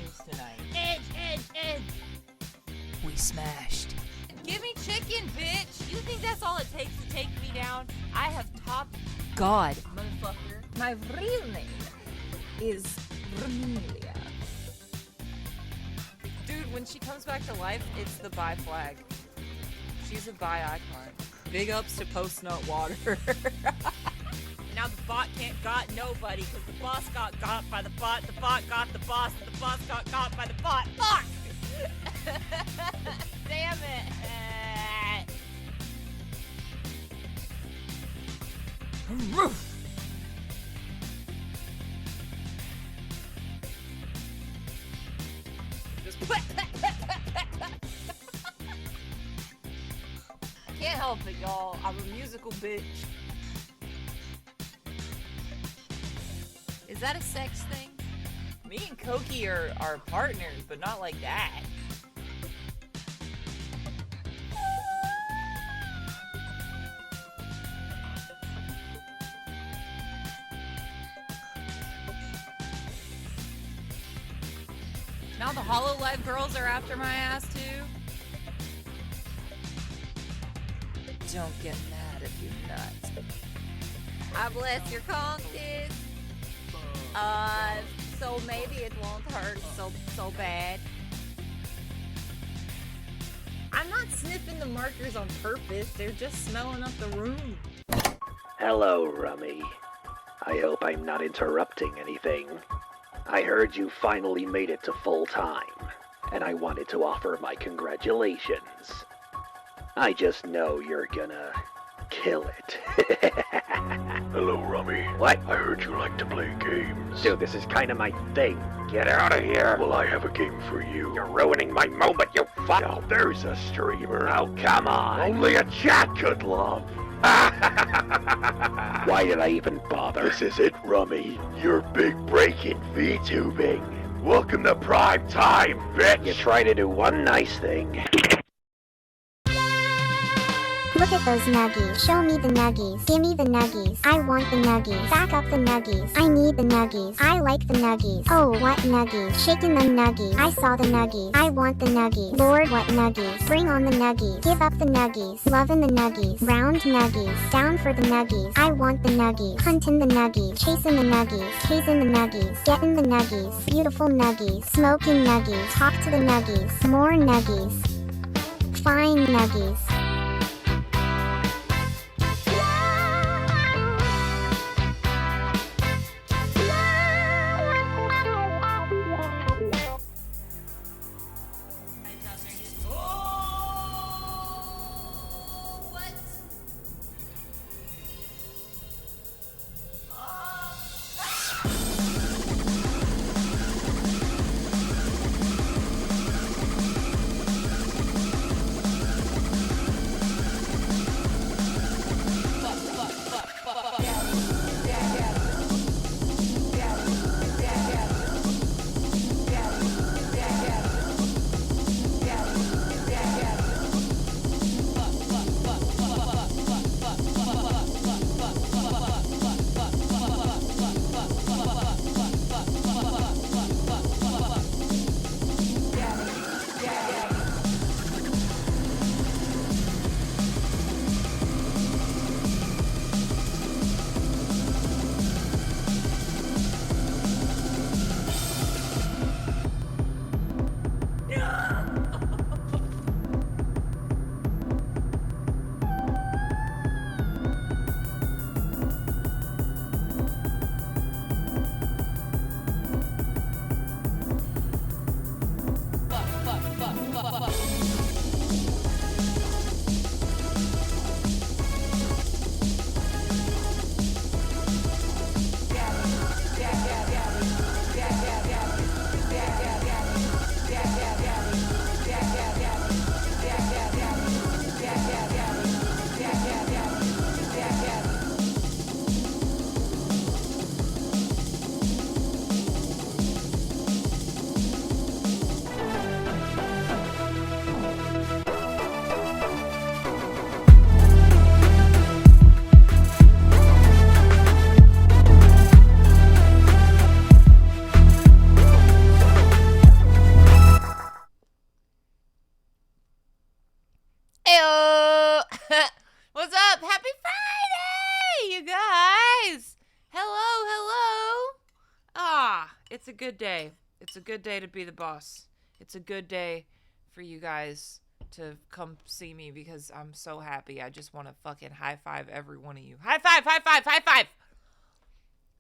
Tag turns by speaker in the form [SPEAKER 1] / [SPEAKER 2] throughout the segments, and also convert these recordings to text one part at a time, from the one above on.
[SPEAKER 1] games tonight.
[SPEAKER 2] Edge.
[SPEAKER 1] We smashed.
[SPEAKER 2] Give me chicken, bitch. You think that's all it takes to take me down? I have top
[SPEAKER 1] God.
[SPEAKER 2] motherfucker. My real name is Ramelia. Dude, when she comes back to life, it's the bi flag. She's a bi icon. Big ups to Post Nut Water. Now the bot can't got nobody because the boss got by the bot got the boss, and the boss got by the bot. Fuck! Damn it! Just I can't help it, y'all. I'm a musical bitch. Is that a sex thing? Me and Koki are partners, but not like that. Now the HoloLive girls are after my ass too? Don't get mad if you're nuts. I bless your conches. So maybe it won't hurt so bad. I'm not sniffing the markers on purpose. They're just smelling up the room.
[SPEAKER 3] Hello, Rummy. I hope I'm not interrupting anything. I heard you finally made it to full time, and I wanted to offer my congratulations. I just know you're gonna kill it.
[SPEAKER 4] Hello, Rummy.
[SPEAKER 3] What?
[SPEAKER 4] I heard you like to play games.
[SPEAKER 3] Dude, this is kind of my thing. Get out of here.
[SPEAKER 4] Well, I have a game for you.
[SPEAKER 3] You're ruining my moment, you fuck.
[SPEAKER 4] Now, there's a streamer.
[SPEAKER 3] Oh, come on.
[SPEAKER 4] Only a chat could love.
[SPEAKER 3] Why did I even bother?
[SPEAKER 4] This is it, Rummy. Your big break in VTubing. Welcome to prime time, bitch.
[SPEAKER 3] You try to do one nice thing.
[SPEAKER 5] Look at those nuggies. Show me the nuggies. Gimme the nuggies. I want the nuggies. Back up the nuggies. I need the nuggies. I like the nuggies. Oh, what nuggies? Shaking them nuggies. I saw the nuggies. I want the nuggies. Lord, what nuggies? Bring on the nuggies. Give up the nuggies. Loving the nuggies. Round nuggies. Down for the nuggies. I want the nuggies. Hunting the nuggies. Chasing the nuggies. Chasing the nuggies. Getting the nuggies. Beautiful nuggies. Smoking nuggies. Talk to the nuggies. More nuggies. Fine nuggies.
[SPEAKER 2] good day. It's a good day to be the boss. It's a good day for you guys to come see me because I'm so happy. I just want to fucking high five every one of you. High five, high five, high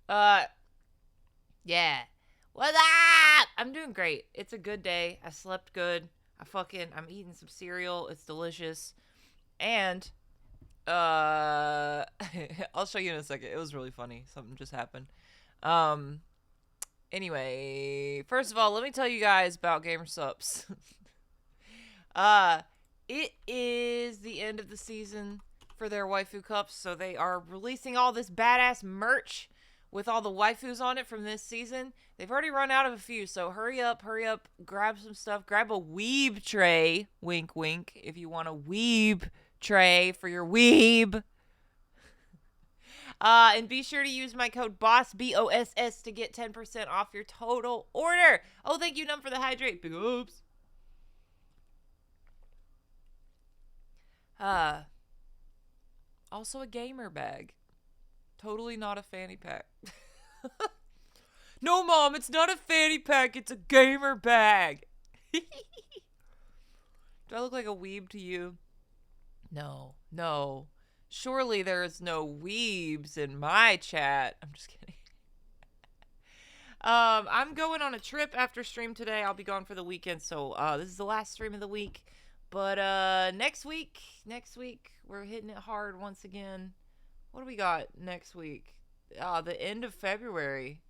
[SPEAKER 2] five! Yeah. What's up? I'm doing great. It's a good day. I slept good. I'm eating some cereal. It's delicious. And, I'll show you in a second. It was really funny. Something just happened. Anyway, first of all, let me tell you guys about Gamer Supps. It is the end of the season for their waifu cups, so they are releasing all this badass merch with all the waifus on it from this season. They've already run out of a few, so hurry up, grab some stuff. Grab a weeb tray, wink wink, if you want a weeb tray for your weeb. And be sure to use my code BOSS, BOSS, to get 10% off your total order. Oh, thank you, Num, for the hydrate. Big oops. Also a gamer bag. Totally not a fanny pack. No, Mom, it's not a fanny pack. It's a gamer bag. Do I look like a weeb to you? No. Surely there is no weebs in my chat. I'm just kidding. I'm going on a trip after stream today. I'll be gone for the weekend, so this is the last stream of the week. But next week, we're hitting it hard once again. What do we got next week? The end of February.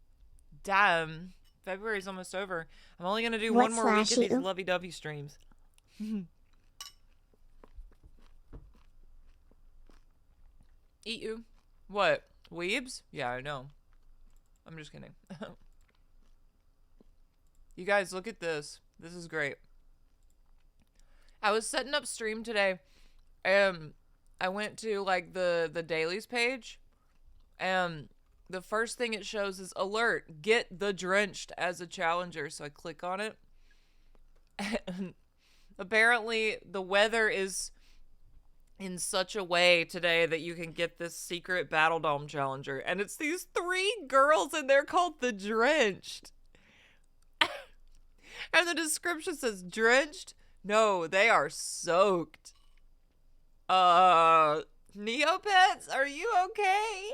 [SPEAKER 2] Damn. February's almost over. I'm only going to do one more week of these lovey-dovey streams. Eat you. What? Weebs? Yeah, I know. I'm just kidding. You guys, look at this. This is great. I was setting up stream today, and I went to, like, the dailies page, and the first thing it shows is, alert, get the drenched as a challenger. So I click on it, and apparently the weather is in such a way today that you can get this secret Battle Dome challenger, and it's these 3 girls, and they're called the Drenched. And the description says, drenched? No, they are soaked. Neopets, are you okay?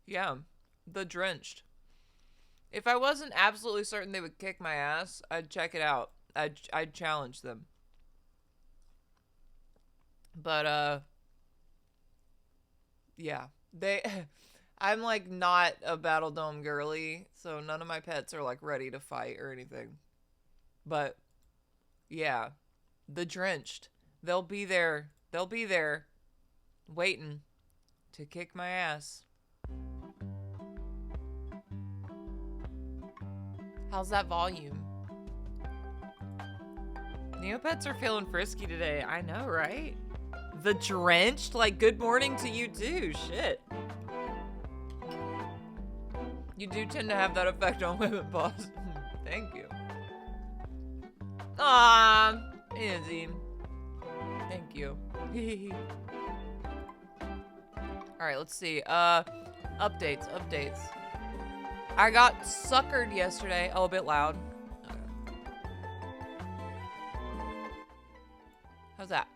[SPEAKER 2] Yeah, the Drenched. If I wasn't absolutely certain they would kick my ass, I'd check it out. I'd challenge them. But, yeah. I'm, like, not a Battle Dome girly, so none of my pets are, like, ready to fight or anything. But, yeah. The Drenched. They'll be there, waiting to kick my ass. How's that volume? Neopets are feeling frisky today. I know, right? The Drenched? Like, good morning to you too. Shit. You do tend to have that effect on women, boss. Thank you. Aww. Izzy. Thank you. Alright, let's see. Updates. I got suckered yesterday. Oh, a bit loud. Okay. How's that?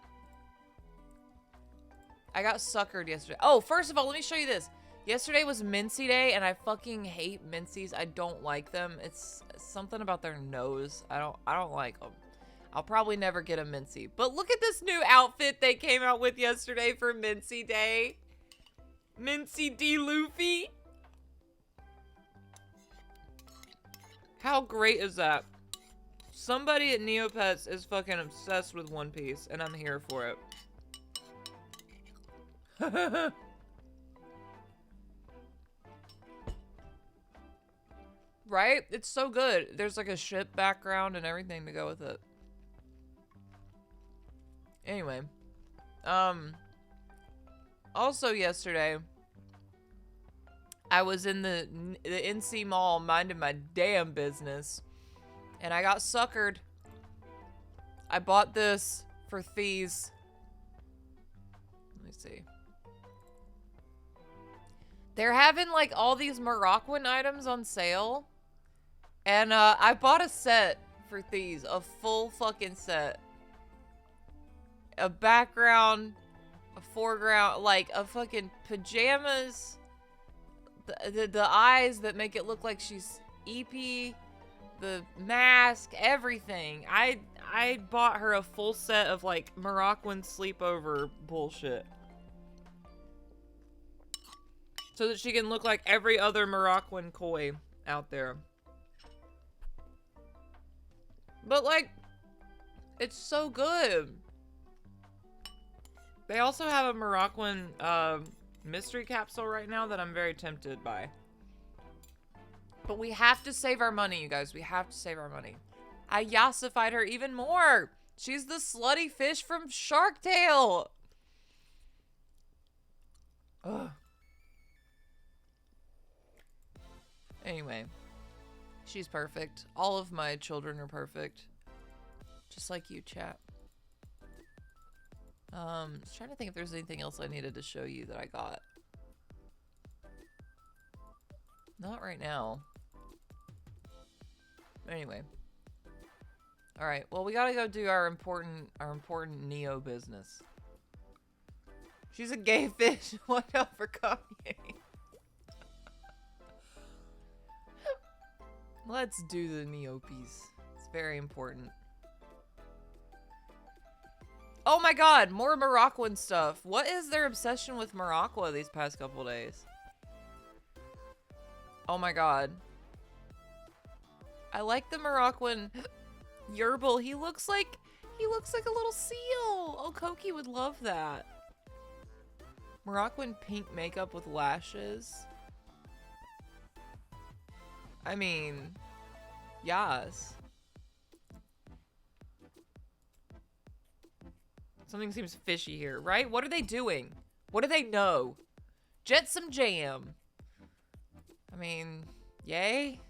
[SPEAKER 2] I got suckered yesterday. Oh, first of all, let me show you this. Yesterday was Mincy Day, and I fucking hate Mincies. I don't like them. It's something about their nose. I don't like them. I'll probably never get a Mincy. But look at this new outfit they came out with yesterday for Mincy Day. Mincy D. Luffy. How great is that? Somebody at Neopets is fucking obsessed with One Piece, and I'm here for it. Right? It's so good. There's like a ship background and everything to go with it. Anyway. Also yesterday, I was in the NC Mall minding my damn business, and I got suckered. I bought this for Thies. Let me see. They're having like all these Moroccan items on sale. And I bought a set for these, a full fucking set. A background, a foreground, like a fucking pajamas. The eyes that make it look like she's EP, the mask, everything. I bought her a full set of like Moroccan sleepover bullshit. So that she can look like every other Moroccan koi out there. But like, it's so good. They also have a Moroccan mystery capsule right now that I'm very tempted by. But we have to save our money, you guys. We have to save our money. I yassified her even more. She's the slutty fish from Shark Tale. Ugh. Anyway, she's perfect. All of my children are perfect. Just like you, chat. I was trying to think if there's anything else I needed to show you that I got. Not right now. Anyway. Alright, well we gotta go do our important Neo business. She's a gay fish. What up for Kanye? Let's do the Neo piece. It's very important. Oh my god, more Moroccan stuff. What is their obsession with Morocco these past couple days? Oh my god. I like the Moroccan Yerbil. He looks like a little seal. Oh, Koki would love that. Moroccan pink makeup with lashes. I mean, yes. Something seems fishy here, right? What are they doing? What do they know? Jet some jam. I mean, yay?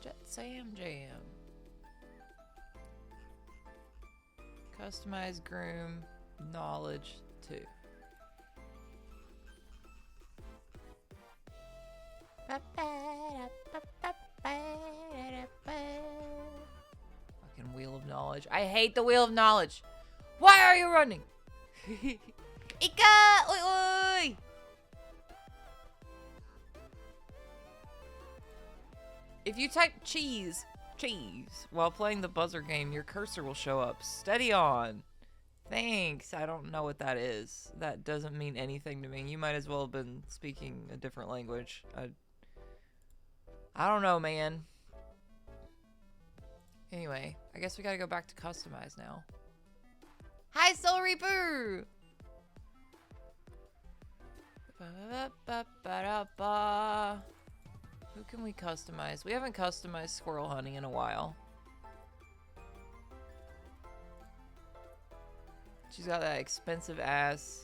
[SPEAKER 2] Jet Sam Jam. Customize groom knowledge 2. Fucking wheel of knowledge. I hate the wheel of knowledge. Why are you running? Ika! Oi oi! If you type cheese while playing the buzzer game, your cursor will show up. Steady on. Thanks. I don't know what that is. That doesn't mean anything to me. You might as well have been speaking a different language. I don't know, man. Anyway, I guess we gotta go back to customize now. Hi, Soul Reaper! Who can we customize? We haven't customized squirrel hunting in a while. She's got that expensive ass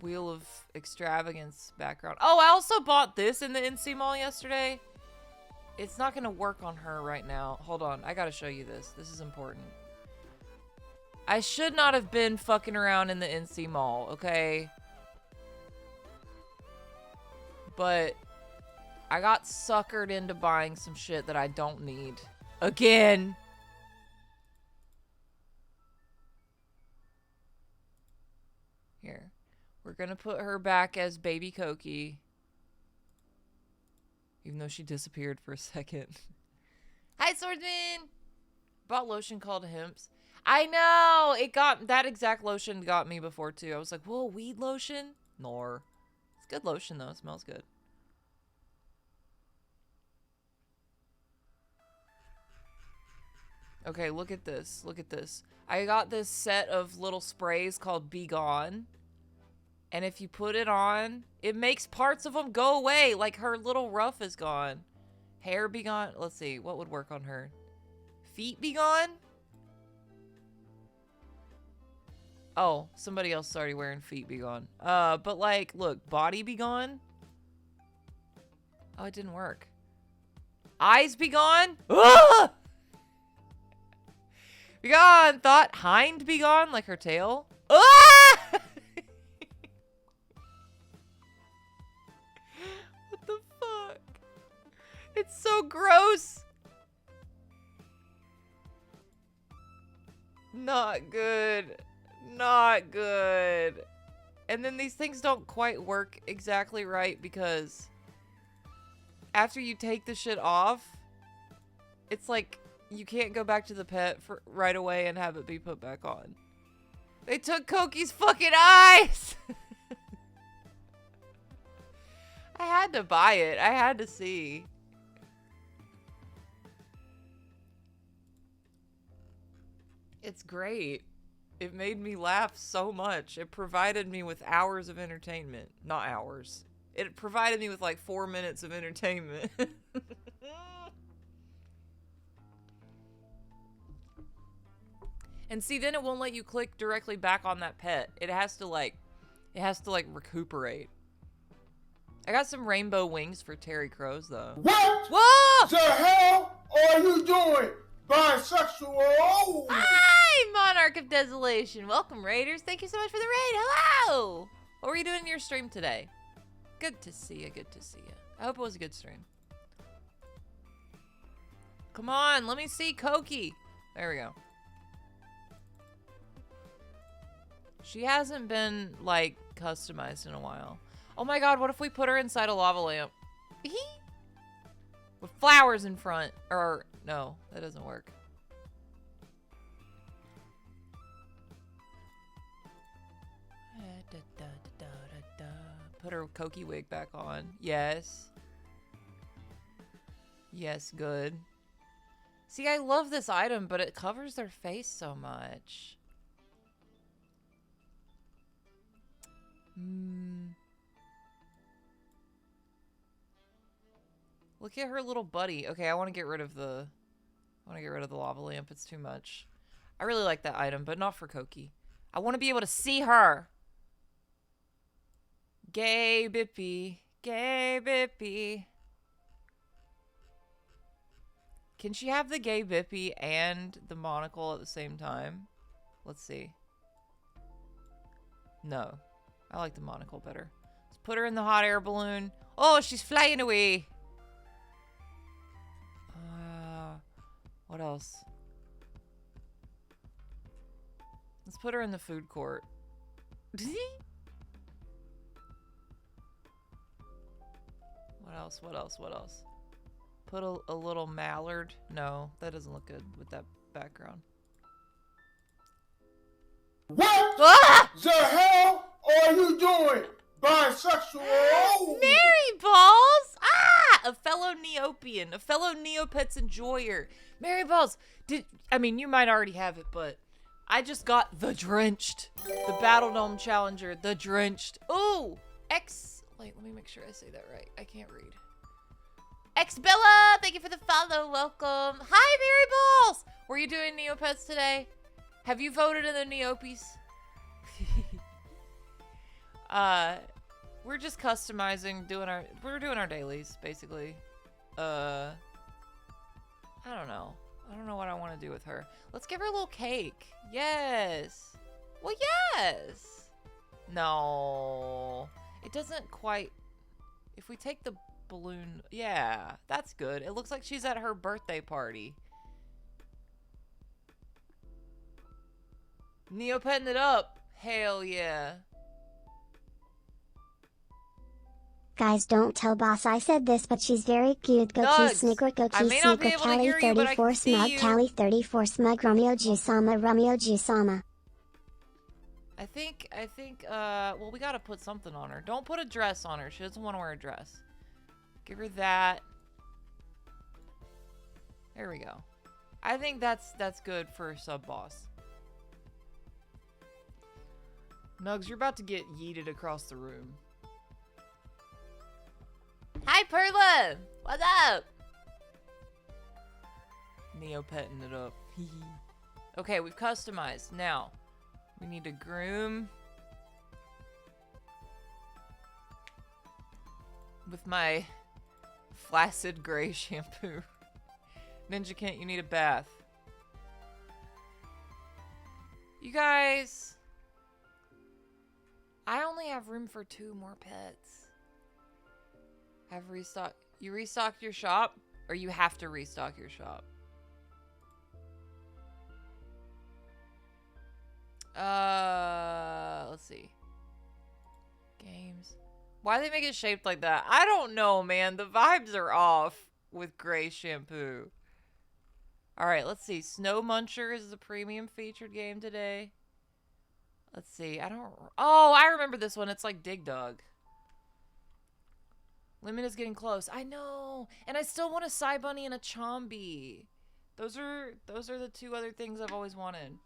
[SPEAKER 2] Wheel of Extravagance background. Oh, I also bought this in the NC Mall yesterday. It's not gonna work on her right now. Hold on, I gotta show you this. This is important. I should not have been fucking around in the NC Mall, okay? But I got suckered into buying some shit that I don't need. Again! Here. We're gonna put her back as Baby Koki. Even though she disappeared for a second. Hi, Swordsman! Bought lotion called Hemps. I know! That exact lotion got me before, too. I was like, whoa, weed lotion? Nor. It's good lotion, though. It smells good. Okay, look at this. Look at this. I got this set of little sprays called Be Gone. And if you put it on, it makes parts of them go away. Like her little ruff is gone. Hair be gone. Let's see. What would work on her? Feet be gone? Oh, somebody else is already wearing feet be gone. But like, look, body be gone. Oh, it didn't work. Eyes be gone. Ah! Be gone. Thought. Hind be gone, like her tail. Ah! What the fuck? It's so gross. Not good. Not good. And then these things don't quite work exactly right because after you take the shit off, it's like you can't go back to the pet for right away and have it be put back on. They took Koki's fucking eyes! I had to buy it. I had to see. It's great. It made me laugh so much. It provided me with hours of entertainment. Not hours. It provided me with like 4 minutes of entertainment. And see, then it won't let you click directly back on that pet. It has to like recuperate. I got some rainbow wings for Terry Crows though.
[SPEAKER 6] What
[SPEAKER 2] Whoa!
[SPEAKER 6] the hell are you doing, bisexual?
[SPEAKER 2] Hi, Monarch of Desolation. Welcome, Raiders. Thank you so much for the raid. Hello! What were you doing in your stream today? Good to see you. Good to see you. I hope it was a good stream. Come on, let me see Koki. There we go. She hasn't been, like, customized in a while. Oh my god, what if we put her inside a lava lamp? With flowers in front. Or, no, that doesn't work. Put her Koki wig back on. Yes. Yes, good. See, I love this item, but it covers their face so much. Look at her little buddy. Okay, I want to get rid of the lava lamp. It's too much. I really like that item, but not for Koki. I want to be able to see her. Gay Bippy. Gay Bippy. Can she have the gay Bippy and the monocle at the same time? Let's see. No. I like the monocle better. Let's put her in the hot air balloon. Oh, she's flying away. What else? Let's put her in the food court. What else? What else? What else? Put a little mallard. No, that doesn't look good with that background.
[SPEAKER 6] What the hell are you doing, bisexual?
[SPEAKER 2] Mary Balls! Ah! A fellow Neopian. A fellow Neopets enjoyer. Mary Balls, I mean, you might already have it, but I just got the Drenched. The Battle Gnome Challenger. The Drenched. Ooh! Wait, let me make sure I say that right. I can't read. Bella, thank you for the follow. Welcome. Hi, Mary Balls! Were you doing Neopets today? Have you voted in the Neopies? We're just customizing, we're doing our dailies, basically. I don't know. I don't know what I want to do with her. Let's give her a little cake. Yes. Well, yes. No. It doesn't quite... If we take the balloon... Yeah, that's good. It looks like she's at her birthday party. Neopetting it up. Hell yeah.
[SPEAKER 5] Guys, don't tell boss I said this, but she's very cute. Goki
[SPEAKER 2] Nugs,
[SPEAKER 5] sneaker,
[SPEAKER 2] I
[SPEAKER 5] Goki
[SPEAKER 2] may not be
[SPEAKER 5] sneaker,
[SPEAKER 2] able to
[SPEAKER 5] Callie
[SPEAKER 2] hear you, but I
[SPEAKER 5] 34
[SPEAKER 2] can see
[SPEAKER 5] smug,
[SPEAKER 2] you.
[SPEAKER 5] Callie 34 smug, Romeo Gisama.
[SPEAKER 2] I think, well, we gotta put something on her. Don't put a dress on her. She doesn't want to wear a dress. Give her that. There we go. I think that's good for a sub-boss. Nugs, you're about to get yeeted across the room. Hi, Perla! What's up? Neopetting it up. Okay, we've customized. Now, we need to groom with my Flaccid gray shampoo. Ninja Kent, you need a bath. You guys, I only have room for 2 more pets. I've restocked. You restocked your shop? Or you have to restock your shop? Let's see. Games. Why they make it shaped like that? I don't know, man. The vibes are off with gray shampoo. Alright, let's see. Snow Muncher is the premium featured game today. Let's see. Oh, I remember this one. It's like Dig Dug. Limit is getting close. I know. And I still want a Psy Bunny and a Chombi. Those are the 2 other things I've always wanted.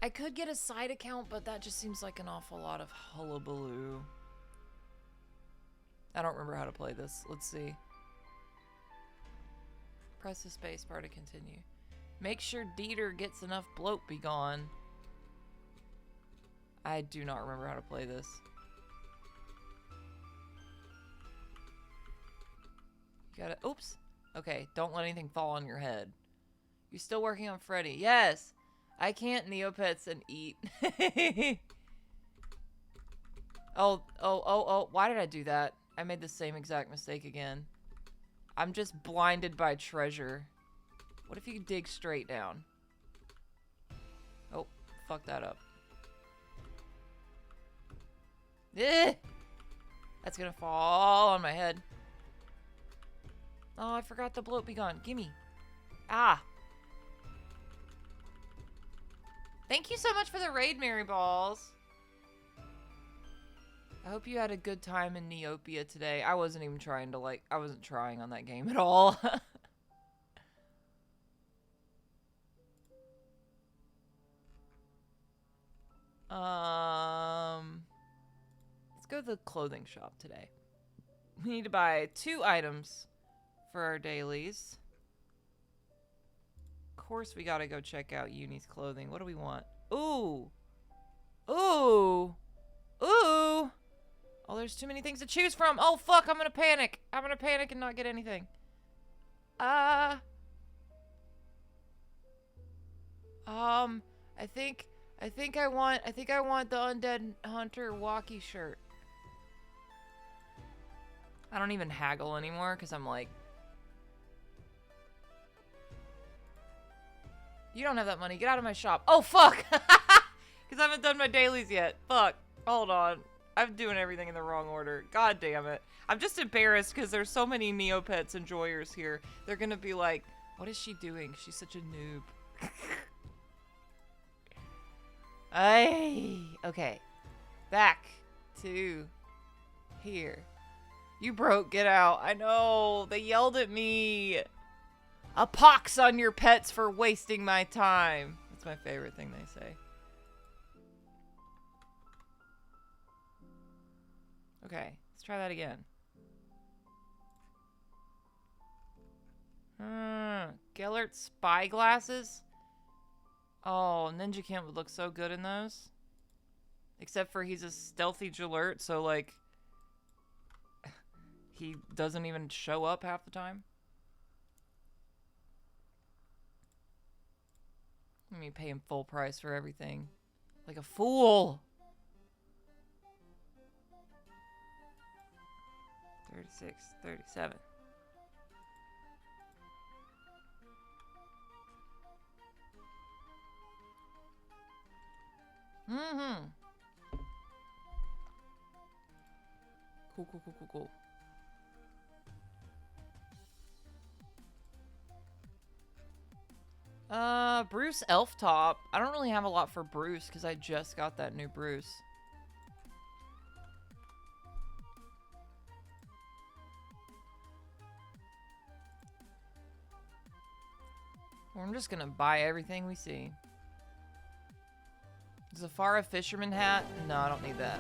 [SPEAKER 2] I could get a side account, but that just seems like an awful lot of hullabaloo. I don't remember how to play this. Let's see. Press the space bar to continue. Make sure Dieter gets enough bloat be gone. I do not remember how to play this. You gotta... Oops. Okay, don't let anything fall on your head. You still working on Freddy? Yes! I can't Neopets and eat. Oh. Why did I do that? I made the same exact mistake again. I'm just blinded by treasure. What if you dig straight down? Oh, fuck that up. Eh! That's gonna fall on my head. Oh, I forgot the bloat be gone. Gimme. Ah. Thank you so much for the raid, Mary Balls. I hope you had a good time in Neopia today. I wasn't even trying to, I wasn't trying on that game at all. Let's go to the clothing shop today. We need to buy 2 items for our dailies. Of course we gotta go check out Uni's clothing. What do we want? Ooh! Ooh! Ooh! Oh, there's too many things to choose from. Oh, fuck, I'm gonna panic. I'm gonna panic and not get anything. I think I want the Undead Hunter Walkie shirt. I don't even haggle anymore because I'm like, you don't have that money. Get out of my shop. Oh, fuck! Because I haven't done my dailies yet. Fuck. Hold on. I'm doing everything in the wrong order. God damn it. I'm just embarrassed because there's so many Neopets enjoyers here. They're gonna be like, what is she doing? She's such a noob. Okay. Back to here. You broke. Get out. I know. They yelled at me. A pox on your pets for wasting my time. That's my favorite thing they say. Okay, let's try that again. Gellert spy glasses? Oh, Ninja Kent would look so good in those. Except for he's a stealthy Gellert, so like he doesn't even show up half the time. Let me pay him full price for everything. Like a fool! 36, 37. Mm-hmm. Cool. Bruce Elf Top. I don't really have a lot for Bruce because I just got that new Bruce. I'm just gonna buy everything we see. Zafara Fisherman hat? No, I don't need that.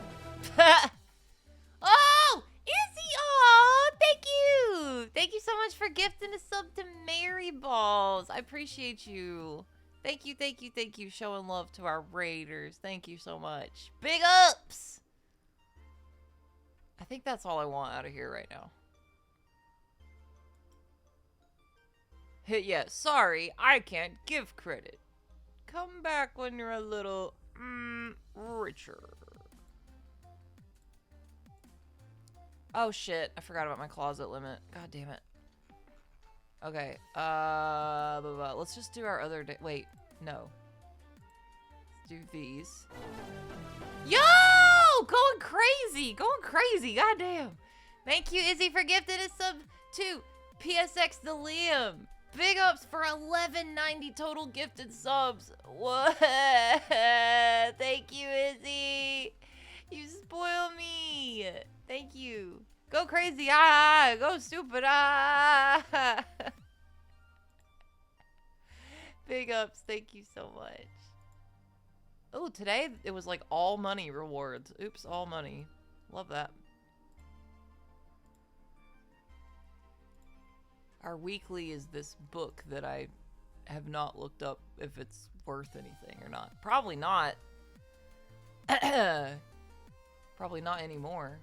[SPEAKER 2] Oh! Izzy! Oh, thank you! Thank you so much for gifting a sub to Mary Balls. I appreciate you. Thank you. Showing love to our raiders. Thank you so much. Big ups! I think that's all I want out of here right now. Yeah, sorry, I can't give credit. Come back when you're a little, richer. Oh shit, I forgot about my closet limit. God damn it. Okay, let's just do our other day. Wait, no. Let's do these. Yo! Going crazy! Going crazy, goddamn. Thank you, Izzy, for gifting a sub to PSX the Liam. Big ups for 1190 total gifted subs. What? Thank you, Izzy. You spoil me. Thank you. Go crazy. Ah. Go stupid. Ah. Big ups. Thank you so much. Oh, today it was like all money rewards. Oops, all money. Love that. Our weekly is this book that I have not looked up if it's worth anything or not. Probably not. Probably not anymore.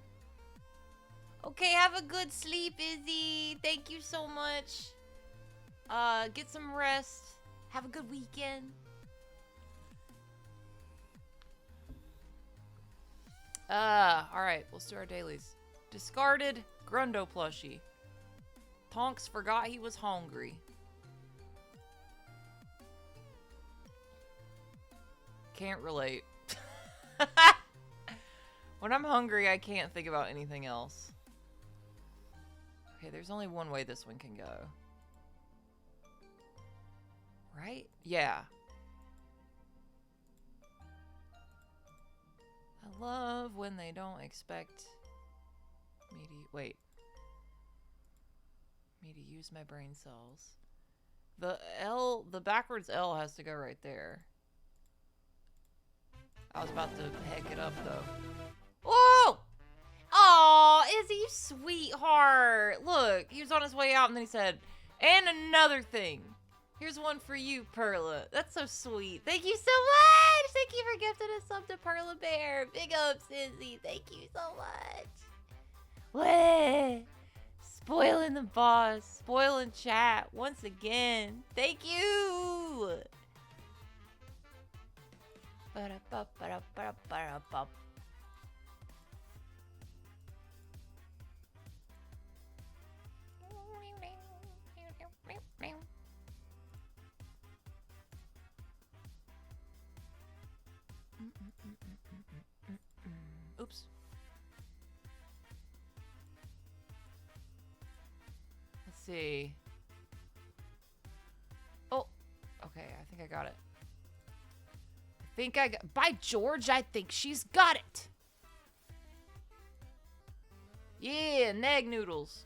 [SPEAKER 2] Okay, have a good sleep, Izzy. Thank you so much. Get some rest. Have a good weekend. Alright, let's do our dailies. Discarded Grundo plushie. Tonks forgot he was hungry. Can't relate. When I'm hungry, I can't think about anything else. Okay, there's only one way this one can go. Right? Yeah. I love when they don't expect me to... Wait. Me to use my brain cells. The backwards L has to go right there. I was about to heck it up though. Whoa! Aw, Izzy, you sweetheart. Look, he was on his way out and then he said, and another thing. Here's one for you, Perla. That's so sweet. Thank you so much. Thank you for gifting us sub to Perla Bear. Big ups, Izzy. Thank you so much. What? Spoiling the boss, spoiling chat once again. Thank you. Oops. Let's see. Oh, okay. I think I got it. By George, I think she's got it. Yeah, nag noodles.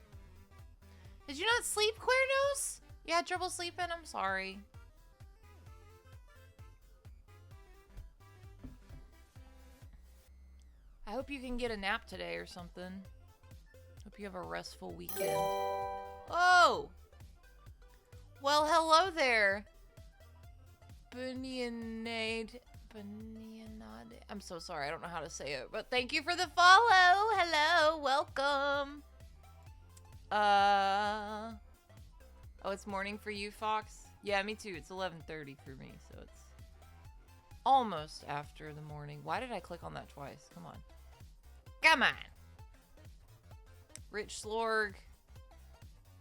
[SPEAKER 2] Did you not sleep, Queernose? You had trouble sleeping? I'm sorry. I hope you can get a nap today or something. Hope you have a restful weekend. Oh! Well, hello there. Bunyanade. I'm so sorry. I don't know how to say it. But thank you for the follow. Hello. Welcome. Oh, it's morning for you, Fox? Yeah, me too. It's 11:30 for me, so it's almost after the morning. Why did I click on that twice? Come on. Come on. Rich Slorg.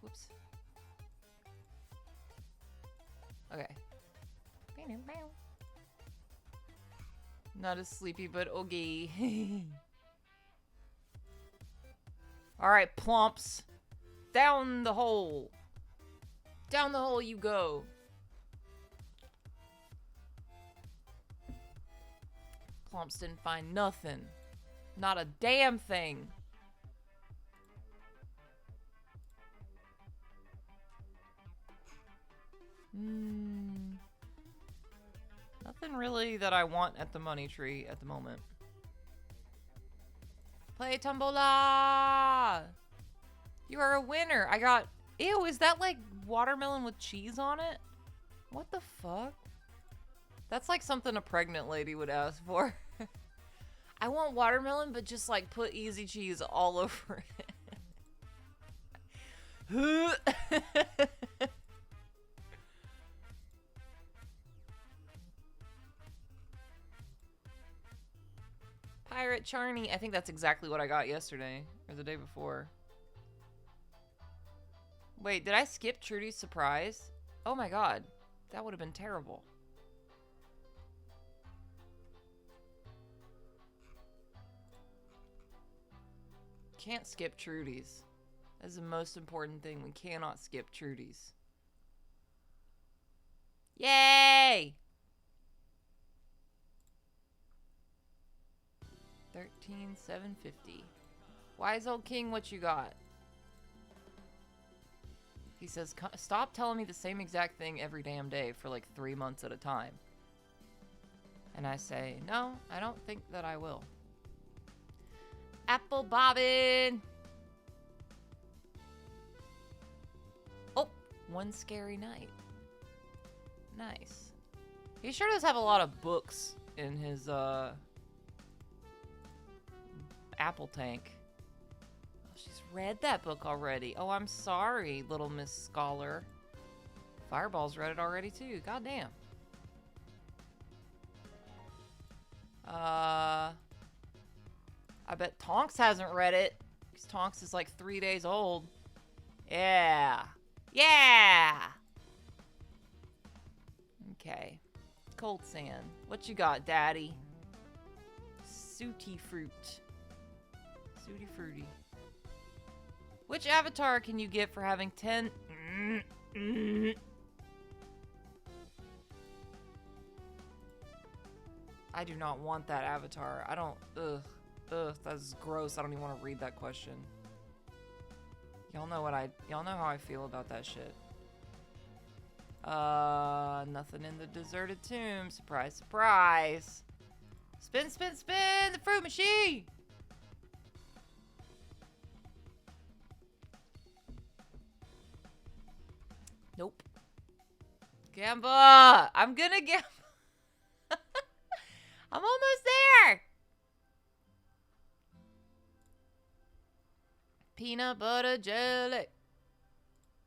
[SPEAKER 2] Whoops. Okay. Not as sleepy, but okay. Alright, plumps. Down the hole. Down the hole you go. Plumps didn't find nothing. Not a damn thing. Nothing really that I want at the money tree at the moment. Play Tombola! You are a winner. I got... Ew, is that like watermelon with cheese on it? What the fuck? That's like something a pregnant lady would ask for. I want watermelon, but just like put easy cheese all over it. Pirate Charney. I think that's exactly what I got yesterday or the day before. Wait, did I skip Trudy's surprise? Oh my god. That would have been terrible. Can't skip Trudy's. That's the most important thing. We cannot skip Trudy's. Yay! 13,750. Wise old king, what you got? He says, stop telling me the same exact thing every damn day for like 3 months at a time. And I say, no, I don't think that I will. Apple Bobbin! Oh, One Scary Night. Nice. He sure does have a lot of books in his, apple tank. Oh, she's read that book already. Oh, I'm sorry, little Miss Scholar. Fireball's read it already, too. Goddamn. I bet Tonks hasn't read it, because Tonks is like 3 days old. Yeah. Yeah! Okay. Cold Sand. What you got, Daddy? Sooty Fruit. Sooty Fruity. Which avatar can you get for having 10... I do not want that avatar. I don't... Ugh, that's gross. I don't even want to read that question. Y'all know how I feel about that shit. Nothing in the deserted tomb. Surprise, surprise. Spin, spin, spin the fruit machine. Nope. Gamba! I'm gonna get... I'm almost there! Peanut butter jelly.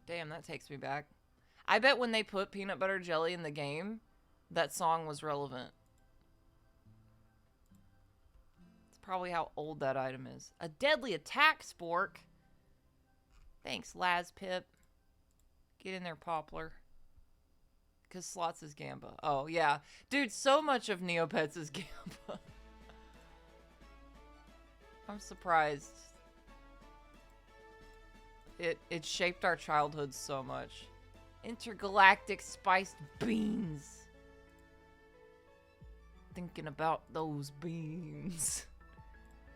[SPEAKER 2] Damn, that takes me back. I bet when they put peanut butter jelly in the game, that song was relevant. It's probably how old that item is. A deadly attack, Spork. Thanks, Laz Pip. Get in there, Poplar. Because Slots is Gamba. Oh, yeah. Dude, so much of Neopets is Gamba. I'm surprised. It shaped our childhoods so much. Intergalactic spiced beans. Thinking about those beans.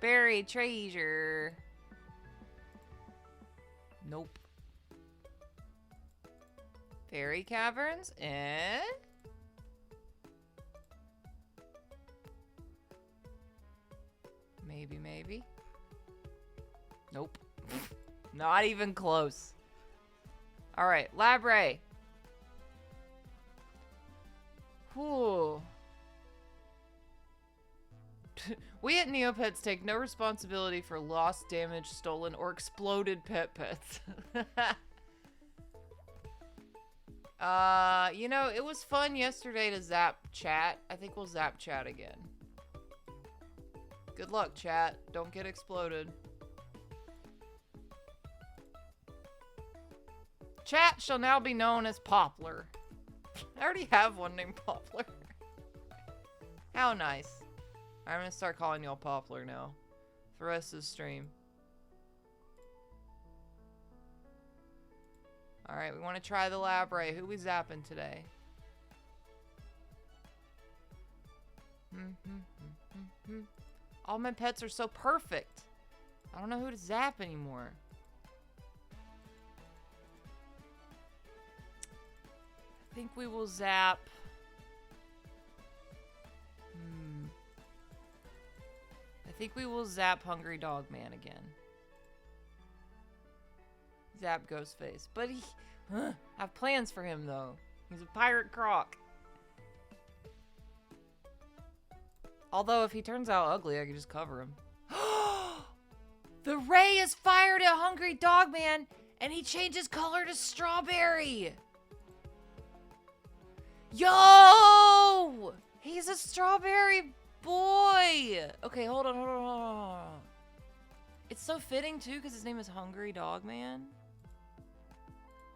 [SPEAKER 2] Buried treasure. Nope. Fairy caverns, eh? Maybe, maybe. Nope. Not even close. Alright, Labre. Whew. We at Neopets take no responsibility for lost, damaged, stolen, or exploded pets. You know, it was fun yesterday to zap chat. I think we'll zap chat again. Good luck, chat. Don't get exploded. Chat shall now be known as Poplar. I already have one named Poplar. How nice. I'm gonna start calling y'all Poplar now. For the rest of the stream. Alright, we want to try the Labre. Who we zapping today? All my pets are so perfect. I don't know who to zap anymore. I think we will zap... I think we will zap Hungry Dog Man again. Zap Ghostface. But he... I have plans for him, though. He's a pirate croc. Although if he turns out ugly, I can just cover him. The ray is fired at Hungry Dog Man, and he changes color to strawberry. Yo! He's a strawberry boy. Okay, hold on. It's so fitting too, because his name is Hungry Dog Man.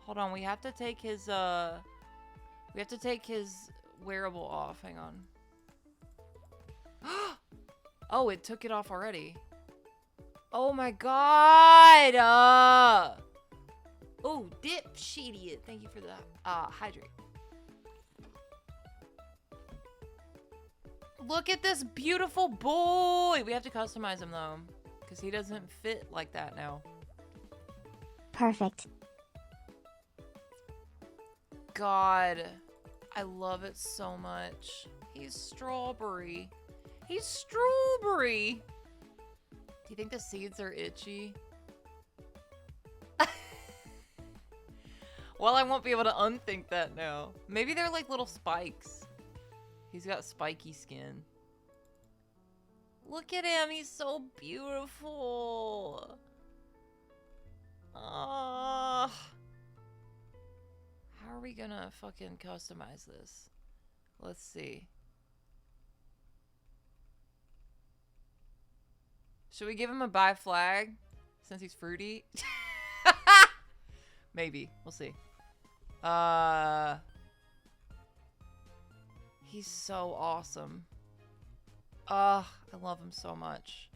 [SPEAKER 2] Hold on, we have to take his wearable off. Hang on. Oh, it took it off already. Oh my god! Oh, dip shitty. Thank you for that. Hydrate. Look at this beautiful boy! We have to customize him though, because he doesn't fit like that now.
[SPEAKER 5] Perfect.
[SPEAKER 2] God, I love it so much. He's strawberry. He's strawberry! Do you think the seeds are itchy? Well, I won't be able to unthink that now. Maybe they're like little spikes. He's got spiky skin. Look at him, he's so beautiful. How are we gonna fucking customize this? Let's see. Should we give him a buy flag since he's fruity? Maybe. We'll see. He's so awesome. I love him so much.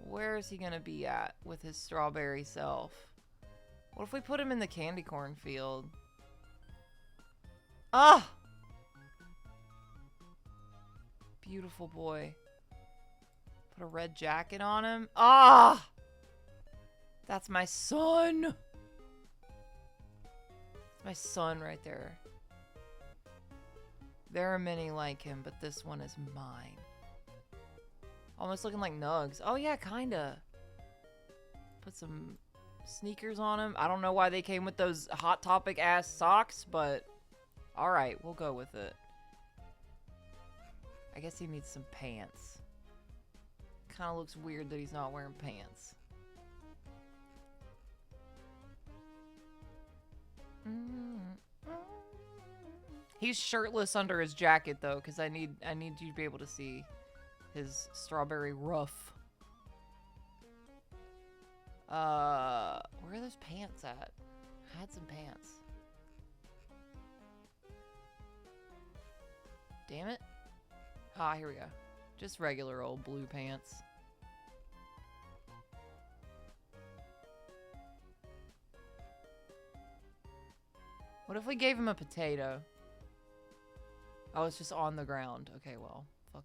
[SPEAKER 2] Where is he gonna be at with his strawberry self? What if we put him in the candy corn field? Beautiful boy. Put a red jacket on him. That's my son. That's my son right there. There are many like him, but this one is mine. Almost looking like Nugs. Oh yeah, kinda. Put some sneakers on him. I don't know why they came with those Hot Topic ass socks, but alright, we'll go with it. I guess he needs some pants. Kinda looks weird that he's not wearing pants. He's shirtless under his jacket though, because I need you to be able to see his strawberry ruff. Where are those pants at? I had some pants. Damn it. Here we go. Just regular old blue pants. What if we gave him a potato? Oh, it's just on the ground. Okay, well, fuck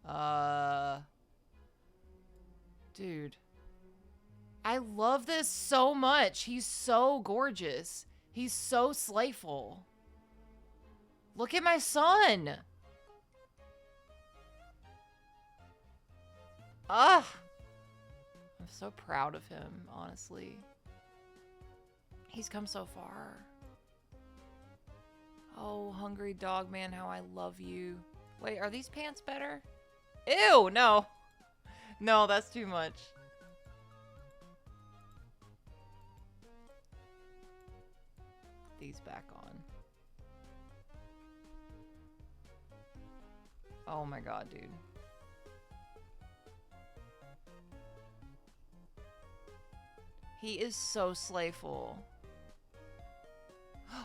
[SPEAKER 2] that. Dude. I love this so much. He's so gorgeous. He's so slayful. Look at my son. I'm so proud of him, honestly. He's come so far. Oh, Hungry Dog Man, how I love you. Wait, are these pants better? Ew, no. No, that's too much. Put these back on. Oh my god, dude. He is so slayful.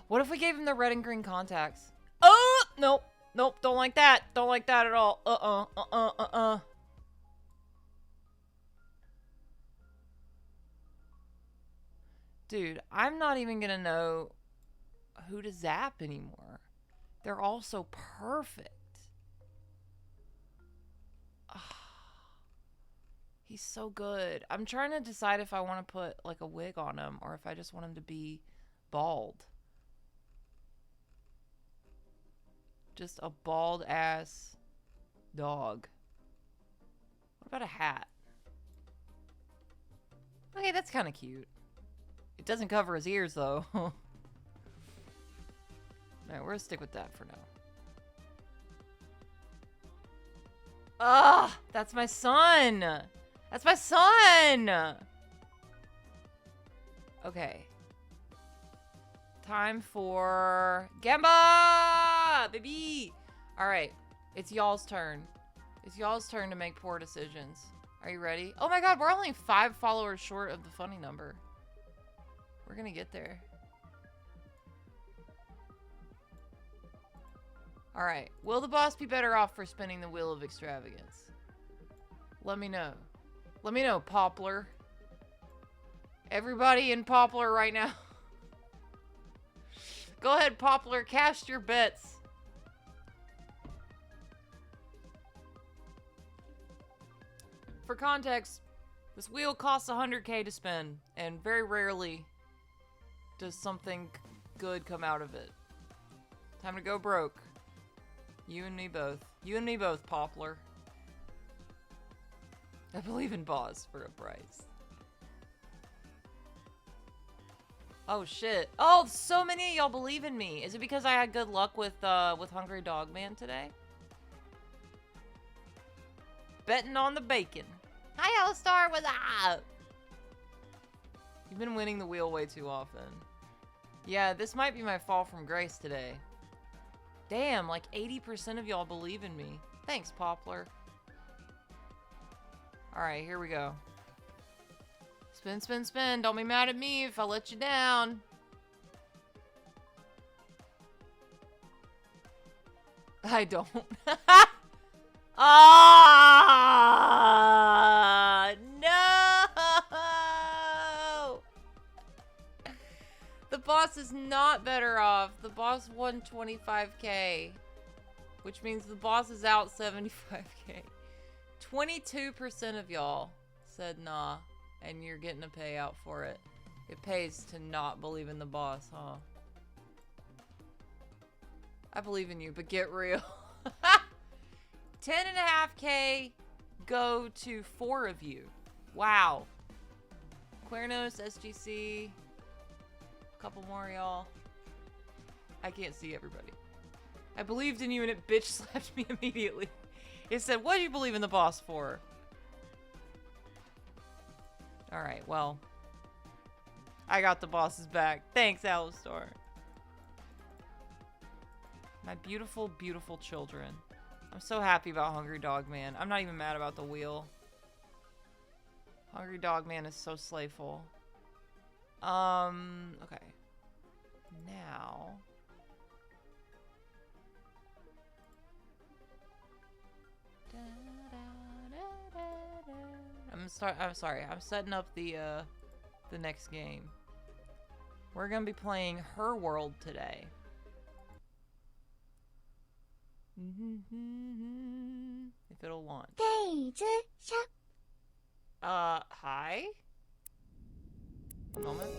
[SPEAKER 2] What if we gave him the red and green contacts? Oh! Nope. Nope. Don't like that. Don't like that at all. Dude, I'm not even gonna know who to zap anymore. They're all so perfect. He's so good. I'm trying to decide if I want to put like a wig on him or if I just want him to be bald. Just a bald ass dog. What about a hat? Okay, that's kind of cute. It doesn't cover his ears though. Alright, we're gonna stick with that for now. Ugh, that's my son. That's my son. Okay. Time for Gamba, baby. All right, it's y'all's turn. It's y'all's turn to make poor decisions. Are you ready? Oh my god, we're only 5 followers short of the funny number. We're gonna get there. All right, will the boss be better off for spinning the wheel of extravagance? Let me know. Let me know, Poplar. Everybody in Poplar right now. Go ahead, Poplar, cast your bets. For context, this wheel costs 100k to spin, and very rarely does something good come out of it. Time to go broke. You and me both. You and me both, Poplar. I believe in boss for a price. Oh shit. Oh, so many of y'all believe in me. Is it because I had good luck with Hungry Dog Man today? Betting on the bacon. Hi, All-Star, what's up? You've been winning the wheel way too often. Yeah, this might be my fall from grace today. Damn, like 80% of y'all believe in me. Thanks, Poplar. Alright, here we go. Spin, spin, spin. Don't be mad at me if I let you down. I don't. Ah, no! The boss is not better off. The boss won 25k, which means the boss is out 75k. 22% of y'all said nah, and you're getting a payout for it. It pays to not believe in the boss, huh? I believe in you, but get real. 10.5k go to 4 of you. Wow. Quernos, SGC. A couple more, y'all. I can't see everybody. I believed in you and it bitch slapped me immediately. It said, what do you believe in the boss for? Alright, well. I got the boss's back. Thanks, Alistar. My beautiful, beautiful children. I'm so happy about Hungry Dog Man. I'm not even mad about the wheel. Hungry Dog Man is so slayful. Okay. Now. I'm sorry. I'm setting up the next game. We're gonna be playing Her World today. If it'll launch. Hi? One moment.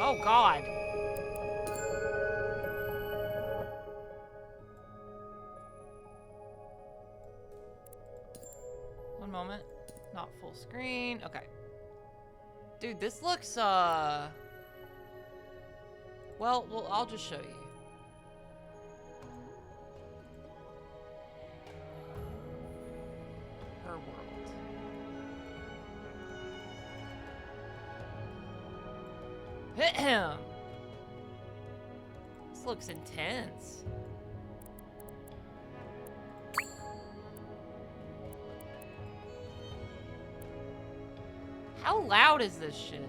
[SPEAKER 2] Oh, God. One moment. Not full screen. Okay. Dude, this looks, well, I'll just show you. Her world. Hit him! This looks intense. How loud is this shit?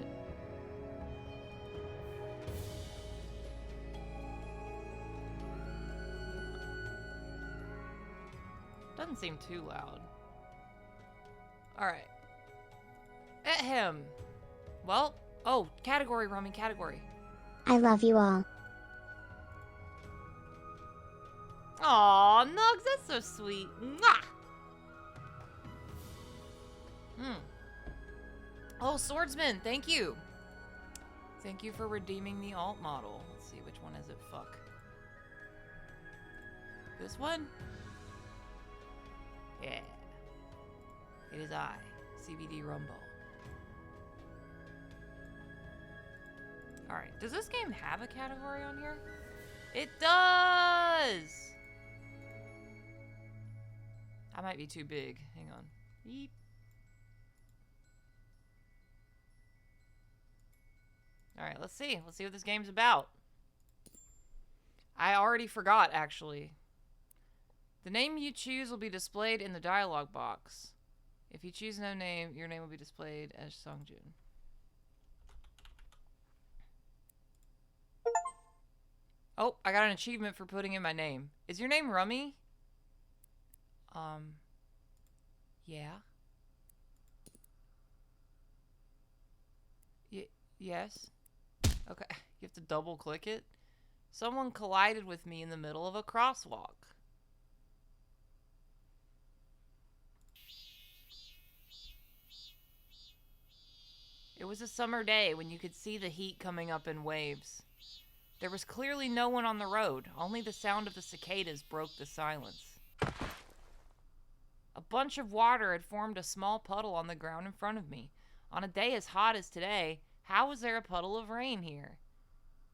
[SPEAKER 2] Doesn't seem too loud. Alright. At him. Well, oh, category, Rummy, category.
[SPEAKER 5] I love you all.
[SPEAKER 2] Aw, Nugs, that's so sweet. Mwah! Oh, Swordsman, thank you. Thank you for redeeming the alt model. Let's see, which one is it? Fuck. This one? Yeah. It is I, CBD Rumble. Alright, does this game have a category on here? It does! I might be too big. Hang on. Yeep. Alright, let's see. Let's see what this game's about. I already forgot, actually. The name you choose will be displayed in the dialogue box. If you choose no name, your name will be displayed as Songjun. Oh, I got an achievement for putting in my name. Is your name Rummy? Yeah. Yes. Okay, you have to double click it. Someone collided with me in the middle of a crosswalk. It was a summer day when you could see the heat coming up in waves. There was clearly no one on the road. Only the sound of the cicadas broke the silence. A bunch of water had formed a small puddle on the ground in front of me. On a day as hot as today, how was there a puddle of rain here?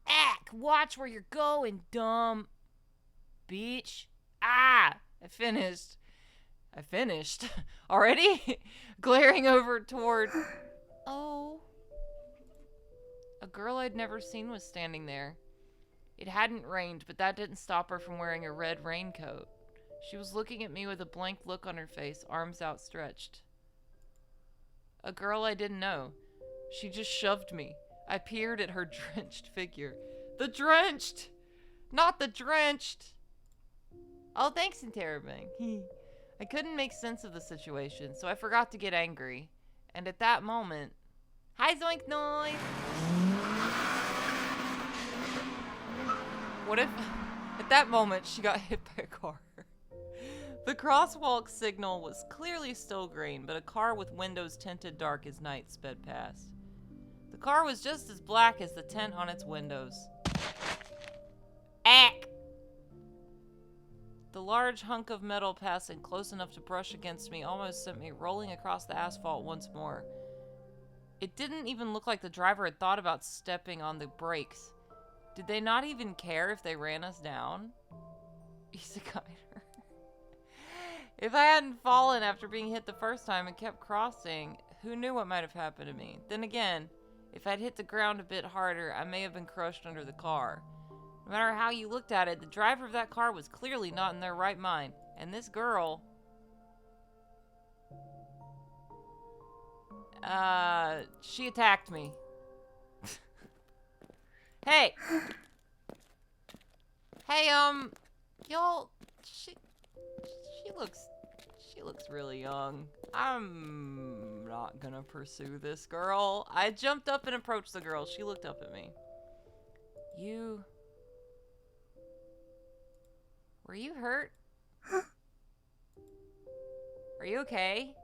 [SPEAKER 2] Ack! Watch where you're going, dumb bitch. Ah! I finished. Already? Glaring over toward... Oh. A girl I'd never seen was standing there. It hadn't rained, but that didn't stop her from wearing a red raincoat. She was looking at me with a blank look on her face, arms outstretched. A girl I didn't know. She just shoved me. I peered at her drenched figure. The drenched! Not the drenched! Oh, thanks, Interrobang. I couldn't make sense of the situation, so I forgot to get angry. And at that moment... Hi, Zoink Noise! What if... At that moment, she got hit by a car. The crosswalk signal was clearly still green, but a car with windows tinted dark as night sped past. The car was just as black as the tint on its windows. Ack! The large hunk of metal passing close enough to brush against me almost sent me rolling across the asphalt once more. It didn't even look like the driver had thought about stepping on the brakes. Did they not even care if they ran us down? Isekai'er. If I hadn't fallen after being hit the first time and kept crossing, who knew what might have happened to me? Then again, if I'd hit the ground a bit harder, I may have been crushed under the car. No matter how you looked at it, the driver of that car was clearly not in their right mind. And this girl... she attacked me. Hey! Hey, y'all... She looks really young. I'm not gonna pursue this girl. I jumped up and approached the girl. She looked up at me. Were you hurt? Are you okay?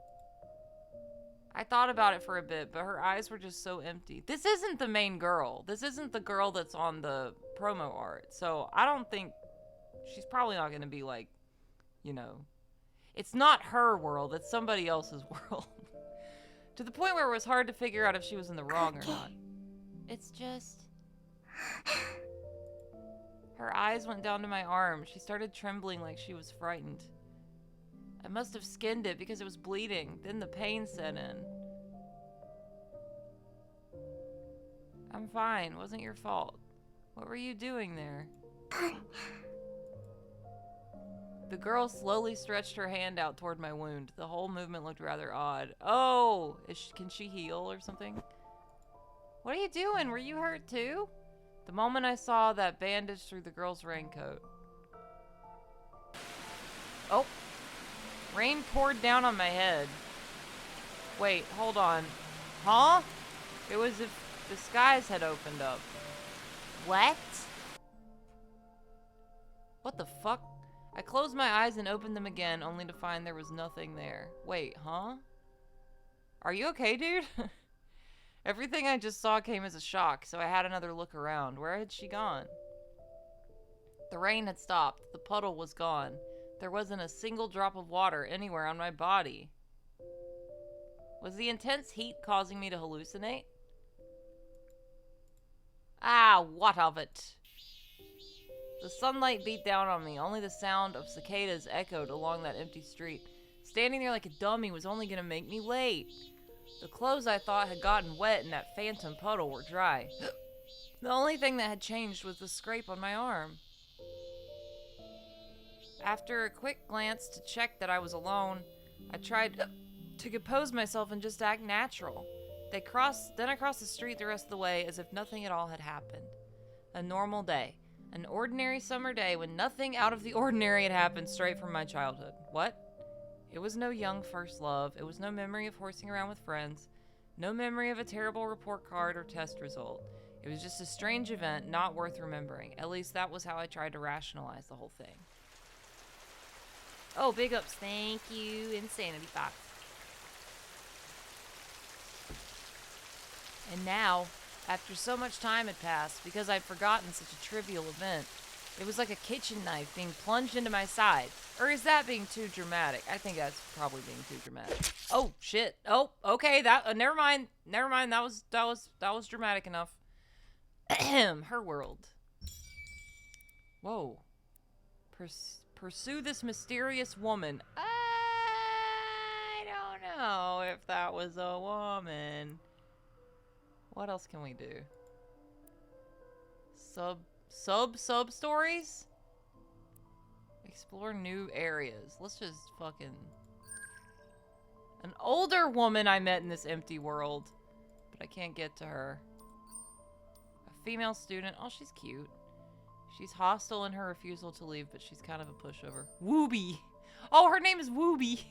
[SPEAKER 2] I thought about it for a bit, but her eyes were just so empty. This isn't the main girl. This isn't the girl that's on the promo art. So I don't think... She's probably not gonna be like, you know... It's not her world, it's somebody else's world. To the point where it was hard to figure out if she was in the wrong or not. It's just... Her eyes went down to my arm. She started trembling like she was frightened. I must have skinned it because it was bleeding. Then the pain set in. I'm fine. Wasn't your fault. What were you doing there? The girl slowly stretched her hand out toward my wound. The whole movement looked rather odd. Oh! Can she heal or something? What are you doing? Were you hurt too? The moment I saw that bandage through the girl's raincoat. Oh! Rain poured down on my head. Wait, hold on. Huh? It was as if the skies had opened up. What? What the fuck? I closed my eyes and opened them again, only to find there was nothing there. Wait, huh? Are you okay, dude? Everything I just saw came as a shock, so I had another look around. Where had she gone? The rain had stopped. The puddle was gone. There wasn't a single drop of water anywhere on my body. Was the intense heat causing me to hallucinate? Ah, what of it? The sunlight beat down on me. Only the sound of cicadas echoed along that empty street. Standing there like a dummy was only gonna make me late. The clothes I thought had gotten wet in that phantom puddle were dry. The only thing that had changed was the scrape on my arm. After a quick glance to check that I was alone, I tried to compose myself and just act natural. Then I crossed the street the rest of the way as if nothing at all had happened. A normal day. An ordinary summer day when nothing out of the ordinary had happened straight from my childhood. What? It was no young first love. It was no memory of horsing around with friends. No memory of a terrible report card or test result. It was just a strange event not worth remembering. At least that was how I tried to rationalize the whole thing. Oh, big ups. Thank you, Insanity Fox. And now, after so much time had passed, because I'd forgotten such a trivial event, it was like a kitchen knife being plunged into my side. Or is that being too dramatic? I think that's probably being too dramatic. Oh, shit. Oh, okay. Never mind. Never mind. That was dramatic enough. Her world. Whoa. Pursue this mysterious woman. I don't know if that was a woman. What else can we do? Sub stories? Explore new areas. Let's just fucking... An older woman I met in this empty world. But I can't get to her. A female student. Oh, she's cute. She's hostile in her refusal to leave, but she's kind of a pushover. Wooby! Oh, her name is Wooby!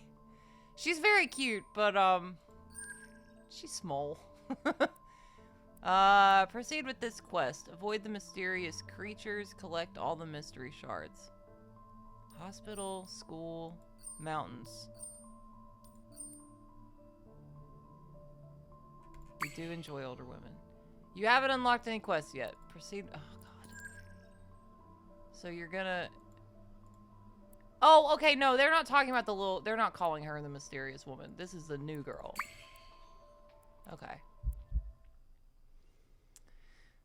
[SPEAKER 2] She's very cute, but, she's small. Proceed with this quest. Avoid the mysterious creatures. Collect all the mystery shards. Hospital, school, mountains. We do enjoy older women. You haven't unlocked any quests yet. Proceed. Oh, God. So you're gonna... Oh, okay, no, they're not talking about the little... They're not calling her the mysterious woman. This is the new girl. Okay.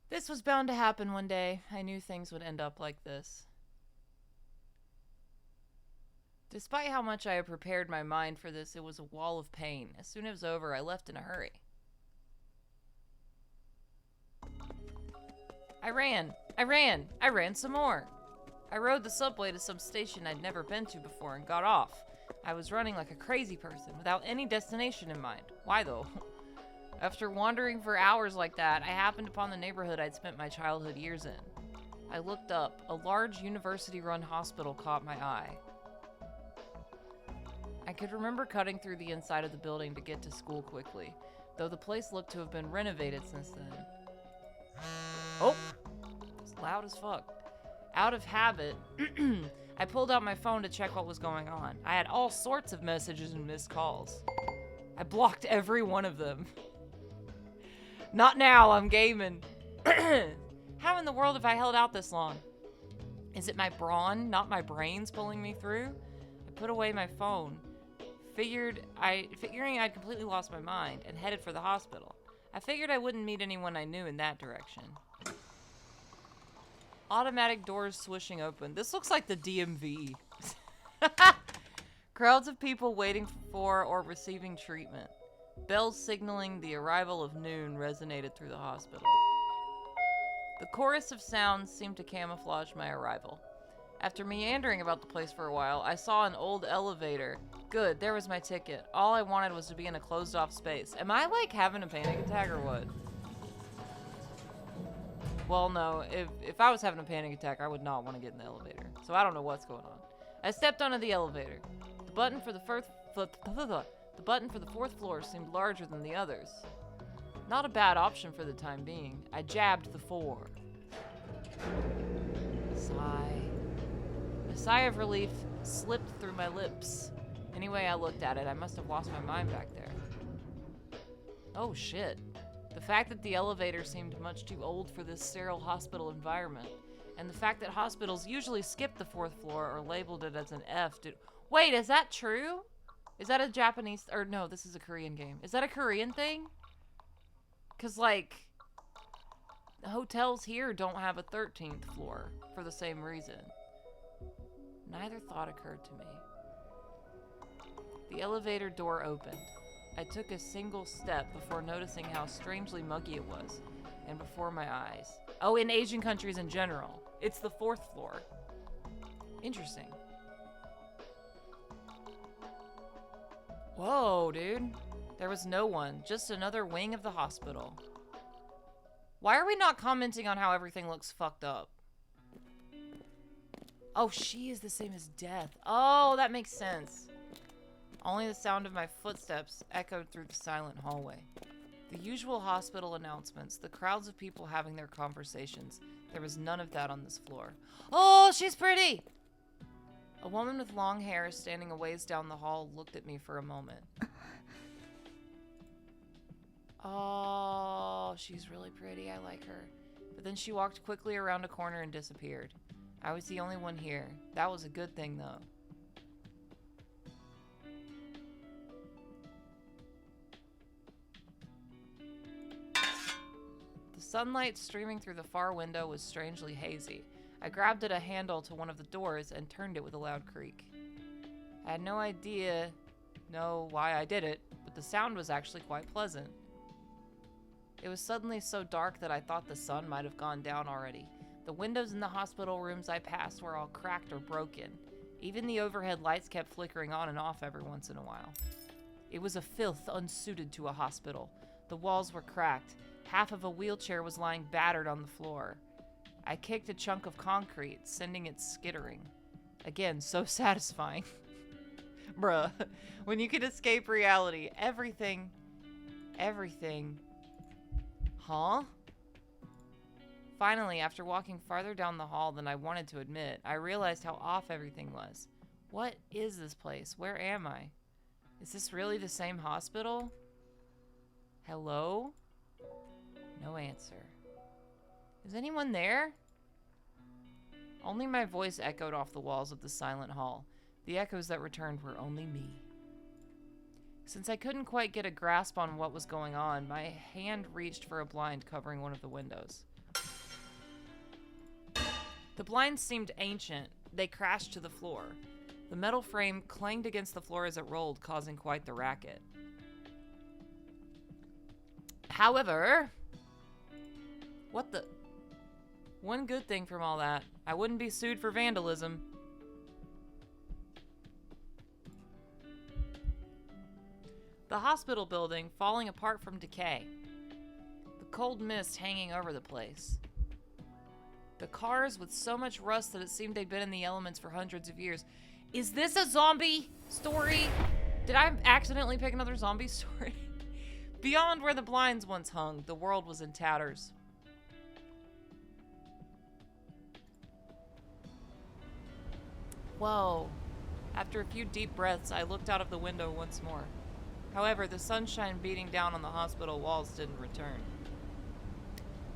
[SPEAKER 2] This was bound to happen one day. I knew things would end up like this. Despite how much I had prepared my mind for this, it was a wall of pain. As soon as it was over, I left in a hurry. I ran some more. I rode the subway to some station I'd never been to before and got off. I was running like a crazy person, without any destination in mind. Why though? After wandering for hours like that, I happened upon the neighborhood I'd spent my childhood years in. I looked up. A large university-run hospital caught my eye. I could remember cutting through the inside of the building to get to school quickly, though the place looked to have been renovated since then. Oh! It's loud as fuck. Out of habit, I pulled out my phone to check what was going on. I had all sorts of messages and missed calls. I blocked every one of them. Not now, I'm gaming. How in the world have I held out this long? Is it my brawn, not my brains, pulling me through? I put away my phone, figuring I'd completely lost my mind, and headed for the hospital. I figured I wouldn't meet anyone I knew in that direction. Automatic doors swishing open. This looks like the DMV. Crowds of people waiting for or receiving treatment. Bells signaling the arrival of noon resonated through the hospital. The chorus of sounds seemed to camouflage my arrival. After meandering about the place for a while, I saw an old elevator. Good, there was my ticket. All I wanted was to be in a closed-off space. Am I, like, having a panic attack or what? Well, no. If I was having a panic attack, I would not want to get in the elevator. So I don't know what's going on. I stepped onto the elevator. The button for the fourth floor seemed larger than the others. Not a bad option for the time being. I jabbed the 4. Sigh. A sigh of relief slipped through my lips. Anyway, I looked at it. I must have lost my mind back there. Oh, shit. The fact that the elevator seemed much too old for this sterile hospital environment, and the fact that hospitals usually skip the 4th floor or labeled it as an F did... Wait, is that true? Is that a Japanese... Or no, this is a Korean game. Is that a Korean thing? Because, like, hotels here don't have a 13th floor for the same reason. Neither thought occurred to me. The elevator door opened. I took a single step before noticing how strangely muggy it was, and before my eyes. Oh, in Asian countries in general. It's the 4th floor. Interesting. Whoa, dude. There was no one, just another wing of the hospital. Why are we not commenting on how everything looks fucked up? Oh, she is the same as Death. Oh, that makes sense. Only the sound of my footsteps echoed through the silent hallway. The usual hospital announcements, the crowds of people having their conversations. There was none of that on this floor. Oh, she's pretty! A woman with long hair standing a ways down the hall looked at me for a moment. Oh, she's really pretty. I like her. But then she walked quickly around a corner and disappeared. I was the only one here. That was a good thing, though. The sunlight streaming through the far window was strangely hazy. I grabbed at a handle to one of the doors and turned it with a loud creak. I had no idea why I did it, but the sound was actually quite pleasant. It was suddenly so dark that I thought the sun might have gone down already. The windows in the hospital rooms I passed were all cracked or broken. Even the overhead lights kept flickering on and off every once in a while. It was a filth unsuited to a hospital. The walls were cracked. Half of a wheelchair was lying battered on the floor. I kicked a chunk of concrete, sending it skittering. Again, so satisfying. Bruh, when you can escape reality, everything... Huh? Finally, after walking farther down the hall than I wanted to admit, I realized how off everything was. What is this place? Where am I? Is this really the same hospital? Hello? No answer. Is anyone there? Only my voice echoed off the walls of the silent hall. The echoes that returned were only me. Since I couldn't quite get a grasp on what was going on, my hand reached for a blind covering one of the windows. The blinds seemed ancient. They crashed to the floor. The metal frame clanged against the floor as it rolled, causing quite the racket. However, what the... One good thing from all that, I wouldn't be sued for vandalism. The hospital building falling apart from decay. The cold mist hanging over the place. The cars with so much rust that it seemed they'd been in the elements for hundreds of years. Is this a zombie story? Did I accidentally pick another zombie story? Beyond where the blinds once hung, the world was in tatters. Whoa. After a few deep breaths, I looked out of the window once more. However, the sunshine beating down on the hospital walls didn't return.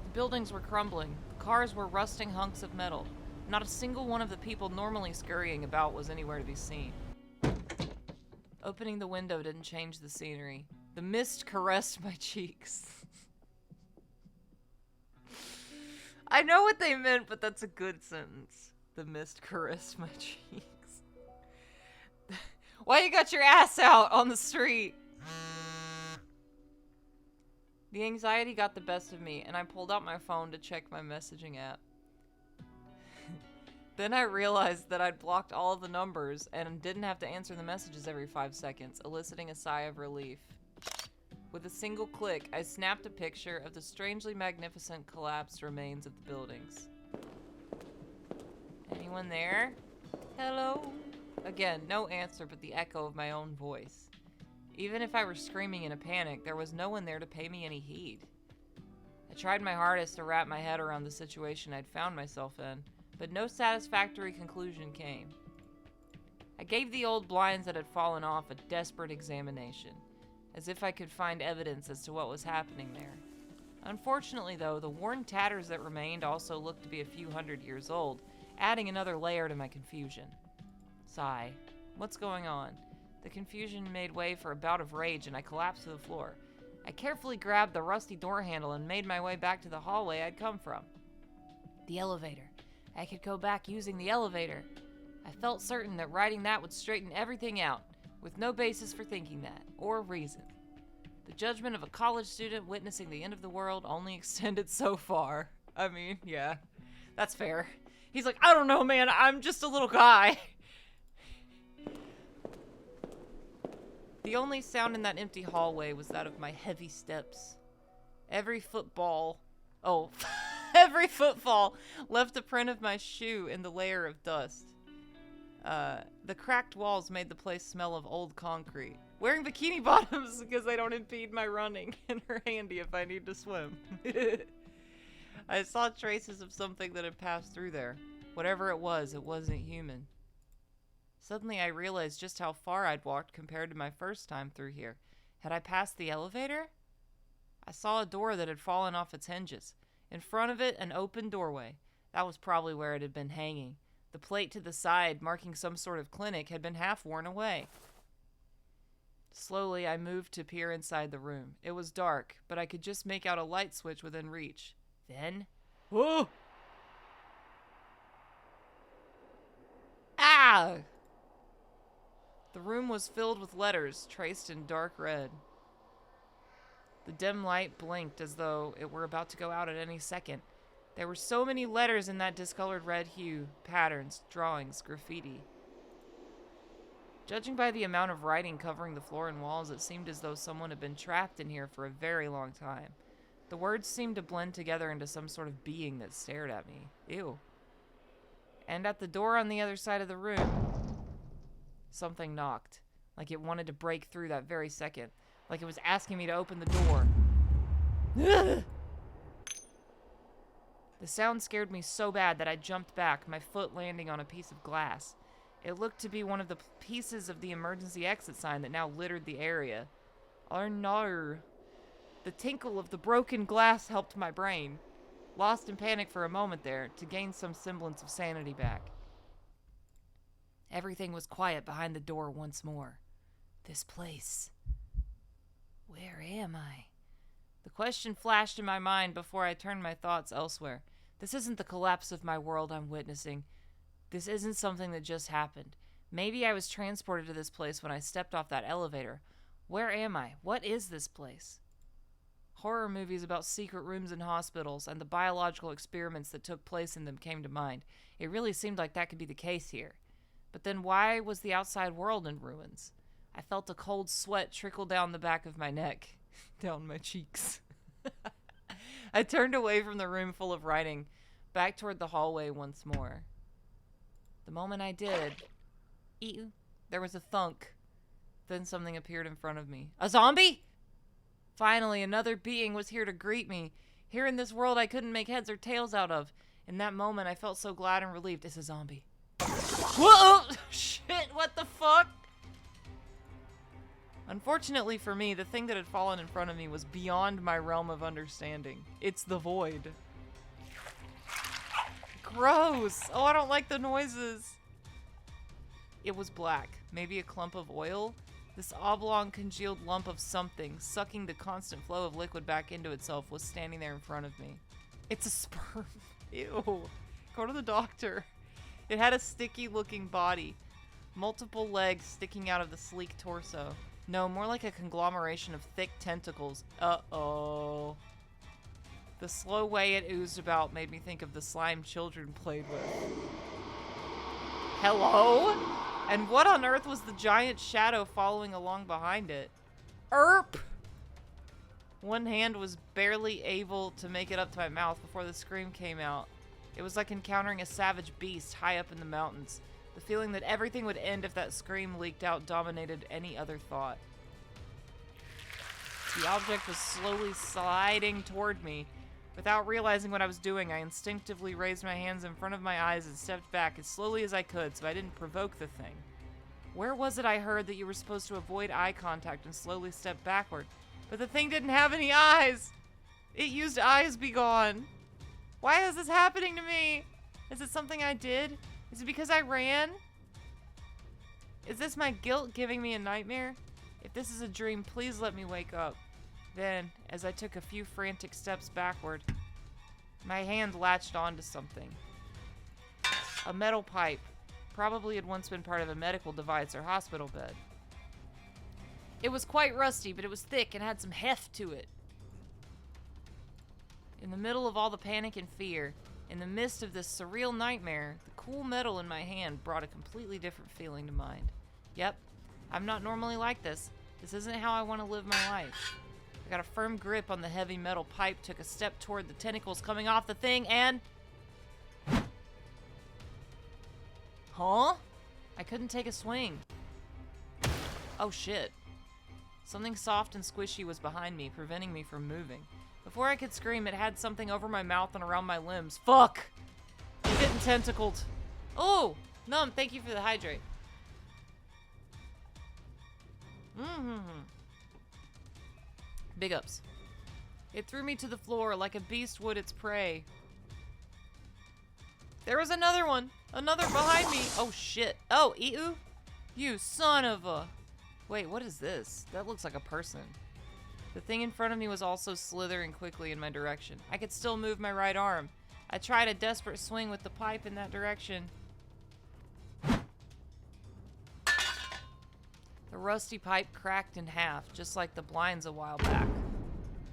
[SPEAKER 2] The buildings were crumbling. The cars were rusting hunks of metal. Not a single one of the people normally scurrying about was anywhere to be seen. Opening the window didn't change the scenery. The mist caressed my cheeks. I know what they meant, but that's a good sentence. The mist caressed my cheeks. Why you got your ass out on the street? The anxiety got the best of me, and I pulled out my phone to check my messaging app. Then I realized that I'd blocked all of the numbers and didn't have to answer the messages every 5 seconds, eliciting a sigh of relief. With a single click, I snapped a picture of the strangely magnificent collapsed remains of the buildings. Anyone there? Hello? Again, no answer but the echo of my own voice. Even if I were screaming in a panic, there was no one there to pay me any heed. I tried my hardest to wrap my head around the situation I'd found myself in, but no satisfactory conclusion came. I gave the old blinds that had fallen off a desperate examination, as if I could find evidence as to what was happening there. Unfortunately, though, the worn tatters that remained also looked to be a few hundred years old, adding another layer to my confusion. Sigh. What's going on? The confusion made way for a bout of rage, and I collapsed to the floor. I carefully grabbed the rusty door handle and made my way back to the hallway I'd come from. The elevator. I could go back using the elevator. I felt certain that riding that would straighten everything out. with no basis for thinking that, or reason. The judgment of a college student witnessing the end of the world only extended so far. I mean, yeah, that's fair. He's like, I don't know, man, I'm just a little guy. The only sound in that empty hallway was that of my heavy steps. Every footfall left a print of my shoe in the layer of dust. The cracked walls made the place smell of old concrete. Wearing bikini bottoms because they don't impede my running and are handy if I need to swim. I saw traces of something that had passed through there. Whatever it wasn't human. Suddenly I realized just how far I'd walked compared to my first time through here. Had I passed the elevator? I saw a door that had fallen off its hinges. In front of it, an open doorway. That was probably where it had been hanging. The plate to the side, marking some sort of clinic, had been half worn away. Slowly, I moved to peer inside the room. It was dark, but I could just make out a light switch within reach. Then... Whoa! Ah! The room was filled with letters, traced in dark red. The dim light blinked as though it were about to go out at any second. There were so many letters in that discolored red hue, patterns, drawings, graffiti. Judging by the amount of writing covering the floor and walls, it seemed as though someone had been trapped in here for a very long time. The words seemed to blend together into some sort of being that stared at me. Ew. And at the door on the other side of the room, something knocked, like it wanted to break through that very second, like it was asking me to open the door. Ugh! The sound scared me so bad that I jumped back, my foot landing on a piece of glass. It looked to be one of the pieces of the emergency exit sign that now littered the area. Oh no. The tinkle of the broken glass helped my brain. Lost in panic for a moment there, to gain some semblance of sanity back. Everything was quiet behind the door once more. This place. Where am I? The question flashed in my mind before I turned my thoughts elsewhere. This isn't the collapse of my world I'm witnessing. This isn't something that just happened. Maybe I was transported to this place when I stepped off that elevator. Where am I? What is this place? Horror movies about secret rooms in hospitals and the biological experiments that took place in them came to mind. It really seemed like that could be the case here. But then why was the outside world in ruins? I felt a cold sweat trickle down the back of my neck, down my cheeks. I turned away from the room full of writing, back toward the hallway once more. The moment I did, there was a thunk. Then something appeared in front of me. A zombie? Finally, another being was here to greet me. Here in this world I couldn't make heads or tails out of. In that moment, I felt so glad and relieved. It's a zombie. Whoa! Shit, what the fuck? Unfortunately for me, the thing that had fallen in front of me was beyond my realm of understanding. It's the void. Gross! Oh, I don't like the noises. It was black. Maybe a clump of oil? This oblong congealed lump of something, sucking the constant flow of liquid back into itself, was standing there in front of me. It's a sperm. Ew. Go to the doctor. It had a sticky-looking body. Multiple legs sticking out of the sleek torso. No, more like a conglomeration of thick tentacles. Uh-oh. The slow way it oozed about made me think of the slime children played with. Hello? And what on earth was the giant shadow following along behind it? Erp! One hand was barely able to make it up to my mouth before the scream came out. It was like encountering a savage beast high up in the mountains. The feeling that everything would end if that scream leaked out dominated any other thought. The object was slowly sliding toward me. Without realizing what I was doing, I instinctively raised my hands in front of my eyes and stepped back as slowly as I could so I didn't provoke the thing. Where was it I heard that you were supposed to avoid eye contact and slowly step backward? But the thing didn't have any eyes! It used eyes be gone. Why is this happening to me? Is it something I did? Is it because I ran? Is this my guilt giving me a nightmare? If this is a dream, please let me wake up. Then, as I took a few frantic steps backward, my hand latched onto something. A metal pipe. Probably had once been part of a medical device or hospital bed. It was quite rusty, but it was thick and had some heft to it. In the middle of all the panic and fear, in the midst of this surreal nightmare, the cool metal in my hand brought a completely different feeling to mind. Yep, I'm not normally like this. This isn't how I want to live my life. I got a firm grip on the heavy metal pipe, took a step toward the tentacles coming off the thing, and... Huh? I couldn't take a swing. Oh shit. Something soft and squishy was behind me, preventing me from moving. Before I could scream, it had something over my mouth and around my limbs. Fuck! I'm getting tentacled. Oh! Numb, thank you for the hydrate. Big ups. It threw me to the floor like a beast would its prey. There was another one! Another behind me! Oh shit. Oh, Ew? You son of a... Wait, what is this? That looks like a person. The thing in front of me was also slithering quickly in my direction. I could still move my right arm. I tried a desperate swing with the pipe in that direction. The rusty pipe cracked in half, just like the blinds a while back.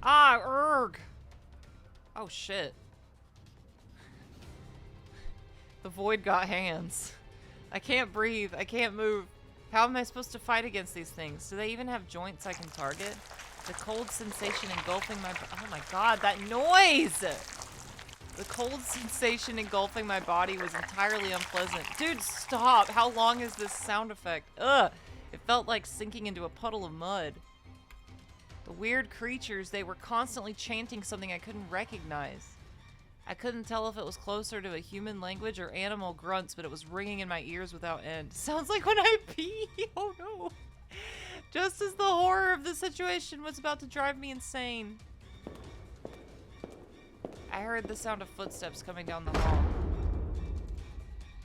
[SPEAKER 2] Ah, erg! Oh shit. The void got hands. I can't breathe. I can't move. How am I supposed to fight against these things? Do they even have joints I can target? The cold sensation engulfing my... Oh my god, that noise! The cold sensation engulfing my body was entirely unpleasant. Dude, stop! How long is this sound effect? Ugh! It felt like sinking into a puddle of mud. The weird creatures, they were constantly chanting something I couldn't recognize. I couldn't tell if it was closer to a human language or animal grunts, but it was ringing in my ears without end. Sounds like when I pee! Oh no! Just as the horror of the situation was about to drive me insane. I heard the sound of footsteps coming down the hall.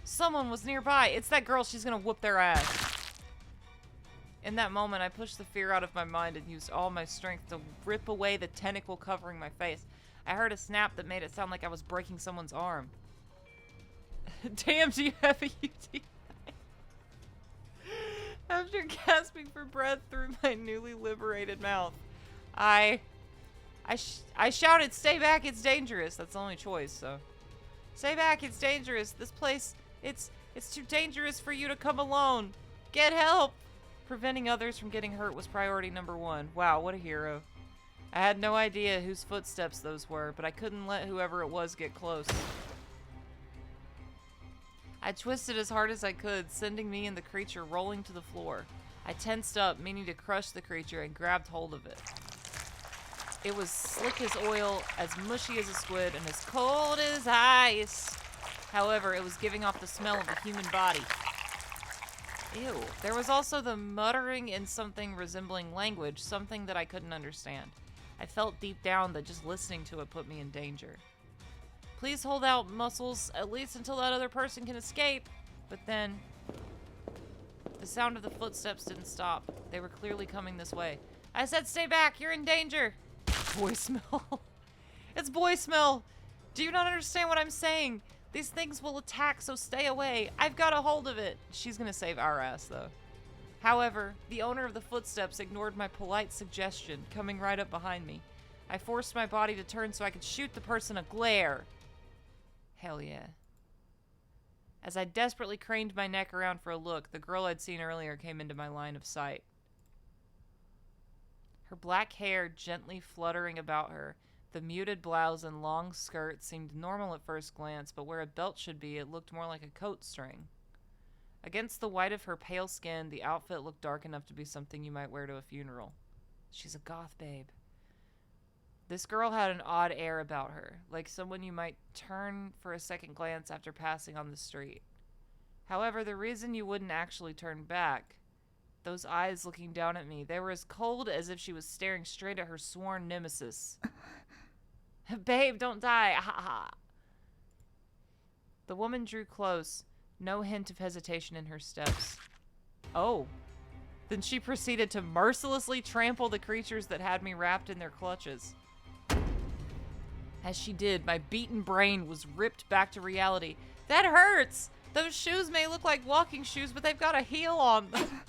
[SPEAKER 2] Someone was nearby! It's that girl, she's gonna whoop their ass. In that moment, I pushed the fear out of my mind and used all my strength to rip away the tentacle covering my face. I heard a snap that made it sound like I was breaking someone's arm. Damn, do you have a UTI? After gasping for breath through my newly liberated mouth, I shouted, "Stay back, it's dangerous." That's the only choice, so. Stay back, it's dangerous. This place, it's too dangerous for you to come alone. Get help! Preventing others from getting hurt was priority number one. Wow, what a hero. I had no idea whose footsteps those were, but I couldn't let whoever it was get close. I twisted as hard as I could, sending me and the creature rolling to the floor. I tensed up, meaning to crush the creature, and grabbed hold of it. It was slick as oil, as mushy as a squid, and as cold as ice. However, it was giving off the smell of a human body. Ew. There was also the muttering in something resembling language, something that I couldn't understand. I felt deep down that just listening to it put me in danger. Please hold out, muscles, at least until that other person can escape. But then, the sound of the footsteps didn't stop. They were clearly coming this way. I said, stay back, you're in danger. Boy smell. It's boy smell. Do you not understand what I'm saying? These things will attack, so stay away. I've got a hold of it. She's gonna save our ass, though. However, the owner of the footsteps ignored my polite suggestion, coming right up behind me. I forced my body to turn so I could shoot the person a glare. Hell yeah. As I desperately craned my neck around for a look, the girl I'd seen earlier came into my line of sight. Her black hair gently fluttering about her, the muted blouse and long skirt seemed normal at first glance, but where a belt should be, it looked more like a coat string. Against the white of her pale skin, the outfit looked dark enough to be something you might wear to a funeral. She's a goth babe. This girl had an odd air about her, like someone you might turn for a second glance after passing on the street. However, the reason you wouldn't actually turn back, those eyes looking down at me, they were as cold as if she was staring straight at her sworn nemesis. Babe, don't die! Ha ha! The woman drew close, no hint of hesitation in her steps. Oh. Then she proceeded to mercilessly trample the creatures that had me wrapped in their clutches. As she did, my beaten brain was ripped back to reality. That hurts! Those shoes may look like walking shoes, but they've got a heel on them.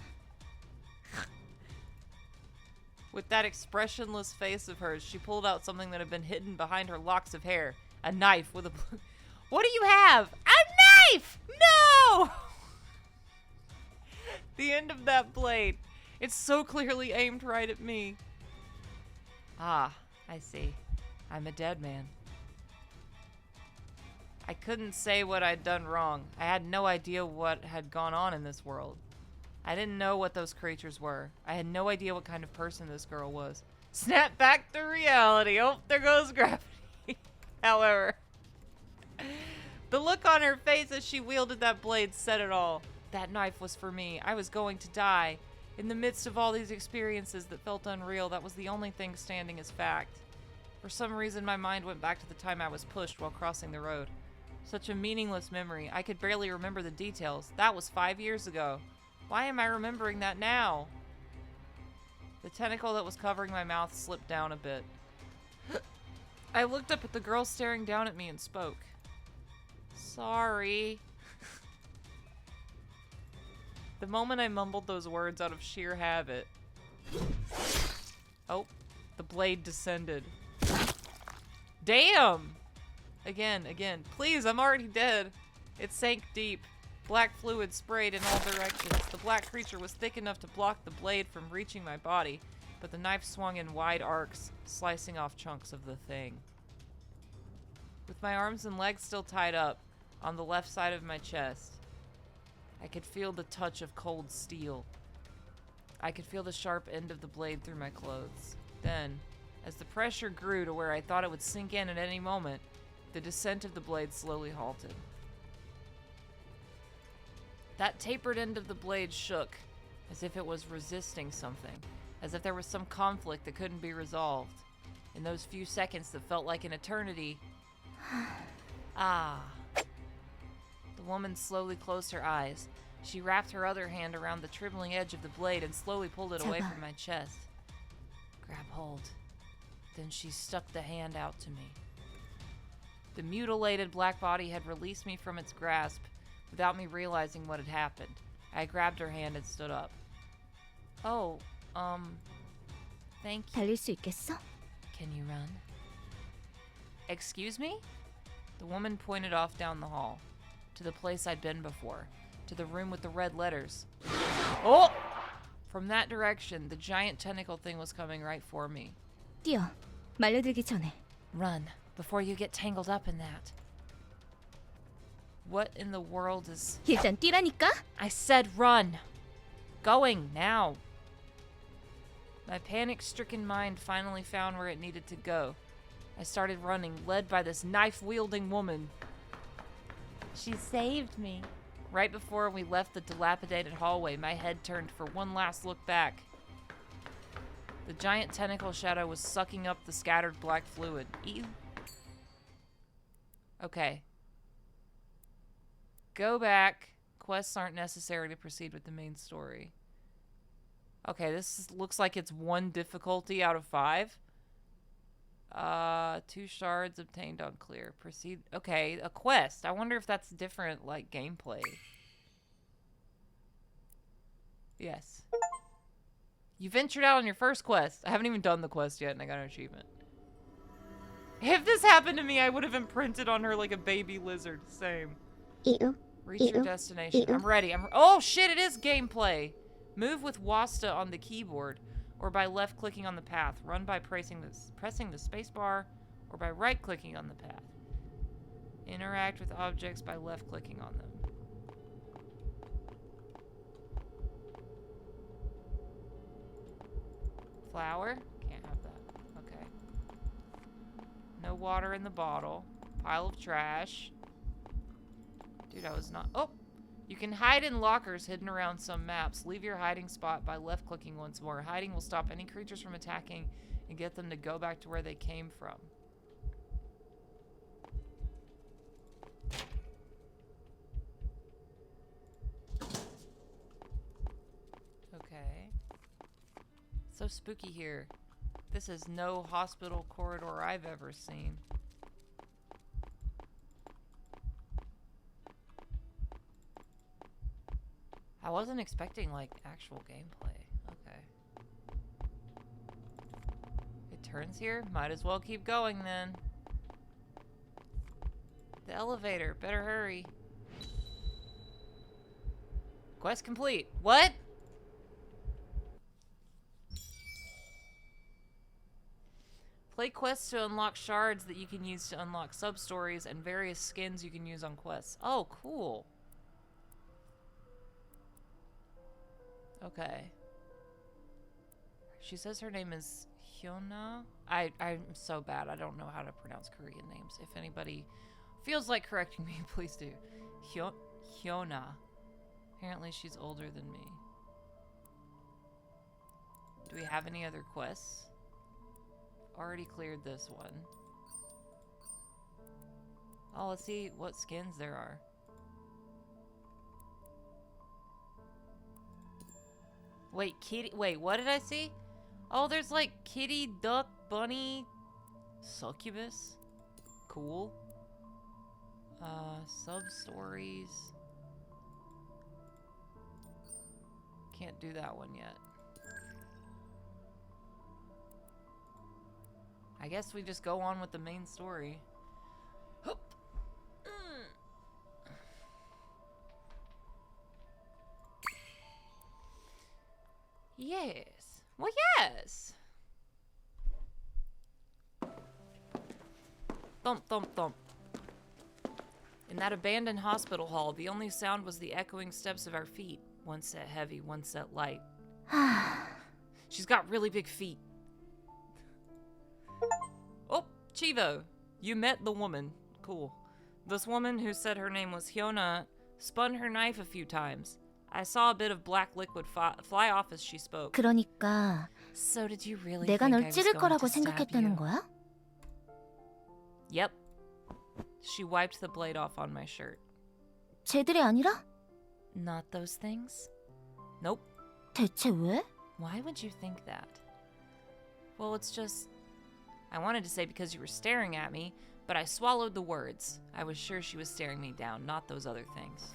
[SPEAKER 2] With that expressionless face of hers, she pulled out something that had been hidden behind her locks of hair. A knife with a... What do you have? A knife! No! The end of that blade. It's so clearly aimed right at me. Ah, I see. I'm a dead man. I couldn't say what I'd done wrong. I had no idea what had gone on in this world. I didn't know what those creatures were. I had no idea what kind of person this girl was. Snap back to reality. Oh, there goes gravity. However, the look on her face as she wielded that blade said it all. That knife was for me. I was going to die. In the midst of all these experiences that felt unreal, that was the only thing standing as fact. For some reason, my mind went back to the time I was pushed while crossing the road. Such a meaningless memory. I could barely remember the details. That was 5 years ago. Why am I remembering that now? The tentacle that was covering my mouth slipped down a bit. I looked up at the girl staring down at me and spoke. Sorry. The moment I mumbled those words out of sheer habit. Oh, the blade descended. Damn! Again. Please, I'm already dead. It sank deep. Black fluid sprayed in all directions. The black creature was thick enough to block the blade from reaching my body, but the knife swung in wide arcs, slicing off chunks of the thing. With my arms and legs still tied up, on the left side of my chest, I could feel the touch of cold steel. I could feel the sharp end of the blade through my clothes. Then, as the pressure grew to where I thought it would sink in at any moment, the descent of the blade slowly halted. That tapered end of the blade shook, as if it was resisting something, as if there was some conflict that couldn't be resolved. In those few seconds that felt like an eternity... Ah. The woman slowly closed her eyes. She wrapped her other hand around the trembling edge of the blade and slowly pulled it away from my chest. Grab hold. Then she stuck the hand out to me. The mutilated black body had released me from its grasp without me realizing what had happened. I grabbed her hand and stood up. Oh, thank you.
[SPEAKER 7] 달릴 수 있겠어?
[SPEAKER 2] Can you run? Excuse me? The woman pointed off down the hall, to the place I'd been before, to the room with the red letters. Oh! From that direction, the giant tentacle thing was coming right for me.
[SPEAKER 7] 뛰어. 말려들기 전에.
[SPEAKER 2] Run, before you get tangled up in that. What in the world is...
[SPEAKER 7] 일단 뛰라니까?
[SPEAKER 2] I said run! Going, now! My panic-stricken mind finally found where it needed to go. I started running, led by this knife-wielding woman. She saved me. Right before we left the dilapidated hallway, my head turned for one last look back. The giant tentacle shadow was sucking up the scattered black fluid. Ew. Okay. Go back. Quests aren't necessary to proceed with the main story. Okay, this looks like it's 1 difficulty out of 5. 2 shards obtained on clear. Proceed. Okay, a quest. I wonder if that's different, like, gameplay. Yes. You ventured out on your first quest. I haven't even done the quest yet, and I got an achievement. If this happened to me, I would have imprinted on her like a baby lizard. Same.
[SPEAKER 5] Ew.
[SPEAKER 2] Reach your destination. I'm ready. Oh, shit, it is gameplay. Move with WASTA on the keyboard, or by left-clicking on the path. Run by pressing the spacebar, or by right-clicking on the path. Interact with objects by left-clicking on them. Flower? Can't have that. Okay. No water in the bottle. Pile of trash. Dude, I was not... Oh! You can hide in lockers hidden around some maps. Leave your hiding spot by left-clicking once more. Hiding will stop any creatures from attacking and get them to go back to where they came from. Okay. So spooky here. This is no hospital corridor I've ever seen. I wasn't expecting, like, actual gameplay. Okay. Turns here? Might as well keep going then. The elevator. Better hurry. Quest complete. What? Play quests to unlock shards that you can use to unlock sub-stories and various skins you can use on quests. Oh, cool. Okay. She says her name is Hyuna. I'm so bad. I don't know how to pronounce Korean names. If anybody feels like correcting me, please do. Hyuna. Apparently she's older than me. Do we have any other quests? Already cleared this one. Oh, let's see what skins there are. Wait, kitty. Wait, what did I see? Oh, there's like kitty, duck, bunny, succubus. Cool. Sub-stories. Can't do that one yet. I guess we just go on with the main story. Hup. Yes. Well, yes. Thump, thump, thump. In that abandoned hospital hall, the only sound was the echoing steps of our feet. One set heavy, one set light. She's got really big feet. Oh, Chivo, you met the woman. Cool. This woman who said her name was Hyuna spun her knife a few times. I saw a bit of black liquid fly off as she spoke.
[SPEAKER 7] 그러니까
[SPEAKER 2] So did you really
[SPEAKER 7] 내가
[SPEAKER 2] think I
[SPEAKER 7] 널
[SPEAKER 2] was
[SPEAKER 7] 찌를
[SPEAKER 2] going
[SPEAKER 7] 거라고
[SPEAKER 2] to stab
[SPEAKER 7] 생각했다는
[SPEAKER 2] you?
[SPEAKER 7] 거야?
[SPEAKER 2] Yep. She wiped the blade off on my shirt.
[SPEAKER 7] 쟤들이 아니라?
[SPEAKER 2] Not those things? Nope.
[SPEAKER 7] 대체 왜?
[SPEAKER 2] Why would you think that? Well, it's just... I wanted to say because you were staring at me, but I swallowed the words. I was sure she was staring me down, not those other things.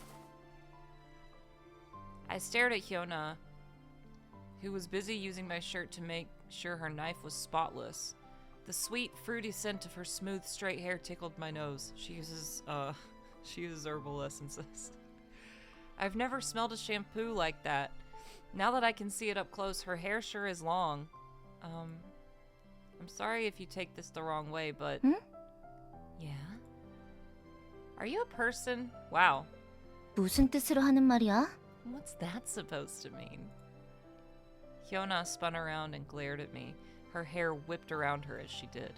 [SPEAKER 2] I stared at Hyuna, who was busy using my shirt to make sure her knife was spotless. The sweet, fruity scent of her smooth, straight hair tickled my nose. She uses herbal essences. I've never smelled a shampoo like that. Now that I can see it up close, her hair sure is long. I'm sorry if you take this the wrong way, but... Yeah? Are you a person? Wow.
[SPEAKER 7] 무슨 뜻으로 하는 말이야?
[SPEAKER 2] What's that supposed to mean? Hyuna spun around and glared at me. Her hair whipped around her as she did.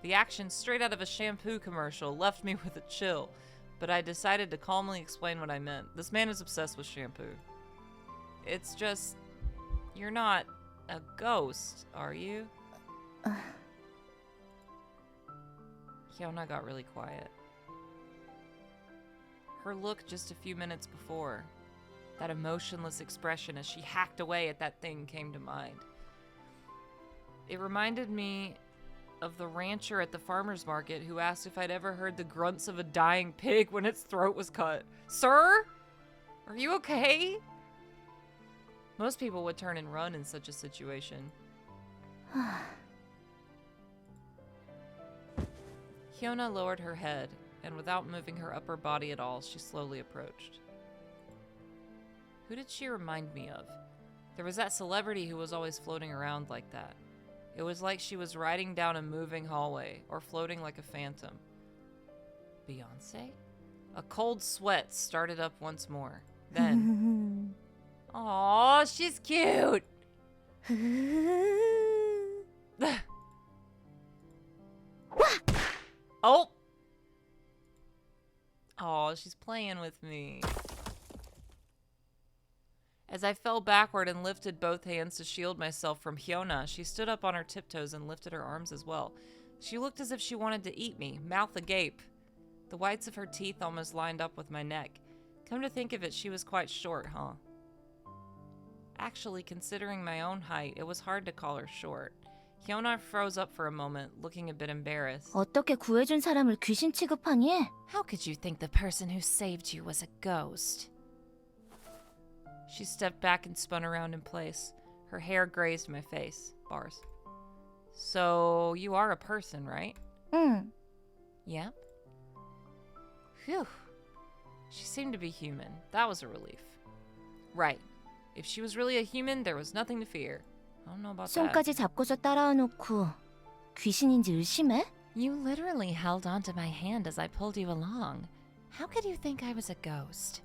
[SPEAKER 2] The action straight out of a shampoo commercial left me with a chill, but I decided to calmly explain what I meant. This man is obsessed with shampoo. It's just... You're not a ghost, are you? Hyuna got really quiet. Her look just a few minutes before, that emotionless expression as she hacked away at that thing, came to mind. It reminded me of the rancher at the farmer's market who asked if I'd ever heard the grunts of a dying pig when its throat was cut. Sir? Are you okay? Most people would turn and run in such a situation. Hyuna lowered her head, and without moving her upper body at all, she slowly approached. Who did she remind me of? There was that celebrity who was always floating around like that. It was like she was riding down a moving hallway, or floating like a phantom. Beyonce? A cold sweat started up once more. Then... Aww, she's cute! Oh! Aw, she's playing with me. As I fell backward and lifted both hands to shield myself from Hyuna, she stood up on her tiptoes and lifted her arms as well. She looked as if she wanted to eat me, mouth agape. The whites of her teeth almost lined up with my neck. Come to think of it, she was quite short, huh? Actually, considering my own height, it was hard to call her short. Hyuna froze up for a moment, looking a bit embarrassed.
[SPEAKER 7] 어떻게 구해준 사람을 귀신 취급하니?
[SPEAKER 2] How could you think the person who saved you was a ghost? She stepped back and spun around in place. Her hair grazed my face. Bars. So, you are a person, right?
[SPEAKER 7] 응.
[SPEAKER 2] Yep. Phew. She seemed to be human. That was a relief. Right. If she was really a human, there was nothing to fear. I don't know about that.
[SPEAKER 7] 손까지 잡고서 따라와 놓고 귀신인지 의심해?
[SPEAKER 2] You literally held onto my hand as I pulled you along. How could you think I was a ghost?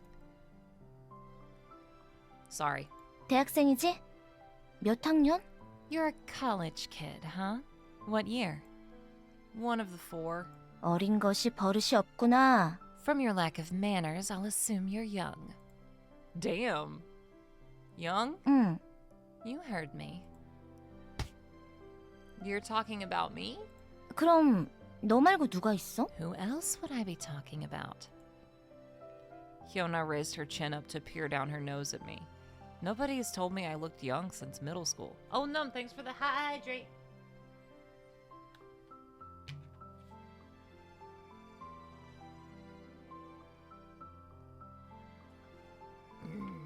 [SPEAKER 2] Sorry.
[SPEAKER 7] 대학생이지? 몇 학년?
[SPEAKER 2] You're a college kid, huh? What year? One of the 4.
[SPEAKER 7] 어린 것이 버릇이 없구나.
[SPEAKER 2] From your lack of manners, I'll assume you're young. Damn. Young?
[SPEAKER 7] 응.
[SPEAKER 2] You heard me. You're talking about me?
[SPEAKER 7] 그럼 너 말고 누가 있어?
[SPEAKER 2] Who else would I be talking about? Hyuna raised her chin up to peer down her nose at me. Nobody has told me I looked young since middle school. Oh, Num, thanks for the hydrate.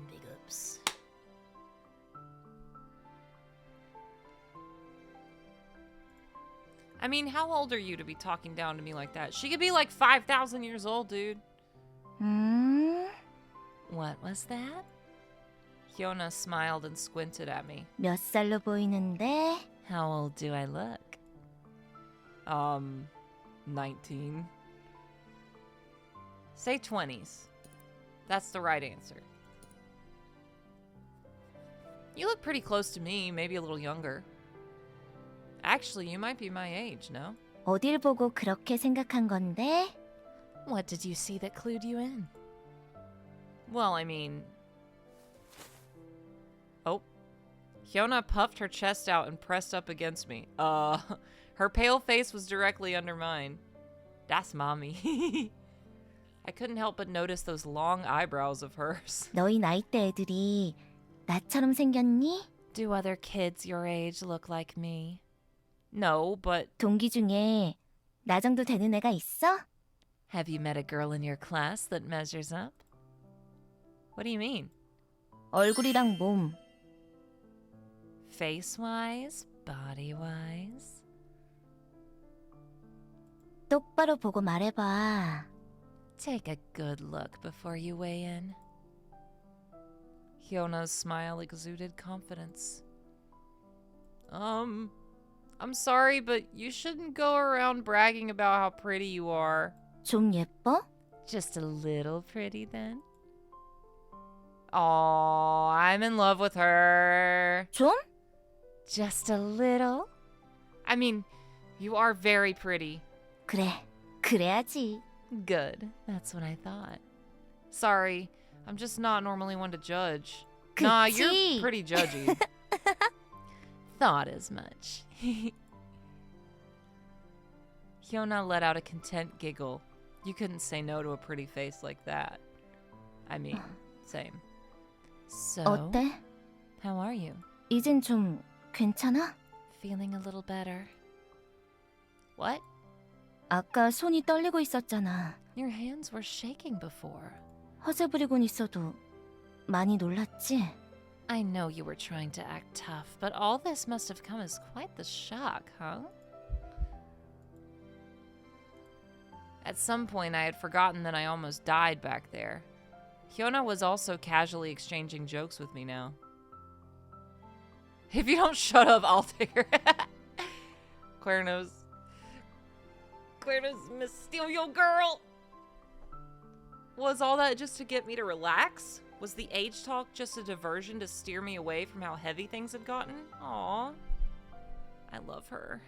[SPEAKER 2] Big ups. I mean, how old are you to be talking down to me like that? She could be like 5,000 years old, dude. What was that? Hyuna smiled and squinted at me.
[SPEAKER 7] 몇 살로 보이는데?
[SPEAKER 2] How old do I look? 19. Say 20s. That's the right answer. You look pretty close to me, maybe a little younger. Actually, you might be my age, no?
[SPEAKER 7] 어딜 보고 그렇게 생각한 건데?
[SPEAKER 2] What did you see that clued you in? Well, I mean... Oh. Hyuna puffed her chest out and pressed up against me. Her pale face was directly under mine. That's mommy. I couldn't help but notice those long eyebrows of hers.
[SPEAKER 7] 너희 나이대 애들이 나처럼 생겼니?
[SPEAKER 2] Do other kids your age look like me? No, but...
[SPEAKER 7] 동기 중에 나 정도 되는 애가 있어?
[SPEAKER 2] Have you met a girl in your class that measures up? What do you mean?
[SPEAKER 7] 얼굴이랑 몸.
[SPEAKER 2] Face-wise? Body-wise?
[SPEAKER 7] 똑바로 보고 말해봐.
[SPEAKER 2] Take a good look before you weigh in. Hyona's smile exuded confidence. I'm sorry, but you shouldn't go around bragging about how pretty you are.
[SPEAKER 7] 좀 예뻐?
[SPEAKER 2] Just a little pretty then? Aw, I'm in love with her.
[SPEAKER 7] 좀?
[SPEAKER 2] Just a little? I mean, you are very pretty.
[SPEAKER 7] 그래, 그래야지.
[SPEAKER 2] Good. That's what I thought. Sorry, I'm just not normally one to judge.
[SPEAKER 7] 그치?
[SPEAKER 2] Nah, you're pretty judgy. Thought as much. Hyuna let out a content giggle. You couldn't say no to a pretty face like that. I mean, same. So,
[SPEAKER 7] 어때?
[SPEAKER 2] how are you?
[SPEAKER 7] 이젠 좀 괜찮아?
[SPEAKER 2] Feeling a little better? What?
[SPEAKER 7] 아까 손이 떨리고 있었잖아.
[SPEAKER 2] Your hands were shaking before.
[SPEAKER 7] 허세 부리곤 있어도 많이 놀랐지?
[SPEAKER 2] I know you were trying to act tough, but all this must have come as quite the shock, huh? At some point, I had forgotten that I almost died back there. Hyuna was also casually exchanging jokes with me now. If you don't shut up, I'll take her. Cuerno's Mysterio girl! Was all that just to get me to relax? Was the age talk just a diversion to steer me away from how heavy things had gotten? Aww. I love her.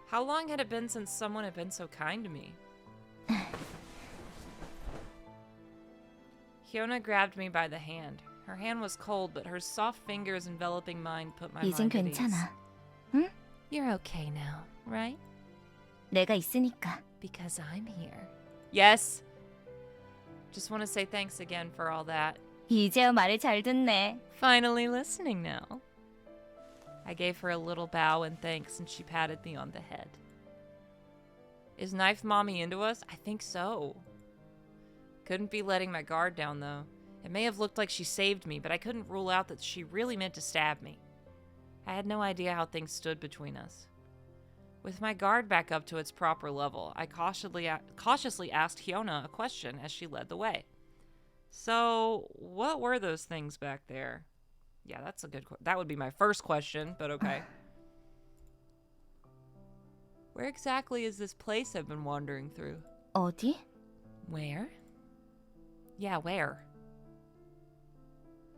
[SPEAKER 2] How long had it been since someone had been so kind to me? Hyuna grabbed me by the hand. Her hand was cold, but her soft fingers enveloping mine put my
[SPEAKER 7] 이젠
[SPEAKER 2] mind at ease.
[SPEAKER 7] 괜찮아. 응?
[SPEAKER 2] You're okay now, right?
[SPEAKER 7] 내가 있으니까.
[SPEAKER 2] Because I'm here. Yes. Just want to say thanks again for all that.
[SPEAKER 7] 이제야 말을 잘 듣네.
[SPEAKER 2] Finally listening now. I gave her a little bow and thanks, and she patted me on the head. Is Knife Mommy into us? I think so. Couldn't be letting my guard down, though. It may have looked like she saved me, but I couldn't rule out that she really meant to stab me. I had no idea how things stood between us. With my guard back up to its proper level, I cautiously asked Hyona a question as she led the way. So, what were those things back there? Yeah, that's a good question. That would be my first question, but okay. Where exactly is this place I've been wandering through?
[SPEAKER 7] 어디?
[SPEAKER 2] Where? Yeah, where?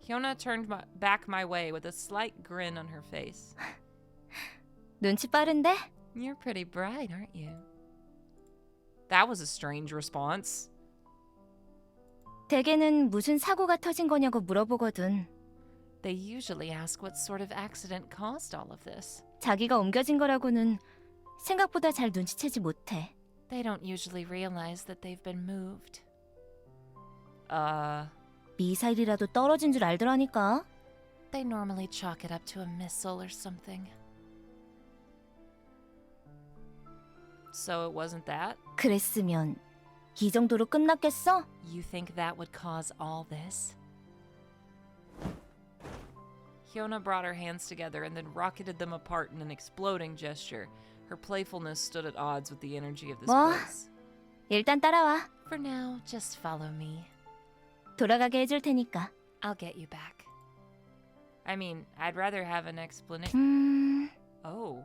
[SPEAKER 2] Hyona turned back my way with a slight grin on her face.
[SPEAKER 7] 눈치 빠른데?
[SPEAKER 2] You're pretty bright, aren't you? That was a strange response.
[SPEAKER 7] 대개는 무슨 사고가 터진 거냐고 물어보거든.
[SPEAKER 2] They usually ask what sort of accident caused all of this.
[SPEAKER 7] 자기가 옮겨진 거라고는 생각보다 잘 눈치채지 못해.
[SPEAKER 2] They don't usually realize that they've been moved.
[SPEAKER 7] 미사일이라도 떨어진 줄 알더라니까.
[SPEAKER 2] They normally chalk it up to a missile or something. So it wasn't that?
[SPEAKER 7] 그랬으면 이 정도로 끝났겠어?
[SPEAKER 2] You think that would cause all this? Hyona brought her hands together and then rocketed them apart in an exploding gesture. Her playfulness stood at odds with the energy of this
[SPEAKER 7] 뭐?
[SPEAKER 2] place.
[SPEAKER 7] 일단 따라와.
[SPEAKER 2] For now, just follow me.
[SPEAKER 7] 돌아가게 해줄 테니까.
[SPEAKER 2] I'll get you back. I mean, I'd rather have an explanation. Oh.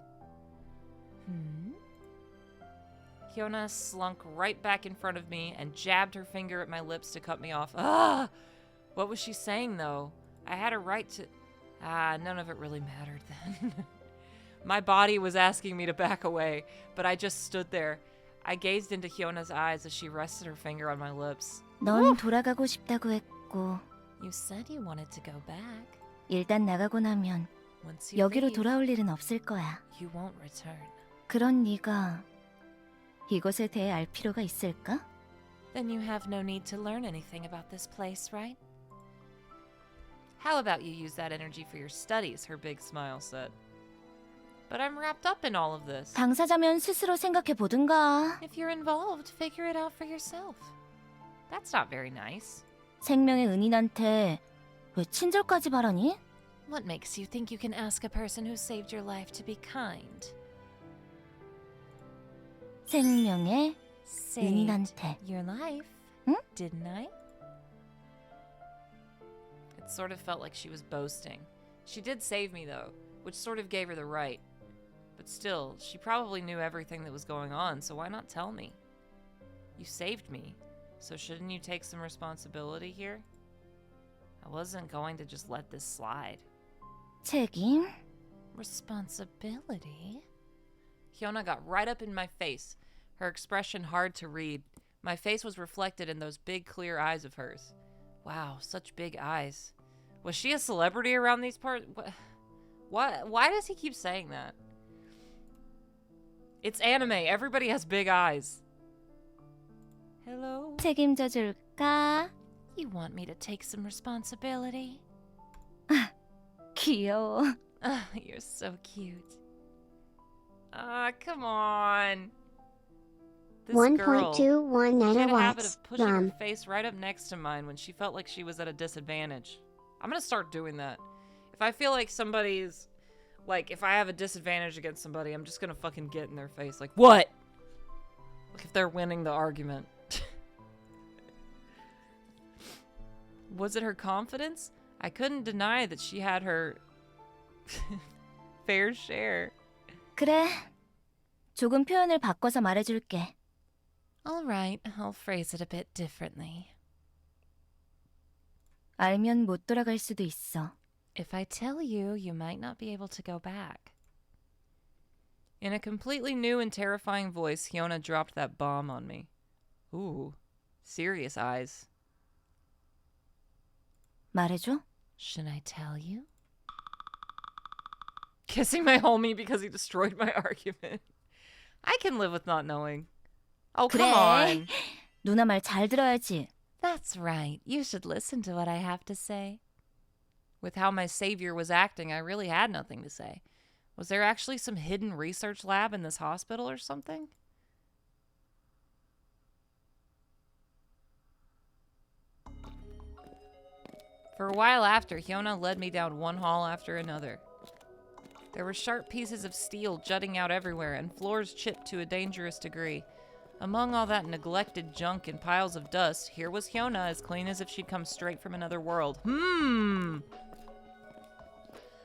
[SPEAKER 2] Hyona slunk right back in front of me and jabbed her finger at my lips to cut me off. Ah! What was she saying, though? I had a right to... none of it really mattered then. My body was asking me to back away, but I just stood there. I gazed into Hyona's eyes as she rested her finger on my lips.
[SPEAKER 7] 넌 돌아가고 싶다고 했고
[SPEAKER 2] You said you wanted to go back.
[SPEAKER 7] 일단 나가고 나면
[SPEAKER 2] Once you
[SPEAKER 7] 여기로
[SPEAKER 2] leave,
[SPEAKER 7] 돌아올 일은 없을 거야.
[SPEAKER 2] you won't return.
[SPEAKER 7] 그런 네가 이것에 대해 알 필요가 있을까?
[SPEAKER 2] Then you have no need to learn anything about this place, right? How about you use that energy for your studies, her big smile said. But I'm wrapped up in all of this.
[SPEAKER 7] 당사자면 스스로 생각해 보든가.
[SPEAKER 2] If you're involved, figure it out for yourself. That's not very nice.
[SPEAKER 7] 생명의 은인한테 왜 친절까지 바라니?
[SPEAKER 2] What makes you think you can ask a person who saved your life to be kind?
[SPEAKER 7] 생명의
[SPEAKER 2] Saved
[SPEAKER 7] 은인한테.
[SPEAKER 2] your life,
[SPEAKER 7] 응?
[SPEAKER 2] didn't I? It sort of felt like she was boasting. She did save me though, which sort of gave her the right. But still, she probably knew everything that was going on, so why not tell me? You saved me, so shouldn't you take some responsibility here? I wasn't going to just let this slide.
[SPEAKER 7] 책임?
[SPEAKER 2] Responsibility? Hyona got right up in my face, her expression hard to read. My face was reflected in those big, clear eyes of hers. Wow, such big eyes. Was she a celebrity around these parts? What? Why does he keep saying that? It's anime. Everybody has big eyes. Hello?
[SPEAKER 7] 책임져 줄까?
[SPEAKER 2] You want me to take some responsibility?
[SPEAKER 7] 귀여워.
[SPEAKER 2] You're so cute. Come on. This girl,
[SPEAKER 5] 1.21
[SPEAKER 2] she had a habit
[SPEAKER 5] nanowatts.
[SPEAKER 2] of pushing her
[SPEAKER 5] ROM.
[SPEAKER 2] face right up next to mine when she felt like she was at a disadvantage. I'm gonna start doing that. If I feel like somebody's... Like, if I have a disadvantage against somebody, I'm just gonna fucking get in their face. Like, what? Like, if they're winning the argument. Was it her confidence? I couldn't deny that she had her... fair share.
[SPEAKER 7] 그래. 조금 표현을 바꿔서 말해줄게.
[SPEAKER 2] Alright, I'll phrase it a bit differently.
[SPEAKER 7] 알면 못 돌아갈 수도 있어.
[SPEAKER 2] If I tell you, you might not be able to go back. In a completely new and terrifying voice, Hyona dropped that bomb on me. Ooh, serious eyes.
[SPEAKER 7] 말해줘?
[SPEAKER 2] Should I tell you? Kissing my homie because he destroyed my argument. I can live with not knowing. Oh, come
[SPEAKER 7] 그래.
[SPEAKER 2] on.
[SPEAKER 7] 누나 말 잘 들어야지.
[SPEAKER 2] That's right. You should listen to what I have to say. With how my savior was acting, I really had nothing to say. Was there actually some hidden research lab in this hospital or something? For a while after, Hyona led me down one hall after another. There were sharp pieces of steel jutting out everywhere and floors chipped to a dangerous degree. Among all that neglected junk and piles of dust, here was Hyuna as clean as if she'd come straight from another world.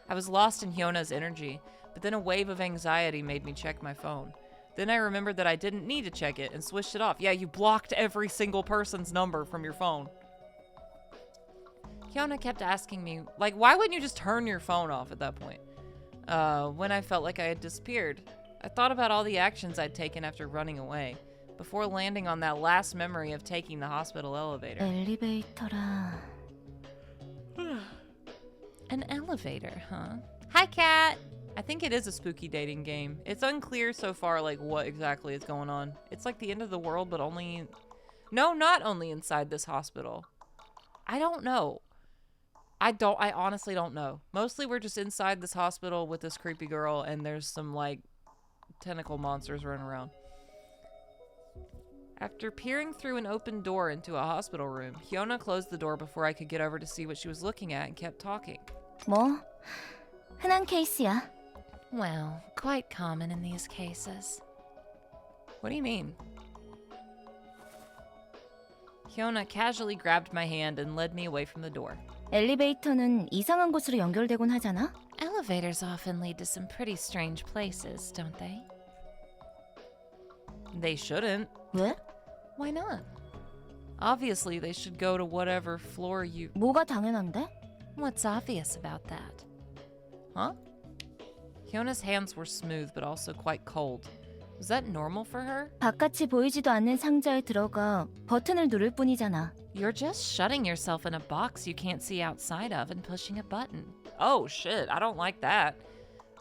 [SPEAKER 2] I was lost in Hyona's energy, but then a wave of anxiety made me check my phone. Then I remembered that I didn't need to check it and switched it off. Yeah, you blocked every single person's number from your phone. Hyuna kept asking me, like, why wouldn't you just turn your phone off at that point? When I felt like I had disappeared. I thought about all the actions I'd taken after running away, before landing on that last memory of taking the hospital elevator.
[SPEAKER 7] 엘리베이터라.
[SPEAKER 2] An elevator, huh? Hi, cat! I think it is a spooky dating game. It's unclear so far, like, what exactly is going on. It's like the end of the world, but only... No, not only inside this hospital. I don't know. I honestly don't know. Mostly we're just inside this hospital with this creepy girl, and there's some, like, tentacle monsters running around. After peering through an open door into a hospital room, Hyuna closed the door before I could get over to see what she was looking at and kept talking.
[SPEAKER 7] 뭐? 흔한 케이스야.
[SPEAKER 2] Well, quite common in these cases. What do you mean? Hyuna casually grabbed my hand and led me away from the door.
[SPEAKER 7] 엘리베이터는 이상한 곳으로 연결되곤 하잖아.
[SPEAKER 2] Elevators often lead to some pretty strange places, don't they? They shouldn't.
[SPEAKER 7] 왜?
[SPEAKER 2] Why not? Obviously, they should go to whatever floor you...
[SPEAKER 7] 뭐가 당연한데?
[SPEAKER 2] What's obvious about that? Huh? Hyona's hands were smooth but also quite cold. Was that normal for her?
[SPEAKER 7] 바깥이 보이지도 않는 상자에 들어가 버튼을 누를 뿐이잖아.
[SPEAKER 2] You're just shutting yourself in a box you can't see outside of and pushing a button. Oh shit, I don't like that.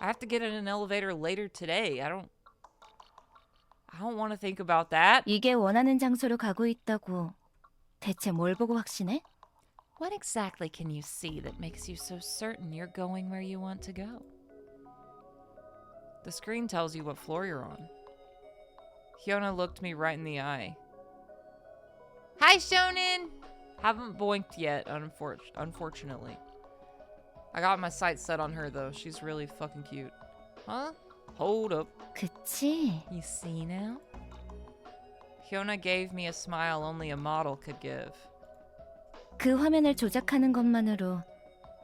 [SPEAKER 2] I have to get in an elevator later today. I don't want to think about that.
[SPEAKER 7] 이게 원하는 장소로 가고 있다고. 대체 뭘 보고 확신해?
[SPEAKER 2] What exactly can you see that makes you so certain you're going where you want to go? The screen tells you what floor you're on. Hyuna looked me right in the eye. Hi, Shonen! Haven't blinked yet, unfortunately. I got my sights set on her, though. She's really fucking cute. Huh? Hold up.
[SPEAKER 7] 그치?
[SPEAKER 2] You see now? Hyuna gave me a smile only a model could give.
[SPEAKER 7] 그 화면을 조작하는 것만으로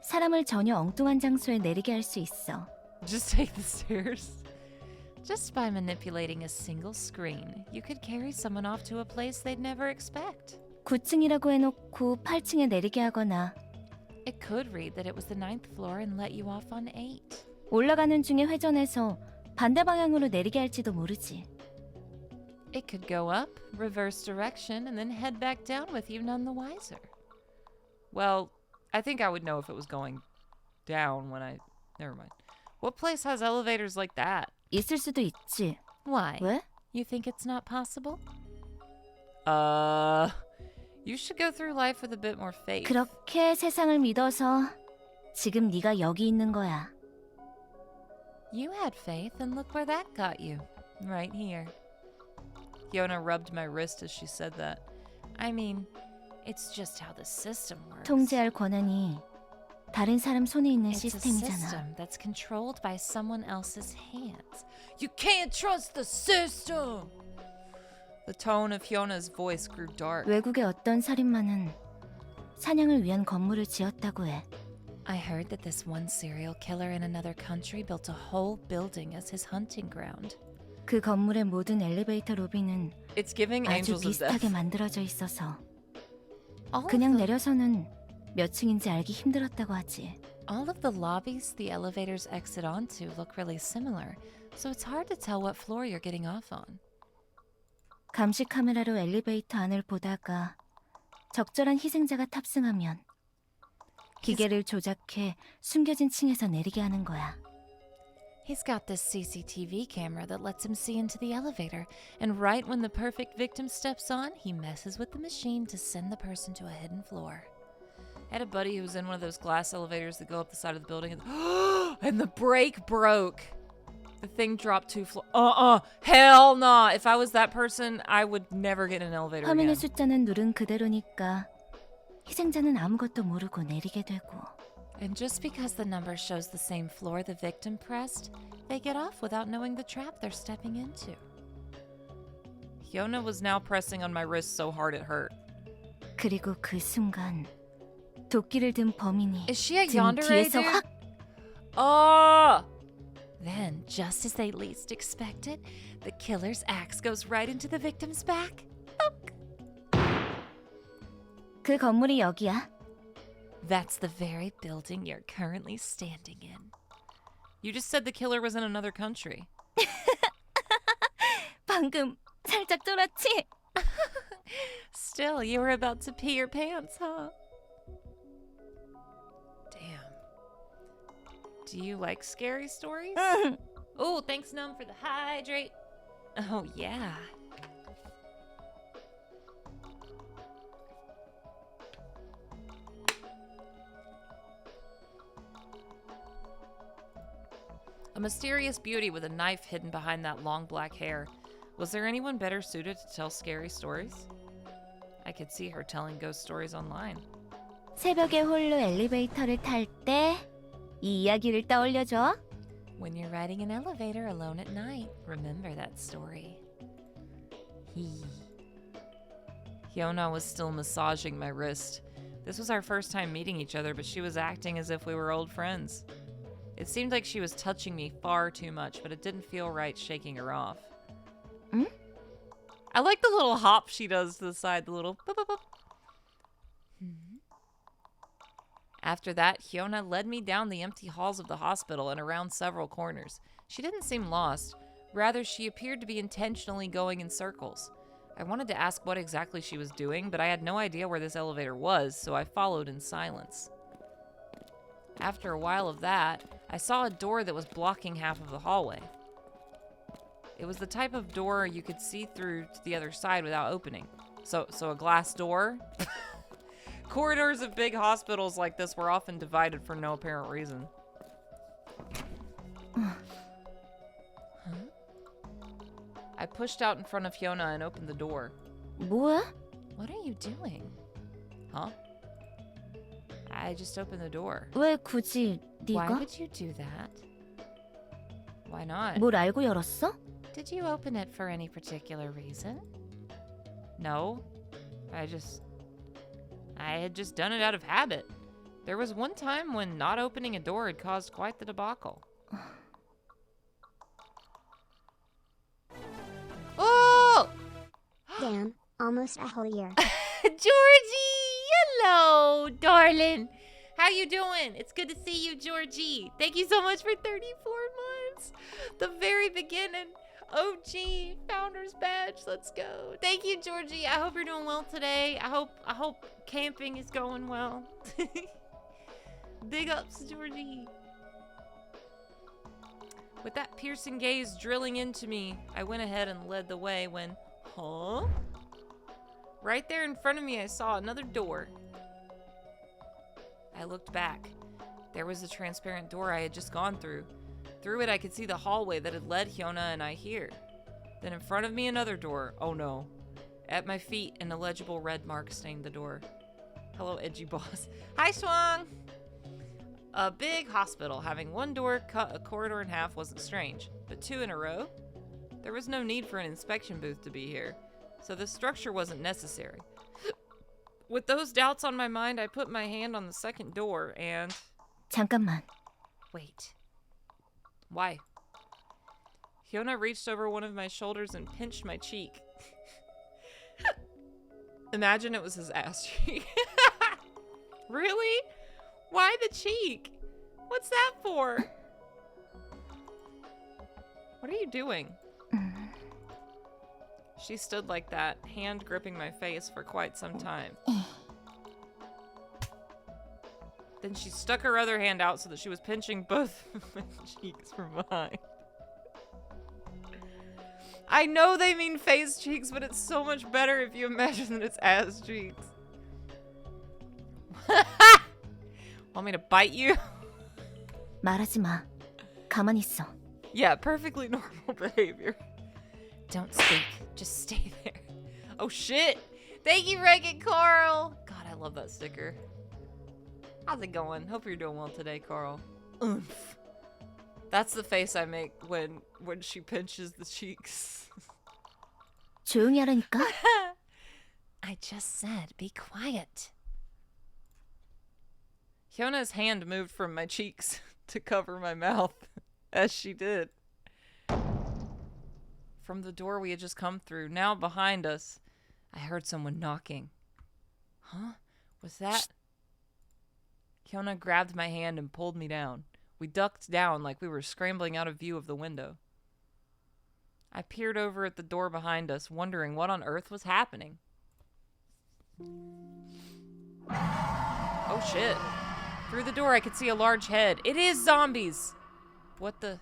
[SPEAKER 7] 사람을 전혀 엉뚱한 장소에 내리게 할 수 있어.
[SPEAKER 2] Just take the stairs. Just by manipulating a single screen, you could carry someone off to a place they'd never expect.
[SPEAKER 7] 9층이라고 해놓고 8층에 내리게 하거나
[SPEAKER 2] It could read that it was the 9th floor and let you off on 8.
[SPEAKER 7] 올라가는 중에 회전해서 반대 방향으로 내리게 할지도 모르지.
[SPEAKER 2] It could go up, reverse direction, and then head back down with you none the wiser. Well, I think I would know if it was going down when I... Never mind. What place has elevators like that?
[SPEAKER 7] 있을 수도 있지.
[SPEAKER 2] Why?
[SPEAKER 7] 왜?
[SPEAKER 2] You think it's not possible? You should go through life with a bit more faith.
[SPEAKER 7] 그렇게 세상을 믿어서 지금 네가 여기 있는 거야.
[SPEAKER 2] You had faith, and look where that got you. Right here. Hyuna rubbed my wrist as she said that. I mean, it's just how the system works.
[SPEAKER 7] 통제할 권한이 다른 사람 손에 있는
[SPEAKER 2] It's a
[SPEAKER 7] 시스템이잖아.
[SPEAKER 2] system that's controlled by someone else's hands. You can't trust the system! The tone of Hyona's voice grew dark.
[SPEAKER 7] 외국의 어떤 살인마는 사냥을 위한 건물을 지었다고 해.
[SPEAKER 2] I heard that this one serial killer in another country built a whole building as his hunting ground.
[SPEAKER 7] 그 건물의 모든 엘리베이터 로비는
[SPEAKER 2] It's giving
[SPEAKER 7] 아주
[SPEAKER 2] angels of death.
[SPEAKER 7] 비슷하게 만들어져 있어서
[SPEAKER 2] All
[SPEAKER 7] 그냥 내려서는 몇 층인지 알기 힘들었다고 하지.
[SPEAKER 2] All of the lobbies the elevators exit onto look really similar, so it's hard to tell what floor you're getting off on.
[SPEAKER 7] 감시 카메라로 엘리베이터 안을 보다가 적절한 희생자가 탑승하면 기계를 조작해 숨겨진 층에서 내리게 하는 거야.
[SPEAKER 2] He's got this CCTV camera that lets him see into the elevator, and right when the perfect victim steps on, he messes with the machine to send the person to a hidden floor. I had a buddy who was in one of those glass elevators that go up the side of the building, and the brake broke. The thing dropped 2 floors. Hell nah. If I was that person, I would never get in an elevator
[SPEAKER 7] 화면의
[SPEAKER 2] again.
[SPEAKER 7] 숫자는 누른 그대로니까 희생자는 아무것도 모르고 내리게 되고.
[SPEAKER 2] And just because the number shows the same floor the victim pressed, they get off without knowing the trap they're stepping into. Hyuna was now pressing on my wrist so hard it hurt.
[SPEAKER 7] 그리고 그 순간 도끼를 든 범인이
[SPEAKER 2] Is she a
[SPEAKER 7] 등
[SPEAKER 2] yandere
[SPEAKER 7] 뒤에서
[SPEAKER 2] dude?
[SPEAKER 7] 확
[SPEAKER 2] Oh! Then, just as they least expect it, the killer's axe goes right into the victim's back.
[SPEAKER 7] 그 건물이 여기야.
[SPEAKER 2] That's the very building you're currently standing in. You just said the killer was in another country.
[SPEAKER 7] 방금 살짝 쫄았지?
[SPEAKER 2] Still, you were about to pee your pants, huh? Damn. Do you like scary stories? Oh, thanks, Num, for the hydrate. Oh, yeah. A mysterious beauty with a knife hidden behind that long black hair. Was there anyone better suited to tell scary stories? I could see her telling ghost stories online.
[SPEAKER 7] 새벽에 홀로 엘리베이터를 탈 때 이 이야기를 떠올려줘.
[SPEAKER 2] When you're riding an elevator alone at night, remember that story. Hyuna was still massaging my wrist. This was our first time meeting each other, but she was acting as if we were old friends. It seemed like she was touching me far too much, but it didn't feel right shaking her off.
[SPEAKER 7] Hmm?
[SPEAKER 2] I like the little hop she does to the side, the little boop, boop, boop. After that, Hyuna led me down the empty halls of the hospital and around several corners. She didn't seem lost. Rather, she appeared to be intentionally going in circles. I wanted to ask what exactly she was doing, but I had no idea where this elevator was, so I followed in silence. After a while of that, I saw a door that was blocking half of the hallway. It was the type of door you could see through to the other side without opening. So a glass door? Corridors of big hospitals like this were often divided for no apparent reason. Huh? I pushed out in front of Hyuna and opened the door.
[SPEAKER 7] 뭐야?
[SPEAKER 2] What are you doing? Huh? I just opened the door.
[SPEAKER 7] 왜 굳이
[SPEAKER 2] Why
[SPEAKER 7] 네가?
[SPEAKER 2] would you do that? Why not?
[SPEAKER 7] 뭘 알고 열었어?
[SPEAKER 2] Did you open it for any particular reason? No. I had just done it out of habit. There was one time when not opening a door had caused quite the debacle. Oh!
[SPEAKER 5] Damn, almost a whole year.
[SPEAKER 2] Georgie! Hello, darling. How you doing? It's good to see you, Georgie. Thank you so much for 34 months. The very beginning. OG Founder's Badge. Let's go. Thank you, Georgie. I hope you're doing well today. I hope camping is going well. Big ups, Georgie. With that piercing gaze drilling into me, I went ahead and led the way when, huh? Right there in front of me, I saw another door. I looked back. There was a transparent door I had just gone through. Through it, I could see the hallway that had led Hyuna and I here. Then in front of me, another door. Oh no. At my feet, an illegible red mark stained the door. Hello, edgy boss. Hi, Swang! A big hospital having one door cut a corridor in half wasn't strange, but two in a row? There was no need for an inspection booth to be here, so the structure wasn't necessary. With those doubts on my mind, I put my hand on the second door and...
[SPEAKER 7] 잠깐만.
[SPEAKER 2] Wait. Why? Hyuna reached over one of my shoulders and pinched my cheek. Imagine it was his ass cheek. Really? Why the cheek? What's that for? What are you doing? She stood like that, hand gripping my face for quite some time. Then she stuck her other hand out so that she was pinching both of my cheeks from behind. I know they mean face cheeks, but it's so much better if you imagine that it's ass cheeks. Want me to bite you?
[SPEAKER 7] 말하지 마. 가만히 있어.
[SPEAKER 2] Yeah, perfectly normal behavior. Don't speak. Just stay there. Oh shit! Thank you, Reagan Carl! God, I love that sticker. How's it going? Hope you're doing well today, Carl. Oomph. That's the face I make when she pinches the cheeks.
[SPEAKER 7] 조용히 하라니까.
[SPEAKER 2] I just said, be quiet. Hyona's hand moved from my cheeks to cover my mouth, as she did. From the door we had just come through, now behind us, I heard someone knocking. Huh? Was that... Hyuna grabbed my hand and pulled me down. We ducked down like we were scrambling out of view of the window. I peered over at the door behind us, wondering what on earth was happening. Oh shit. Through the door I could see a large head. It is zombies! What the...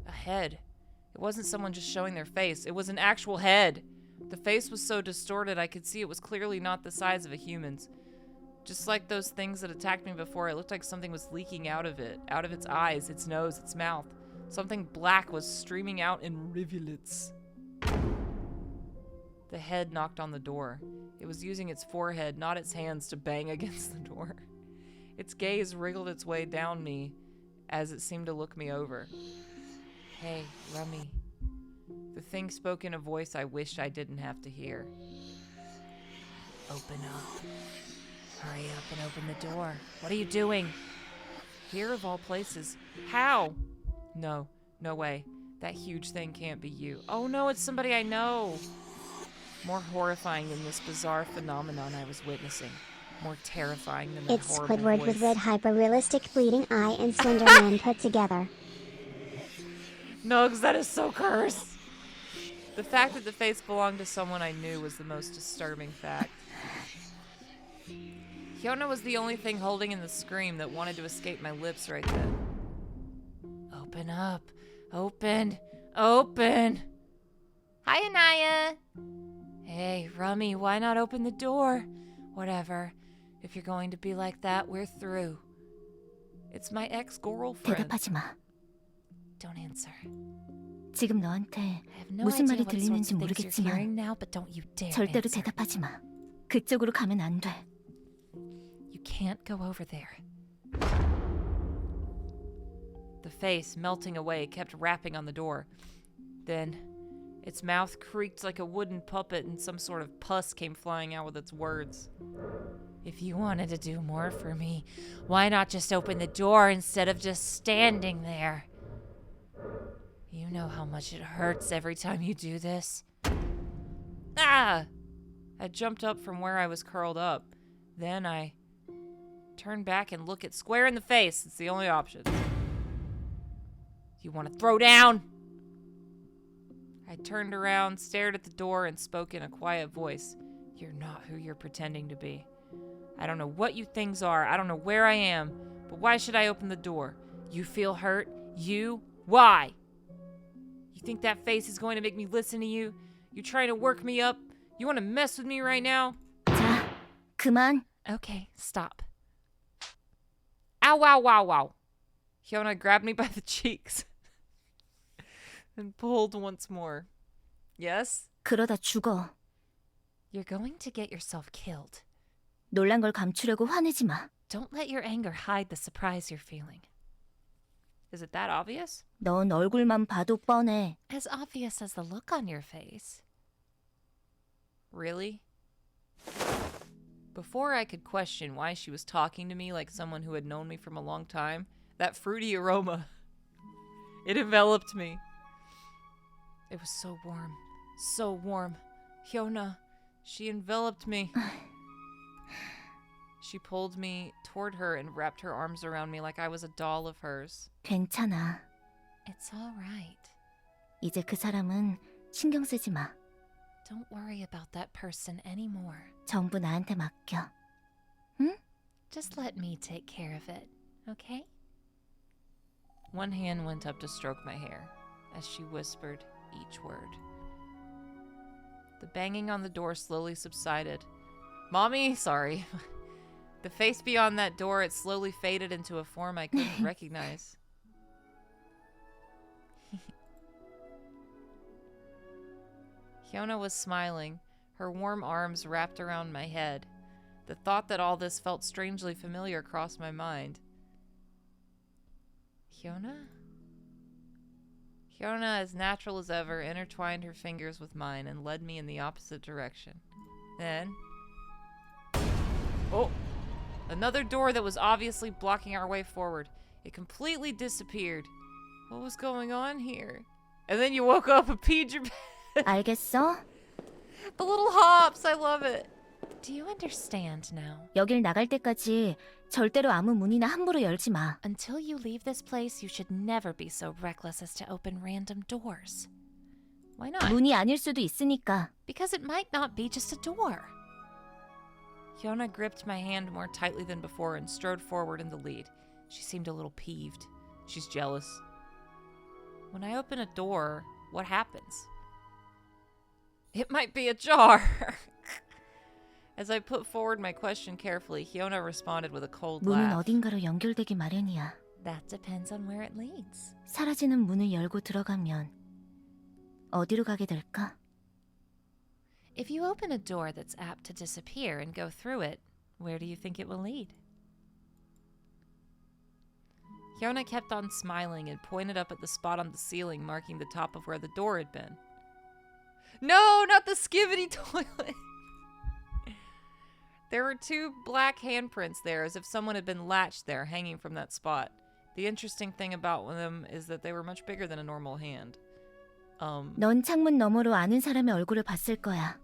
[SPEAKER 2] A head. It wasn't someone just showing their face. It was an actual head. The face was so distorted I could see it was clearly not the size of a human's. Just like those things that attacked me before, it looked like something was leaking out of it. Out of its eyes, its nose, its mouth. Something black was streaming out in rivulets. The head knocked on the door. It was using its forehead, not its hands, to bang against the door. Its gaze wriggled its way down me as it seemed to look me over. Hey, Rummy. The thing spoke in a voice I wished I didn't have to hear. Open up. Hurry up and open the door. What are you doing? Here of all places. How? No, no way. That huge thing can't be you. Oh no, it's somebody I know. More horrifying than this bizarre phenomenon I was witnessing. More terrifying than that
[SPEAKER 5] It's
[SPEAKER 2] horrible
[SPEAKER 5] Squidward
[SPEAKER 2] voice.
[SPEAKER 5] with red hyper-realistic bleeding eye and Slender Man put together.
[SPEAKER 2] Nugs, that is so cursed. The fact that the face belonged to someone I knew was the most disturbing fact. Hyuna was the only thing holding in the scream that wanted to escape my lips right then. Open up. Open. Open. Hi, Anaya. Hey, Rummy, why not open the door? Whatever. If you're going to be like that, we're through. It's my ex-girlfriend.
[SPEAKER 7] 대답하지 마.
[SPEAKER 2] Don't answer.
[SPEAKER 7] 지금 너한테
[SPEAKER 2] I have no
[SPEAKER 7] 무슨
[SPEAKER 2] idea
[SPEAKER 7] 말이
[SPEAKER 2] what sorts
[SPEAKER 7] 들리는지
[SPEAKER 2] of things you're hearing
[SPEAKER 7] 모르겠지만
[SPEAKER 2] now, but don't you dare
[SPEAKER 7] 절대로
[SPEAKER 2] answer.
[SPEAKER 7] 대답하지 마. 그쪽으로 가면 안 돼.
[SPEAKER 2] You can't go over there. The face, melting away, kept rapping on the door. Then, its mouth creaked like a wooden puppet and some sort of pus came flying out with its words. If you wanted to do more for me, why not just open the door instead of just standing there? You know how much it hurts every time you do this. Ah! I jumped up from where I was curled up. Then I turned back and looked it square in the face. It's the only option. You want to throw down? I turned around, stared at the door, and spoke in a quiet voice. You're not who you're pretending to be. I don't know what you things are. I don't know where I am. But why should I open the door? You feel hurt? You? Why? You think that face is going to make me listen to you? You trying to work me up? You want to mess with me right now?
[SPEAKER 7] 자, 그만.
[SPEAKER 2] Okay, stop. Ow, ow, wow, wow. Hyuna grabbed me by the cheeks and pulled once more. Yes?
[SPEAKER 7] 그러다 죽어.
[SPEAKER 2] You're going to get yourself killed.
[SPEAKER 7] 놀란 걸 감추려고 화내지 마.
[SPEAKER 2] Don't let your anger hide the surprise you're feeling. Is it that obvious?
[SPEAKER 7] 넌 얼굴만 봐도 뻔해.
[SPEAKER 2] As obvious as the look on your face. Really? Before I could question why she was talking to me like someone who had known me from a long time, that fruity aroma, it enveloped me. It was so warm. So warm. Hyuna, she enveloped me. She pulled me toward her and wrapped her arms around me like I was a doll of hers.
[SPEAKER 7] 괜찮아.
[SPEAKER 2] It's all right.
[SPEAKER 7] 이제 그 사람은 신경 쓰지 마.
[SPEAKER 2] Don't worry about that person anymore.
[SPEAKER 7] 전부 나한테 맡겨.
[SPEAKER 2] Just let me take care of it, okay? One hand went up to stroke my hair as she whispered each word. The banging on the door slowly subsided. Mommy, sorry. The face beyond that door, it slowly faded into a form I couldn't recognize. Hyuna was smiling, her warm arms wrapped around my head. The thought that all this felt strangely familiar crossed my mind. Hyuna? Hyuna, as natural as ever, intertwined her fingers with mine and led me in the opposite direction. Then... oh! Another door that was obviously blocking our way forward. It completely disappeared. What was going on here? And then you woke up and peed your bed.
[SPEAKER 7] 알겠어?
[SPEAKER 2] The little hops, I love it. Do you understand now?
[SPEAKER 7] 여길 나갈 때까지 절대로 아무 문이나 함부로 열지 마.
[SPEAKER 1] Until you leave this place, you should never be so reckless as to open random doors.
[SPEAKER 2] Why not?
[SPEAKER 7] 문이 아닐 수도 있으니까.
[SPEAKER 1] Because it might not be just a door.
[SPEAKER 2] Hyuna gripped my hand more tightly than before and strode forward in the lead. She seemed a little peeved. She's jealous. When I open a door, what happens? It might be ajar. As I put forward my question carefully, Hyuna responded with a cold
[SPEAKER 7] 문은
[SPEAKER 2] laugh.
[SPEAKER 7] 어딘가로 연결되기 마련이야.
[SPEAKER 1] That depends on where it leads.
[SPEAKER 7] 사라지는 문을 열고 들어가면 어디로 가게 될까?
[SPEAKER 1] If you open a door that's apt to disappear and go through it, where do you think it will lead?
[SPEAKER 2] Hyuna kept on smiling and pointed up at the spot on the ceiling marking the top of where the door had been. No, not the skivvy toilet! There were 2 black handprints there, as if someone had been latched there, hanging from that spot. The interesting thing about them is that they were much bigger than a normal hand.
[SPEAKER 7] 넌 창문 너머로 아는 사람의 얼굴을 봤을 거야.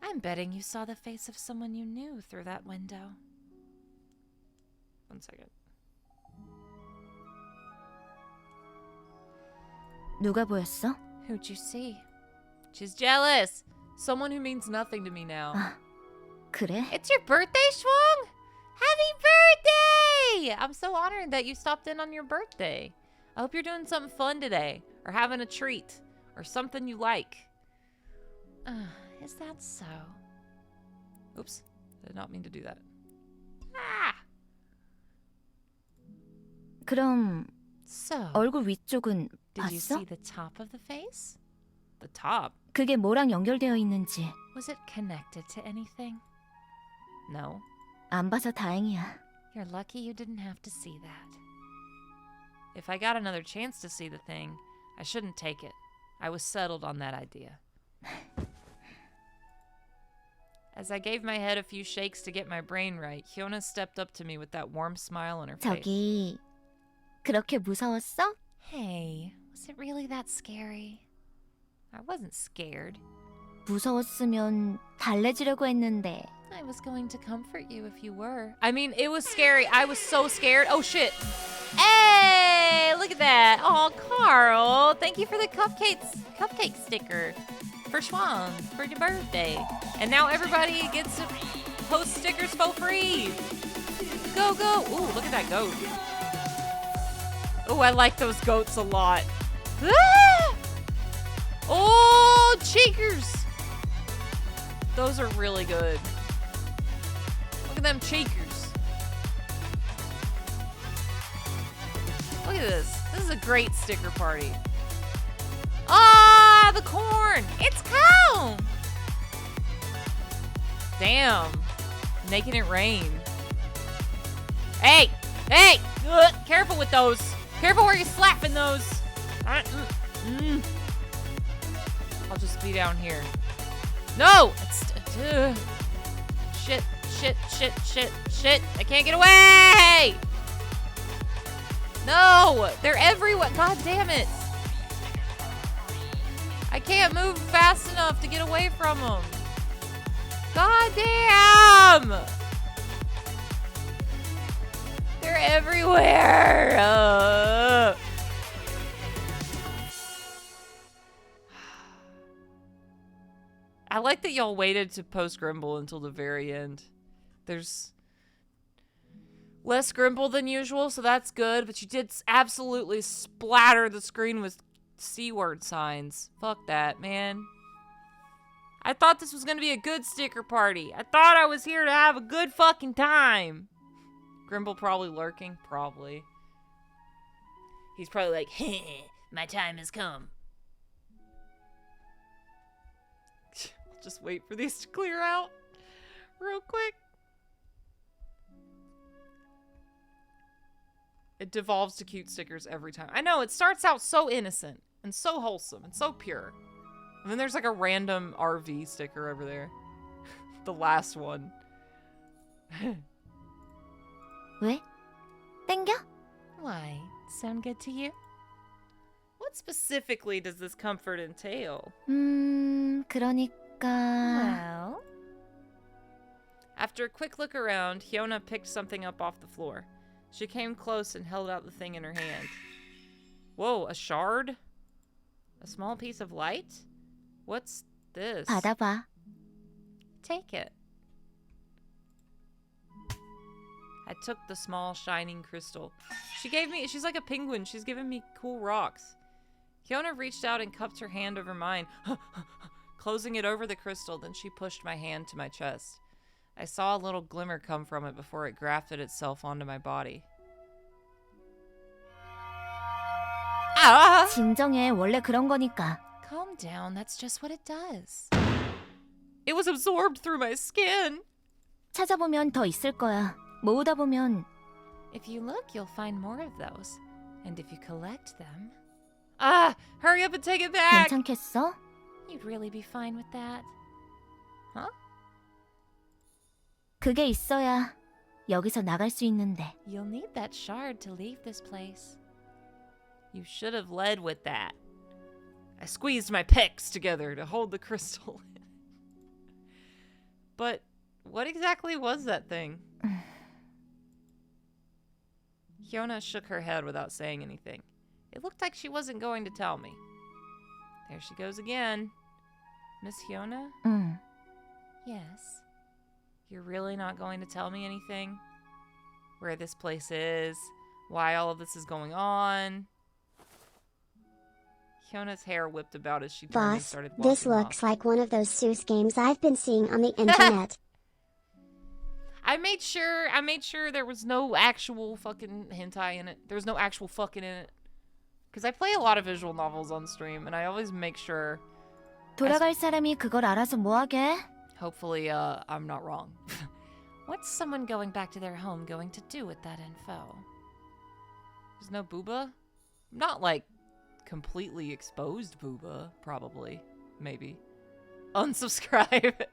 [SPEAKER 1] I'm betting you saw the face of someone you knew through that window.
[SPEAKER 2] One second.
[SPEAKER 7] 누가 보였어?
[SPEAKER 1] Who'd you see?
[SPEAKER 2] She's jealous! Someone who means nothing to me now.
[SPEAKER 7] 아, 그래?
[SPEAKER 2] It's your birthday, Schwung? Happy birthday! I'm so honored that you stopped in on your birthday. I hope you're doing something fun today, or having a treat, or something you like.
[SPEAKER 1] Is that so?
[SPEAKER 2] Oops, I did not mean to do that. Ah!
[SPEAKER 7] 그럼
[SPEAKER 1] So,
[SPEAKER 7] 얼굴 위쪽은
[SPEAKER 1] did you
[SPEAKER 7] 봤어?
[SPEAKER 1] see the top of the face?
[SPEAKER 2] The top?
[SPEAKER 7] 그게 뭐랑 연결되어 있는지
[SPEAKER 1] Was it connected to anything?
[SPEAKER 2] No.
[SPEAKER 7] 안 봐서 다행이야.
[SPEAKER 1] You're lucky you didn't have to see that.
[SPEAKER 2] If I got another chance to see the thing, I shouldn't take it. I was settled on that idea. As I gave my head a few shakes to get my brain right, Hyuna stepped up to me with that warm smile on her face.
[SPEAKER 7] 저기 그렇게 무서웠어?
[SPEAKER 1] Hey, was it really that scary?
[SPEAKER 2] I wasn't scared.
[SPEAKER 7] 무서웠으면 달래주려고 했는데.
[SPEAKER 1] I was going to comfort you if you were.
[SPEAKER 2] I mean, it was scary. I was so scared. Oh, shit. Hey, look at that. Oh, Carl, thank you for the cupcake sticker for Schwan for your birthday. And now everybody gets to post stickers for free. Go, go. Ooh, look at that goat. Oh, I like those goats a lot. Ah! Oh, cheekers. Those are really good. Look at them cheekers. Look at this. This is a great sticker party. Ah, the corn. It's cown. Damn. Making it rain. Hey, hey. Careful with those. Careful where you're slapping those. I'll just be down here. No! Shit, shit, shit, shit, shit. I can't get away! No! They're everywhere. God damn it. I can't move fast enough to get away from them. God damn! They're everywhere! I like that y'all waited to post Grimble until the very end. There's less Grimble than usual, so that's good, but you did absolutely splatter the screen with C-word signs. Fuck that, man. I thought this was gonna be a good sticker party. I thought I was here to have a good fucking time. Grimble probably lurking? Probably. He's probably like, heh, my time has come. Just wait for these to clear out real quick. It devolves to cute stickers every time. I know, it starts out so innocent and so wholesome and so pure. And then there's like a random RV sticker over there. The last one.
[SPEAKER 7] 왜? 땡겨?
[SPEAKER 1] Why? Sound good to you?
[SPEAKER 2] What specifically does this comfort entail?
[SPEAKER 7] 그러니까...
[SPEAKER 1] Well...
[SPEAKER 2] After a quick look around, Hyuna picked something up off the floor. She came close and held out the thing in her hand. Whoa, a shard? A small piece of light? What's this?
[SPEAKER 7] 받아봐.
[SPEAKER 1] Take it.
[SPEAKER 2] I took the small, shining crystal. She's like a penguin. She's giving me cool rocks. Hyuna reached out and cupped her hand over mine, closing it over the crystal. Then she pushed my hand to my chest. I saw a little glimmer come from it before it grafted itself onto my body. Ah!
[SPEAKER 7] 진정해, 원래 그런 거니까.
[SPEAKER 1] Calm down, that's just what it does.
[SPEAKER 2] It was absorbed through my skin.
[SPEAKER 7] 찾아보면 더 있을 거야. 모으다 보면
[SPEAKER 1] If you look, you'll find more of those. And if you collect them,
[SPEAKER 2] Ah! Hurry up and take it back!
[SPEAKER 7] 괜찮겠어?
[SPEAKER 1] you'd really be fine with that. Huh?
[SPEAKER 7] 그게 있어야 여기서 나갈 수 있는데.
[SPEAKER 1] You'll need that shard to leave this place.
[SPEAKER 2] You should have led with that. I squeezed my pecs together to hold the crystal. But what exactly was that thing? Hyuna shook her head without saying anything. It looked like she wasn't going to tell me. There she goes again. Miss Hyuna?
[SPEAKER 7] 응.
[SPEAKER 1] Yes.
[SPEAKER 2] You're really not going to tell me anything? Where this place is? Why all of this is going on? Hyona's hair whipped about as she turned and
[SPEAKER 5] Boss,
[SPEAKER 2] started walking
[SPEAKER 5] this looks
[SPEAKER 2] off.
[SPEAKER 5] like one of those Seuss games I've been seeing on the internet.
[SPEAKER 2] I made sure there was no actual fucking hentai in it. There was no actual fucking in it. Because I play a lot of visual novels on stream, and I always make sure...
[SPEAKER 7] 돌아갈 사람이 그걸 알아서 뭐하게?
[SPEAKER 2] Hopefully, I'm not wrong.
[SPEAKER 1] What's someone going back to their home going to do with that info?
[SPEAKER 2] There's no booba? Not like completely exposed booba, probably. Maybe. Unsubscribe.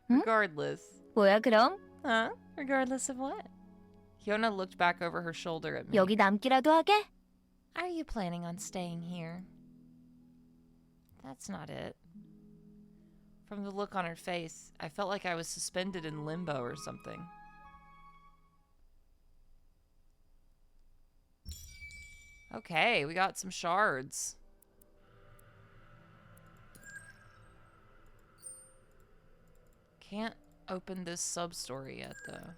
[SPEAKER 7] Hmm?
[SPEAKER 2] Regardless.
[SPEAKER 7] 뭐야 그럼?
[SPEAKER 2] Huh?
[SPEAKER 1] Regardless of what?
[SPEAKER 2] Hyuna looked back over her shoulder at me.
[SPEAKER 7] 여기 남기라도 하게?
[SPEAKER 1] Are you planning on staying here? That's not it.
[SPEAKER 2] From the look on her face, I felt like I was suspended in limbo or something. Okay, we got some shards. Can't open this sub-story yet, though.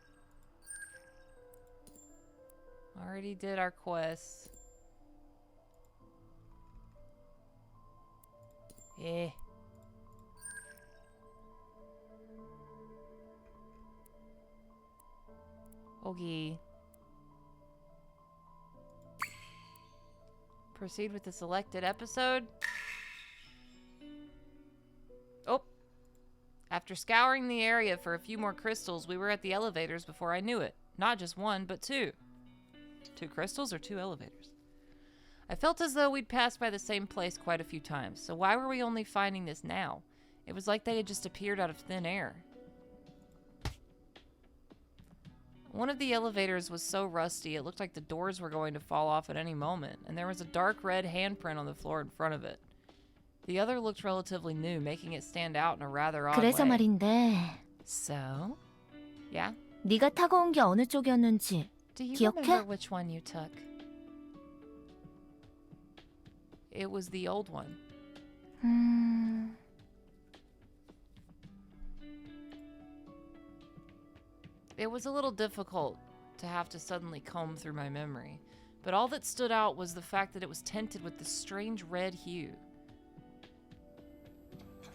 [SPEAKER 2] Already did our quest. Eh. Okay. Proceed with the selected episode. Oh. After scouring the area for a few more crystals, we were at the elevators before I knew it. Not just one, but two. 2 crystals or 2 elevators? I felt as though we'd passed by the same place quite a few times, so why were we only finding this now? It was like they had just appeared out of thin air. One of the elevators was so rusty it looked like the doors were going to fall off at any moment, and there was a dark red handprint on the floor in front of it. The other looked relatively new, making it stand out in a rather odd
[SPEAKER 7] 그래서
[SPEAKER 2] way.
[SPEAKER 7] 말인데
[SPEAKER 1] So,
[SPEAKER 2] Yeah?
[SPEAKER 7] 네가 타고 온 게 어느 쪽이었는지
[SPEAKER 1] do you
[SPEAKER 7] 기억해?
[SPEAKER 1] remember which one you took?
[SPEAKER 2] It was the old one. It was a little difficult to have to suddenly comb through my memory, but all that stood out was the fact that it was tinted with this strange red hue.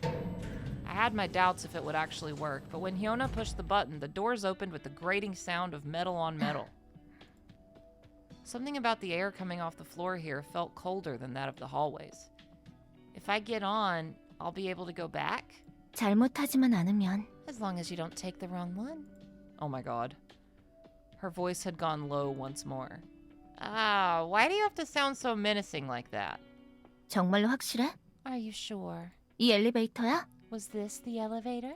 [SPEAKER 2] I had my doubts if it would actually work, but when Hyuna pushed the button, the doors opened with the grating sound of metal on metal. Something about the air coming off the floor here felt colder than that of the hallways. If I get on, I'll be able to go back?
[SPEAKER 7] 잘못하지만 않으면
[SPEAKER 1] As long as you don't take the wrong one.
[SPEAKER 2] Oh my god. Her voice had gone low once more.
[SPEAKER 1] Why do you have to sound so menacing like that?
[SPEAKER 7] 정말로 확실해?
[SPEAKER 1] Are you sure?
[SPEAKER 7] 이 엘리베이터야?
[SPEAKER 1] Was this the elevator?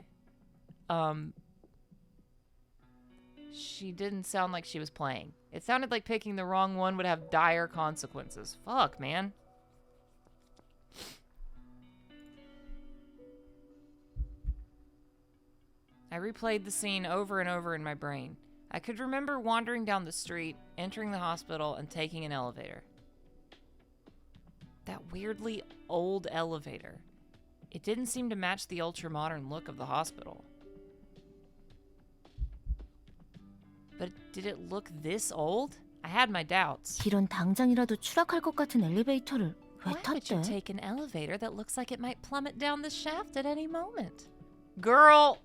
[SPEAKER 1] She didn't sound like she was playing. It sounded like picking the wrong one would have dire consequences. Fuck, man. I replayed the scene over and over in my brain. I could remember wandering down the street, entering the hospital, and taking an elevator. That weirdly old elevator. It didn't seem to match the ultra-modern look of the hospital. But did it look this old? I had my doubts.
[SPEAKER 7] 이런 당장이라도 추락할 것 같은 엘리베이터를 왜
[SPEAKER 1] Why would you
[SPEAKER 7] 탔대?
[SPEAKER 1] take an elevator that looks like it might plummet down the shaft at any moment? Girl!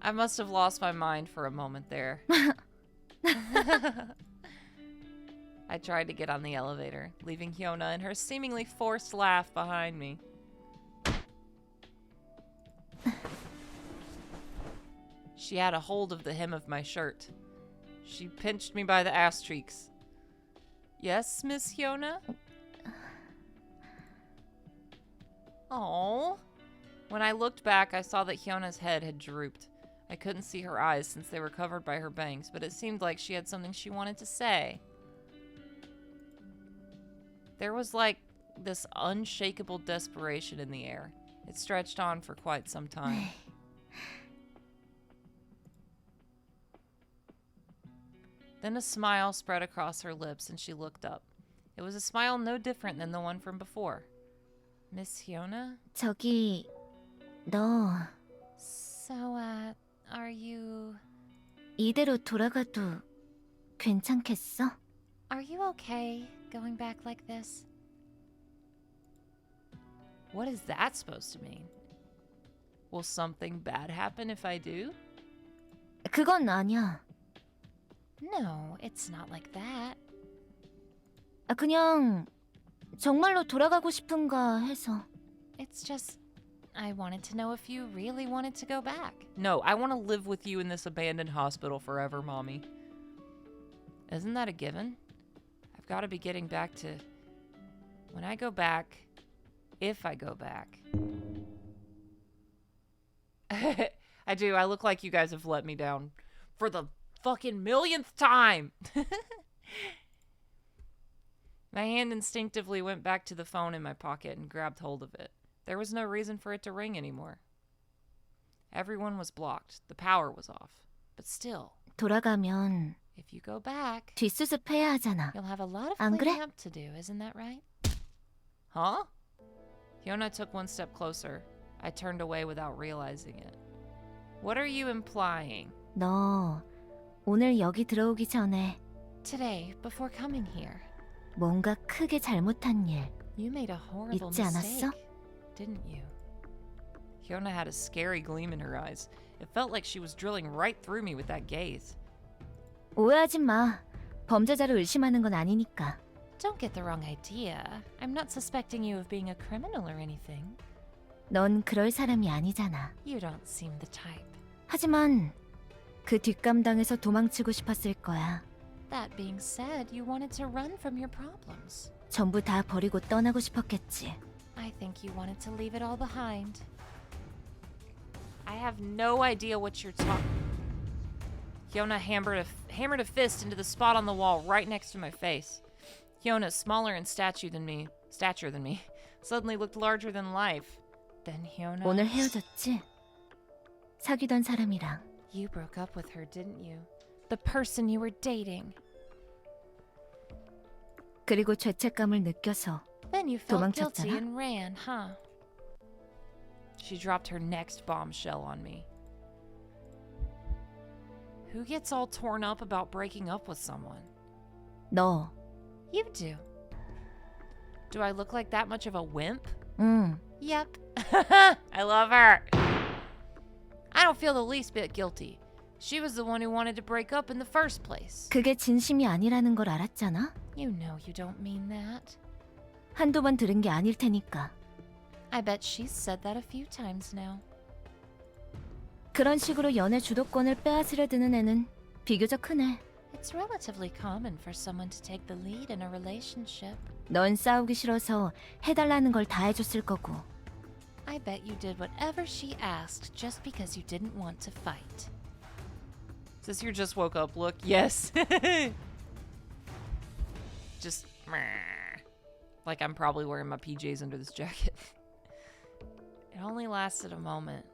[SPEAKER 1] I must have lost my mind for a moment there. I tried to get on the elevator, leaving Hyuna and her seemingly forced laugh behind me. She had a hold of the hem of my shirt. She pinched me by the ass cheeks. Yes, Miss Hyuna? Oh. When I looked back, I saw that Hyona's head had drooped. I couldn't see her eyes since they were covered by her bangs, but it seemed like she had something she wanted to say. There was like this unshakable desperation in the air. It stretched on for quite some time. Then a smile spread across her lips and she looked up. It was a smile no different than the one from before. Miss Hyuna?
[SPEAKER 7] 저기 너
[SPEAKER 1] So, are you...
[SPEAKER 7] 이대로 돌아가도 괜찮겠어?
[SPEAKER 1] Are you okay going back like this? What is that supposed to mean? Will something bad happen if I do?
[SPEAKER 7] 그건 아니야.
[SPEAKER 1] No, it's not like that.
[SPEAKER 7] 그냥 정말로 돌아가고 싶은가 해서.
[SPEAKER 1] It's just, I wanted to know if you really wanted to go back. No, I want to live with you in this abandoned hospital forever, Mommy. Isn't that a given? I've got to be getting back to... When I go back, if I go back. I do, I look like you guys have let me down. For the fucking millionth time! My hand instinctively went back to the phone in my pocket and grabbed hold of it. There was no reason for it to ring anymore. Everyone was blocked. The power was off. But still,
[SPEAKER 7] 돌아가면
[SPEAKER 1] if you go back,
[SPEAKER 7] 뒷수습해야 하잖아.
[SPEAKER 1] you'll have a lot of
[SPEAKER 7] 안
[SPEAKER 1] cleaning
[SPEAKER 7] 그래?
[SPEAKER 1] up to do, isn't that right? Huh? Hyuna took one step closer. I turned away without realizing it. What are you implying?
[SPEAKER 7] 너 오늘 여기 들어오기 전에
[SPEAKER 1] Today, before coming here,
[SPEAKER 7] 뭔가 크게 잘못한 일
[SPEAKER 1] you made a horrible
[SPEAKER 7] 잊지
[SPEAKER 1] mistake,
[SPEAKER 7] 않았어?
[SPEAKER 1] didn't you? Hyuna had a scary gleam in her eyes. It felt like she was drilling right through me with that gaze.
[SPEAKER 7] 오해하지 마. 범죄자를 의심하는 건 아니니까.
[SPEAKER 1] Don't get the wrong idea. I'm not suspecting you of being a criminal or anything.
[SPEAKER 7] 넌 그럴 사람이 아니잖아.
[SPEAKER 1] You don't seem the type.
[SPEAKER 7] 하지만 그 뒷감당에서 도망치고 싶었을 거야.
[SPEAKER 1] That being said, you wanted to run from your problems.
[SPEAKER 7] 전부 다 버리고 떠나고 싶었겠지.
[SPEAKER 1] I think you wanted to leave it all behind. I have no idea what you're talking. Hyuna hammered a fist into the spot on the wall right next to my face. Hyuna, smaller in stature than me, suddenly looked larger than life. Then Hyuna...
[SPEAKER 7] 오늘 헤어졌지? 사귀던 사람이랑.
[SPEAKER 1] You broke up with her, didn't you? The person you were dating.
[SPEAKER 7] 그리고 죄책감을 느껴서
[SPEAKER 1] Then you felt guilty
[SPEAKER 7] 도망쳤잖아?
[SPEAKER 1] and ran, huh? She dropped her next bombshell on me. Who gets all torn up about breaking up with someone?
[SPEAKER 7] 너.
[SPEAKER 1] You do. Do I look like that much of a wimp?
[SPEAKER 7] 응.
[SPEAKER 1] Yep. I love her. I don't feel the least bit guilty. She was the one who wanted to break up in the first place.
[SPEAKER 7] 그게 진심이 아니라는 걸 알았잖아?
[SPEAKER 1] You know you don't mean that.
[SPEAKER 7] 한두 번 들은 게 아닐 테니까.
[SPEAKER 1] I bet she's said that a few times now.
[SPEAKER 7] 그런 식으로 연애 주도권을 빼앗으려 드는 애는 비교적 흔해.
[SPEAKER 1] It's relatively common for someone to take the lead in a relationship.
[SPEAKER 7] 넌 싸우기 싫어서 해달라는 걸 다 해줬을 거고.
[SPEAKER 1] I bet you did whatever she asked just because you didn't want to fight.
[SPEAKER 2] Is this your just woke up look? Yes. Just meh. Like I'm probably wearing my PJs under this jacket.
[SPEAKER 1] It only lasted a moment.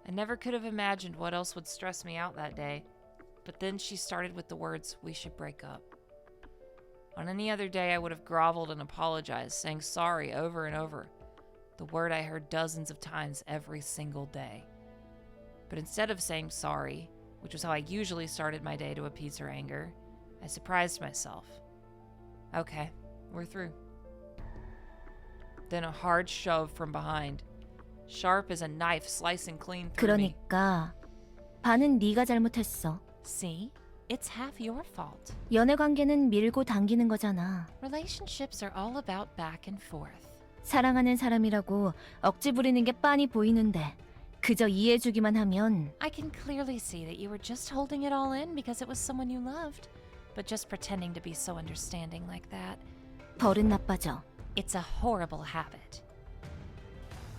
[SPEAKER 1] I never could have imagined what else would stress me out that day. But then she started with the words, "We should break up." On any other day, I would have groveled and apologized, saying sorry over and over. The word I heard dozens of times every single day. But instead of saying sorry, which was how I usually started my day to appease her anger, I surprised myself. Okay, we're through. Then a hard shove from behind, sharp as a knife slicing clean through me.
[SPEAKER 7] 그러니까 반은 네가 잘못했어.
[SPEAKER 1] See? It's half your fault.
[SPEAKER 7] 연애 관계는 밀고 당기는 거잖아.
[SPEAKER 1] Relationships are all about back and forth.
[SPEAKER 7] 사랑하는 사람이라고 억지 부리는 게 빤히 보이는데 그저 이해해주기만 하면
[SPEAKER 1] I can clearly see that you were just holding it all in because it was someone you loved, but just pretending to be so understanding like that.
[SPEAKER 7] 버릇 나빠져.
[SPEAKER 1] It's a horrible habit.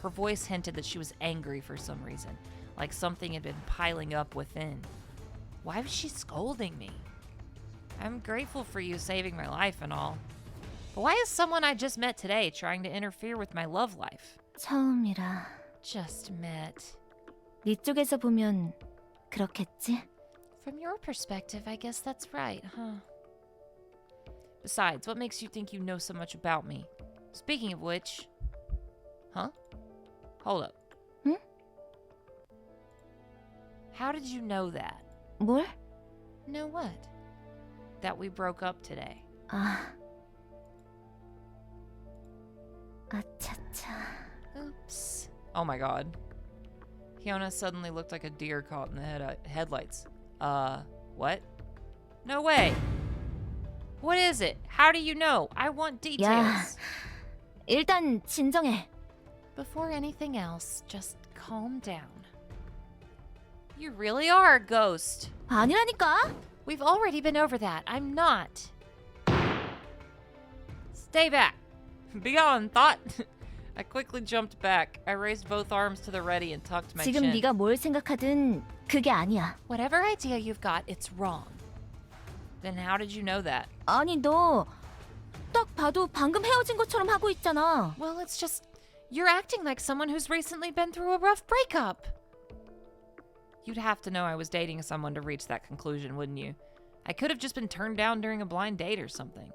[SPEAKER 1] Her voice hinted that she was angry for some reason, like something had been piling up within. Why was she scolding me? I'm grateful for you saving my life and all. But why is someone I just met today trying to interfere with my love life?
[SPEAKER 7] 처음이라.
[SPEAKER 1] Just met.
[SPEAKER 7] 네 쪽에서 보면 그렇겠지?
[SPEAKER 1] From your perspective, I guess that's right, huh? Besides, what makes you think you know so much about me? Speaking of which... Huh? Hold up.
[SPEAKER 7] Hmm?
[SPEAKER 1] How did you know that?
[SPEAKER 7] 뭘?
[SPEAKER 1] Know what? That we broke up today.
[SPEAKER 7] 아차차.
[SPEAKER 1] Oops.
[SPEAKER 2] Oh my god. Hyuna suddenly looked like a deer caught in the headlights. What?
[SPEAKER 1] No way. What is it? How do you know? I want details.
[SPEAKER 7] 야, 일단 진정해.
[SPEAKER 1] Before anything else, just calm down. You really are a ghost.
[SPEAKER 7] 아니라니까.
[SPEAKER 1] We've already been over that. I'm not. Stay back.
[SPEAKER 2] Be gone, thought. I quickly jumped back. I raised both arms to the ready and tucked my
[SPEAKER 7] 지금
[SPEAKER 2] chin.
[SPEAKER 7] 네가 뭘 생각하든 그게 아니야.
[SPEAKER 1] Whatever idea you've got, it's wrong.
[SPEAKER 2] Then how did you know that?
[SPEAKER 7] 아니 너 딱 봐도 방금 헤어진 것처럼 하고 있잖아.
[SPEAKER 1] Well, it's just you're acting like someone who's recently been through a rough breakup.
[SPEAKER 2] You'd have to know I was dating someone to reach that conclusion, wouldn't you? I could have just been turned down during a blind date or something.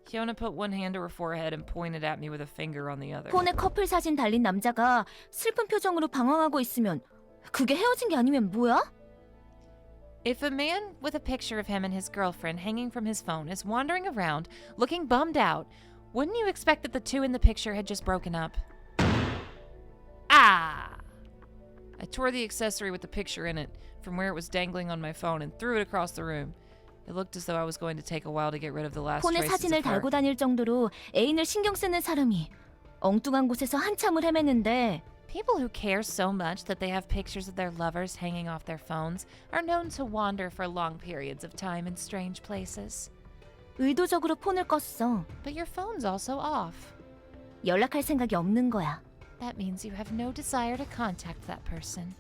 [SPEAKER 2] Hyuna put one hand to her forehead and pointed at me with a finger on the other.
[SPEAKER 7] 폰에 커플 사진 달린 남자가 슬픈 표정으로 방황하고 있으면 그게 헤어진 게 아니면 뭐야?
[SPEAKER 1] If a man with a picture of him and his girlfriend hanging from his phone is wandering around looking bummed out, wouldn't you expect that the two in the picture had just broken up? Ah!
[SPEAKER 2] I tore the accessory with the picture in it from where it was dangling on my phone and threw it across the room. It looked as though I was going to take a while to get rid of the last
[SPEAKER 7] 폰에
[SPEAKER 2] traces
[SPEAKER 7] 사진을
[SPEAKER 2] of her.
[SPEAKER 7] 달고 다닐 정도로 애인을 신경 쓰는 사람이 엉뚱한 곳에서 한참을 헤매는데
[SPEAKER 1] People who care so much that they have pictures of their lovers hanging off their phones are known to wander for long periods of time in strange places.
[SPEAKER 7] 의도적으로 폰을 껐어.
[SPEAKER 1] But your phone's also off.
[SPEAKER 7] 연락할 생각이 없는 거야.
[SPEAKER 1] That means you have no desire to contact that person.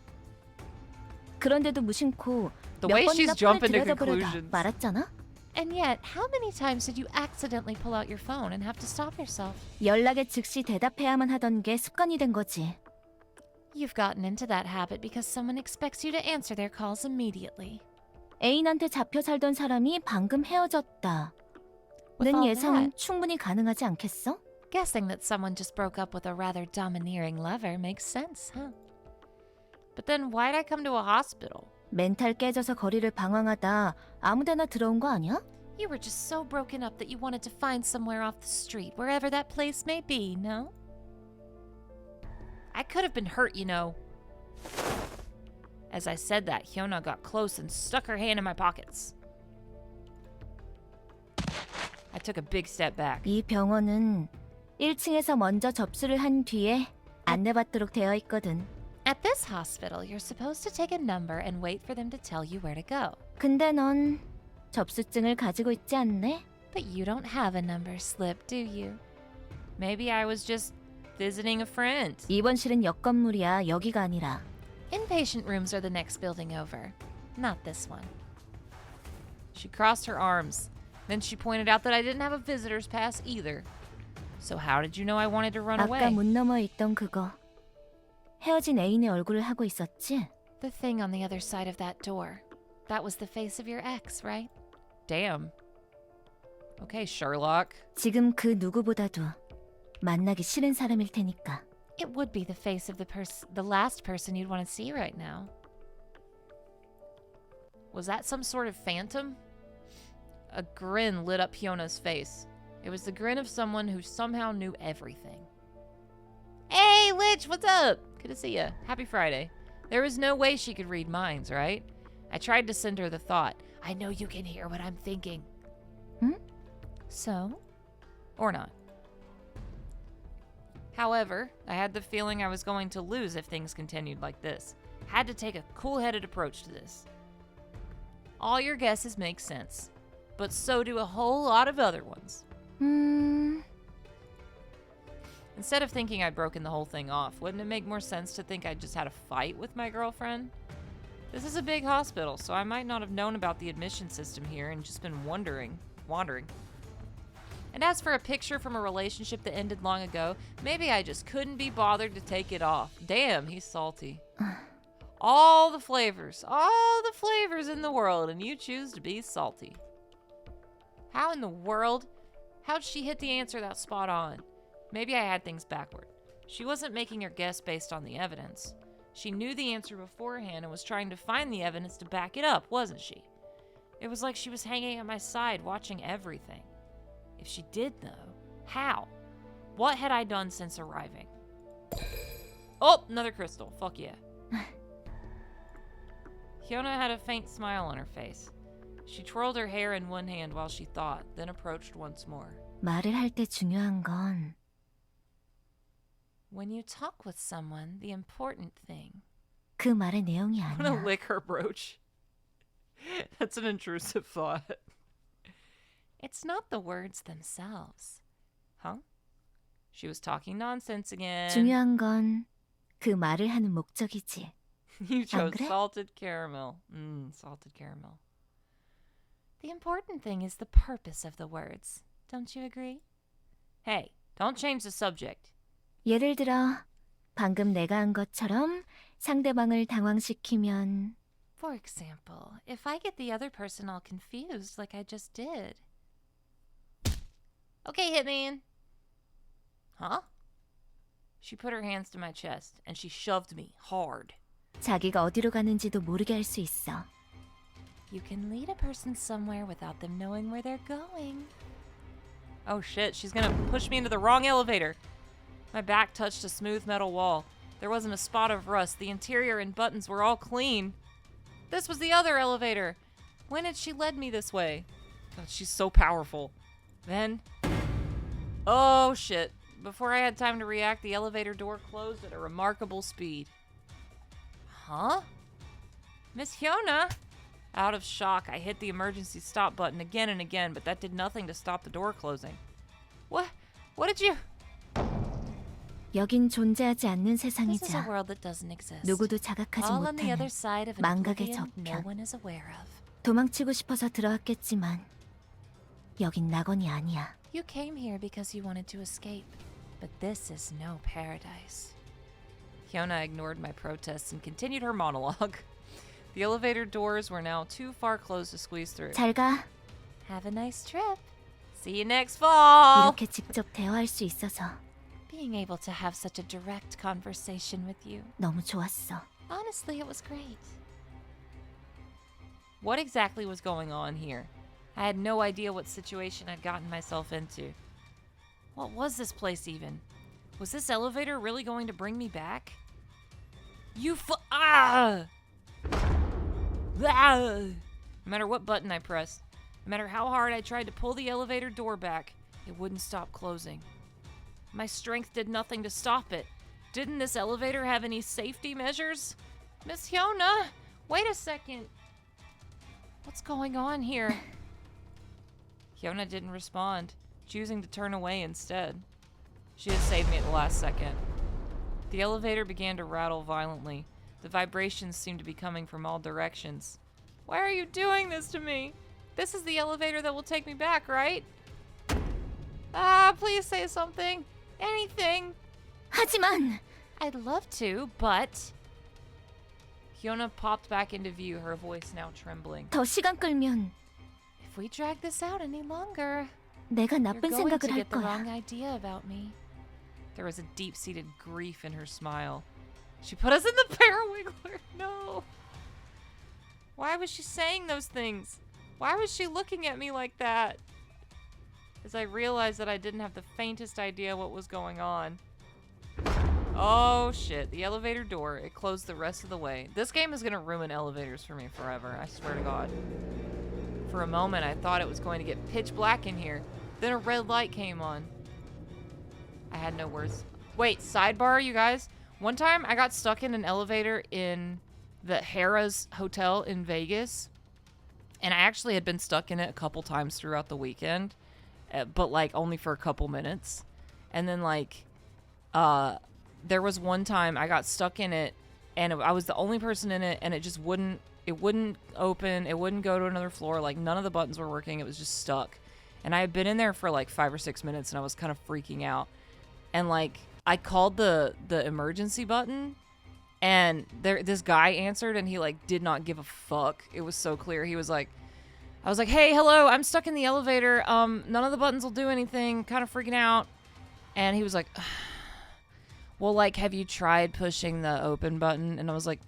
[SPEAKER 7] 그런데도 무심코
[SPEAKER 2] The
[SPEAKER 7] 몇
[SPEAKER 2] way
[SPEAKER 7] 번이나
[SPEAKER 2] she's
[SPEAKER 7] 폰을
[SPEAKER 2] jumping to
[SPEAKER 7] 들여다보려다
[SPEAKER 2] conclusions.
[SPEAKER 7] 말았잖아.
[SPEAKER 1] And yet, how many times did you accidentally pull out your phone and have to stop yourself?
[SPEAKER 7] 연락에 즉시 대답해야만 하던 게 습관이 된 거지.
[SPEAKER 1] You've gotten into that habit because someone expects you to answer their calls immediately.
[SPEAKER 7] 애인한테 잡혀 살던 사람이 방금 헤어졌다.
[SPEAKER 1] With
[SPEAKER 7] 는
[SPEAKER 1] all
[SPEAKER 7] 예상은
[SPEAKER 1] that,
[SPEAKER 7] 충분히 가능하지 않겠어?
[SPEAKER 1] guessing that someone just broke up with a rather domineering lover makes sense, huh? But then why'd I come to a hospital?
[SPEAKER 7] 멘탈 깨져서 거리를 방황하다 아무데나 들어온 거 아니야?
[SPEAKER 1] You were just so broken up that you wanted to find somewhere off the street, wherever that place may be, no? I could have been hurt, you know. As I said that, Hyuna got close and stuck her hand in my pockets. I took a big step back.
[SPEAKER 7] 이 병원은 1층에서 먼저 접수를 한 뒤에 안내받도록 되어 있거든.
[SPEAKER 1] At this hospital, you're supposed to take a number and wait for them to tell you where to go.
[SPEAKER 7] 근데 넌 접수증을 가지고 있지 않네?
[SPEAKER 1] But you don't have a number slip, do you? Maybe I was just visiting a friend.
[SPEAKER 7] 입원실은 옆 건물이야, 여기가 아니라.
[SPEAKER 1] Inpatient rooms are the next building over, not this one. She crossed her arms. Then she pointed out that I didn't have a visitor's pass either. So how did you know I wanted to run
[SPEAKER 7] 아까
[SPEAKER 1] away?
[SPEAKER 7] 문 너머에 있던 그거. 헤어진 애인의 얼굴을 하고 있었지?
[SPEAKER 1] The thing on the other side of that door. That was the face of your ex, right? Damn. Okay, Sherlock.
[SPEAKER 7] 지금 그 누구보다도 만나기 싫은 사람일 테니까.
[SPEAKER 1] It would be the face of the last person you'd want to see right now. Was that some sort of phantom? A grin lit up Hyona's face. It was the grin of someone who somehow knew everything. Hey, Lich, what's up? Good to see ya. Happy Friday. There was no way she could read minds, right? I tried to send her the thought. I know you can hear what I'm thinking. So? Or not. However, I had the feeling I was going to lose if things continued like this. Had to take a cool-headed approach to this. All your guesses make sense, but so do a whole lot of other ones. Instead of thinking I'd broken the whole thing off, wouldn't it make more sense to think I just had a fight with my girlfriend? This is a big hospital, so I might not have known about the admission system here and just been wandering. And as for a picture from a relationship that ended long ago, maybe I just couldn't be bothered to take it off. Damn, he's salty. All the flavors in the world, and you choose to be salty. How in the world? How'd she hit the answer that spot on? Maybe I had things backward. She wasn't making her guess based on the evidence. She knew the answer beforehand and was trying to find the evidence to back it up, wasn't she? It was like she was hanging at my side, watching everything. If she did, though, how? What had I done since arriving? Oh, another crystal. Fuck yeah. Hyuna had a faint smile on her face. She twirled her hair in one hand while she thought, then approached once more.
[SPEAKER 7] 말을 할 때 중요한 건
[SPEAKER 1] When you talk with someone, the important thing.
[SPEAKER 7] 그 말의 내용이
[SPEAKER 1] I'm gonna
[SPEAKER 7] 아니야.
[SPEAKER 1] lick her brooch. That's an intrusive thought. It's not the words themselves. Huh? She was talking nonsense again.
[SPEAKER 7] 중요한 건 그 말을 하는 목적이지.
[SPEAKER 1] You chose
[SPEAKER 7] 그래?
[SPEAKER 1] salted caramel. Salted caramel. The important thing is the purpose of the words. Don't you agree? Hey, don't change the subject.
[SPEAKER 7] 예를 들어 방금 내가 한 것처럼 상대방을 당황시키면
[SPEAKER 1] For example, if I get the other person all confused like I just did. Okay, Hitman. Huh? She put her hands to my chest and she shoved me hard.
[SPEAKER 7] 자기가 어디로 가는지도 모르게 할 수 있어.
[SPEAKER 1] You can lead a person somewhere without them knowing where they're going. Oh shit, she's gonna push me into the wrong elevator. My back touched a smooth metal wall. There wasn't a spot of rust. The interior and buttons were all clean. This was the other elevator. When had she led me this way? God, she's so powerful. Then... Oh shit. Before I had time to react, the elevator door closed at a remarkable speed. Huh? Miss Hyuna? Out of shock, I hit the emergency stop button again and again, but that did nothing to stop the door closing. What did you...
[SPEAKER 7] 여긴 존재하지 않는
[SPEAKER 1] This is a
[SPEAKER 7] 세상이자
[SPEAKER 1] world that doesn't exist.
[SPEAKER 7] 누구도 자각하지
[SPEAKER 1] All on the
[SPEAKER 7] 못하는
[SPEAKER 1] other side of an
[SPEAKER 7] 망각의
[SPEAKER 1] oblivion no
[SPEAKER 7] 저편.
[SPEAKER 1] one is aware of.
[SPEAKER 7] 도망치고 싶어서 들어왔겠지만 여긴 낙원이 아니야.
[SPEAKER 1] You came here because you wanted to escape, but this is no paradise. Hyuna ignored my protests and continued her monologue. The elevator doors were now too far closed to squeeze through.
[SPEAKER 7] 잘 가.
[SPEAKER 1] Have a nice trip. See you next fall.
[SPEAKER 7] 이렇게 직접 대화할 수 있어서
[SPEAKER 1] Being able to have such a direct conversation with you.
[SPEAKER 7] 너무 좋았어.
[SPEAKER 1] Honestly, it was great. What exactly was going on here? I had no idea what situation I'd gotten myself into. What was this place even? Was this elevator really going to bring me back? Ah! No matter what button I pressed, no matter how hard I tried to pull the elevator door back, it wouldn't stop closing. My strength did nothing to stop it. Didn't this elevator have any safety measures? Miss Hyuna, wait a second. What's going on here? Hyuna didn't respond, choosing to turn away instead. She had saved me at the last second. The elevator began to rattle violently. The vibrations seemed to be coming from all directions. Why are you doing this to me? This is the elevator that will take me back, right? Ah, please say something. Anything.
[SPEAKER 7] 하지만
[SPEAKER 1] I'd love to, but... Hyuna popped back into view, her voice now trembling.
[SPEAKER 7] 더 시간 끌면
[SPEAKER 1] If we drag this out any longer,
[SPEAKER 7] 내가
[SPEAKER 1] you're
[SPEAKER 7] 나쁜
[SPEAKER 1] going
[SPEAKER 7] 생각을
[SPEAKER 1] to
[SPEAKER 7] 할
[SPEAKER 1] get the
[SPEAKER 7] 거야.
[SPEAKER 1] wrong idea about me. There was a deep-seated grief in her smile. She put us in the parawiggler. No. Why was she saying those things? Why was she looking at me like that? As I realized that I didn't have the faintest idea what was going on. Oh shit, the elevator door, it closed the rest of the way. This game is gonna ruin elevators for me forever, I swear to God. For a moment, I thought it was going to get pitch black in here. Then a red light came on. I had no words. Wait, sidebar, you guys. One time, I got stuck in an elevator in the Harrah's Hotel in Vegas. And I actually had been stuck in it a couple times throughout the weekend. But, like, only for a couple minutes. And then, like, there was one time I got stuck in it. And I was the only person in it. And it just wouldn't open. It wouldn't go to another floor. Like, none of the buttons were working. It was just stuck. And I had been in there for, like, 5 or 6 minutes. And I was kind of freaking out. And, like, I called the emergency button. And this guy answered. And he, like, did not give a fuck. It was so clear. He was like... I was like, hey, hello, I'm stuck in the elevator. None of the buttons will do anything. Kind of freaking out. And he was like, well, like, have you tried pushing the open button? And I was like,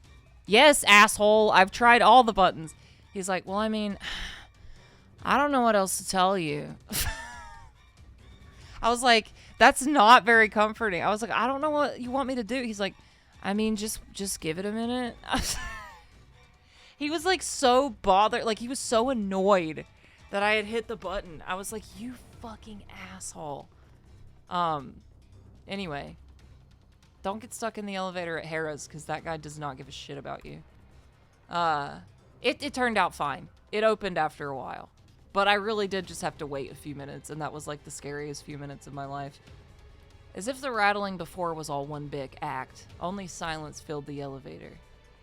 [SPEAKER 1] yes, asshole. I've tried all the buttons. He's like, well, I mean, I don't know what else to tell you. I was like, that's not very comforting. I was like, I don't know what you want me to do. He's like, I mean, just give it a minute. He was, like, so bothered. Like, he was so annoyed that I had hit the button. I was like, you fucking asshole. Anyway. Don't get stuck in the elevator at Harrah's, because that guy does not give a shit about you. It turned out fine. It opened after a while. But I really did just have to wait a few minutes, and that was, like, the scariest few minutes of my life. As if the rattling before was all one big act, only silence filled the elevator.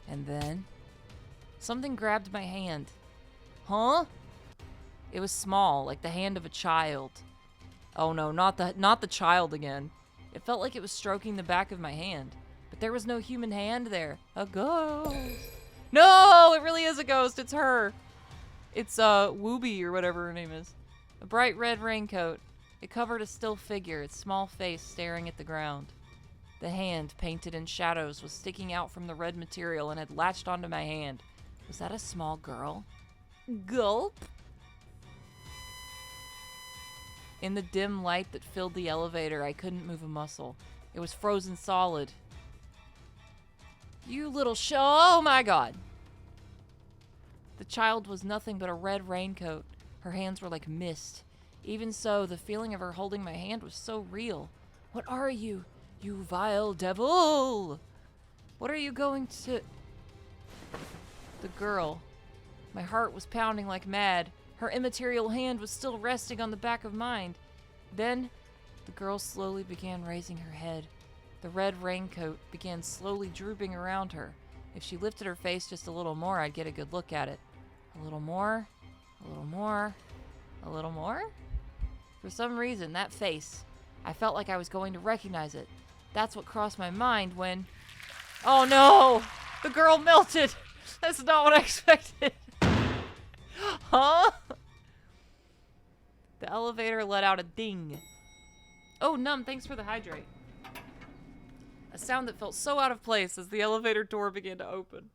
[SPEAKER 1] And then... something grabbed my hand. Huh? It was small, like the hand of a child. Oh no, not the child again. It felt like it was stroking the back of my hand. But there was no human hand there. A ghost. No, it really is a ghost. It's her. It's Wooby or whatever her name is. A bright red raincoat. It covered a still figure, its small face staring at the ground. The hand, painted in shadows, was sticking out from the red material and had latched onto my hand. Was that a small girl? Gulp. In the dim light that filled the elevator, I couldn't move a muscle. It was frozen solid. You little oh my god. The child was nothing but a red raincoat. Her hands were like mist. Even so, the feeling of her holding my hand was so real. What are you, you vile devil? What are you going to... The girl. My heart was pounding like mad. Her immaterial hand was still resting on the back of mine. Then, the girl slowly began raising her head. The red raincoat began slowly drooping around her. If she lifted her face just a little more, I'd get a good look at it. A little more, a little more, a little more. For some reason, that face, I felt like I was going to recognize it. That's what crossed my mind when... Oh no! The girl melted! That's not what I expected. Huh? The elevator let out a ding. Oh, Num, thanks for the hydrate. A sound that felt so out of place as the elevator door began to open.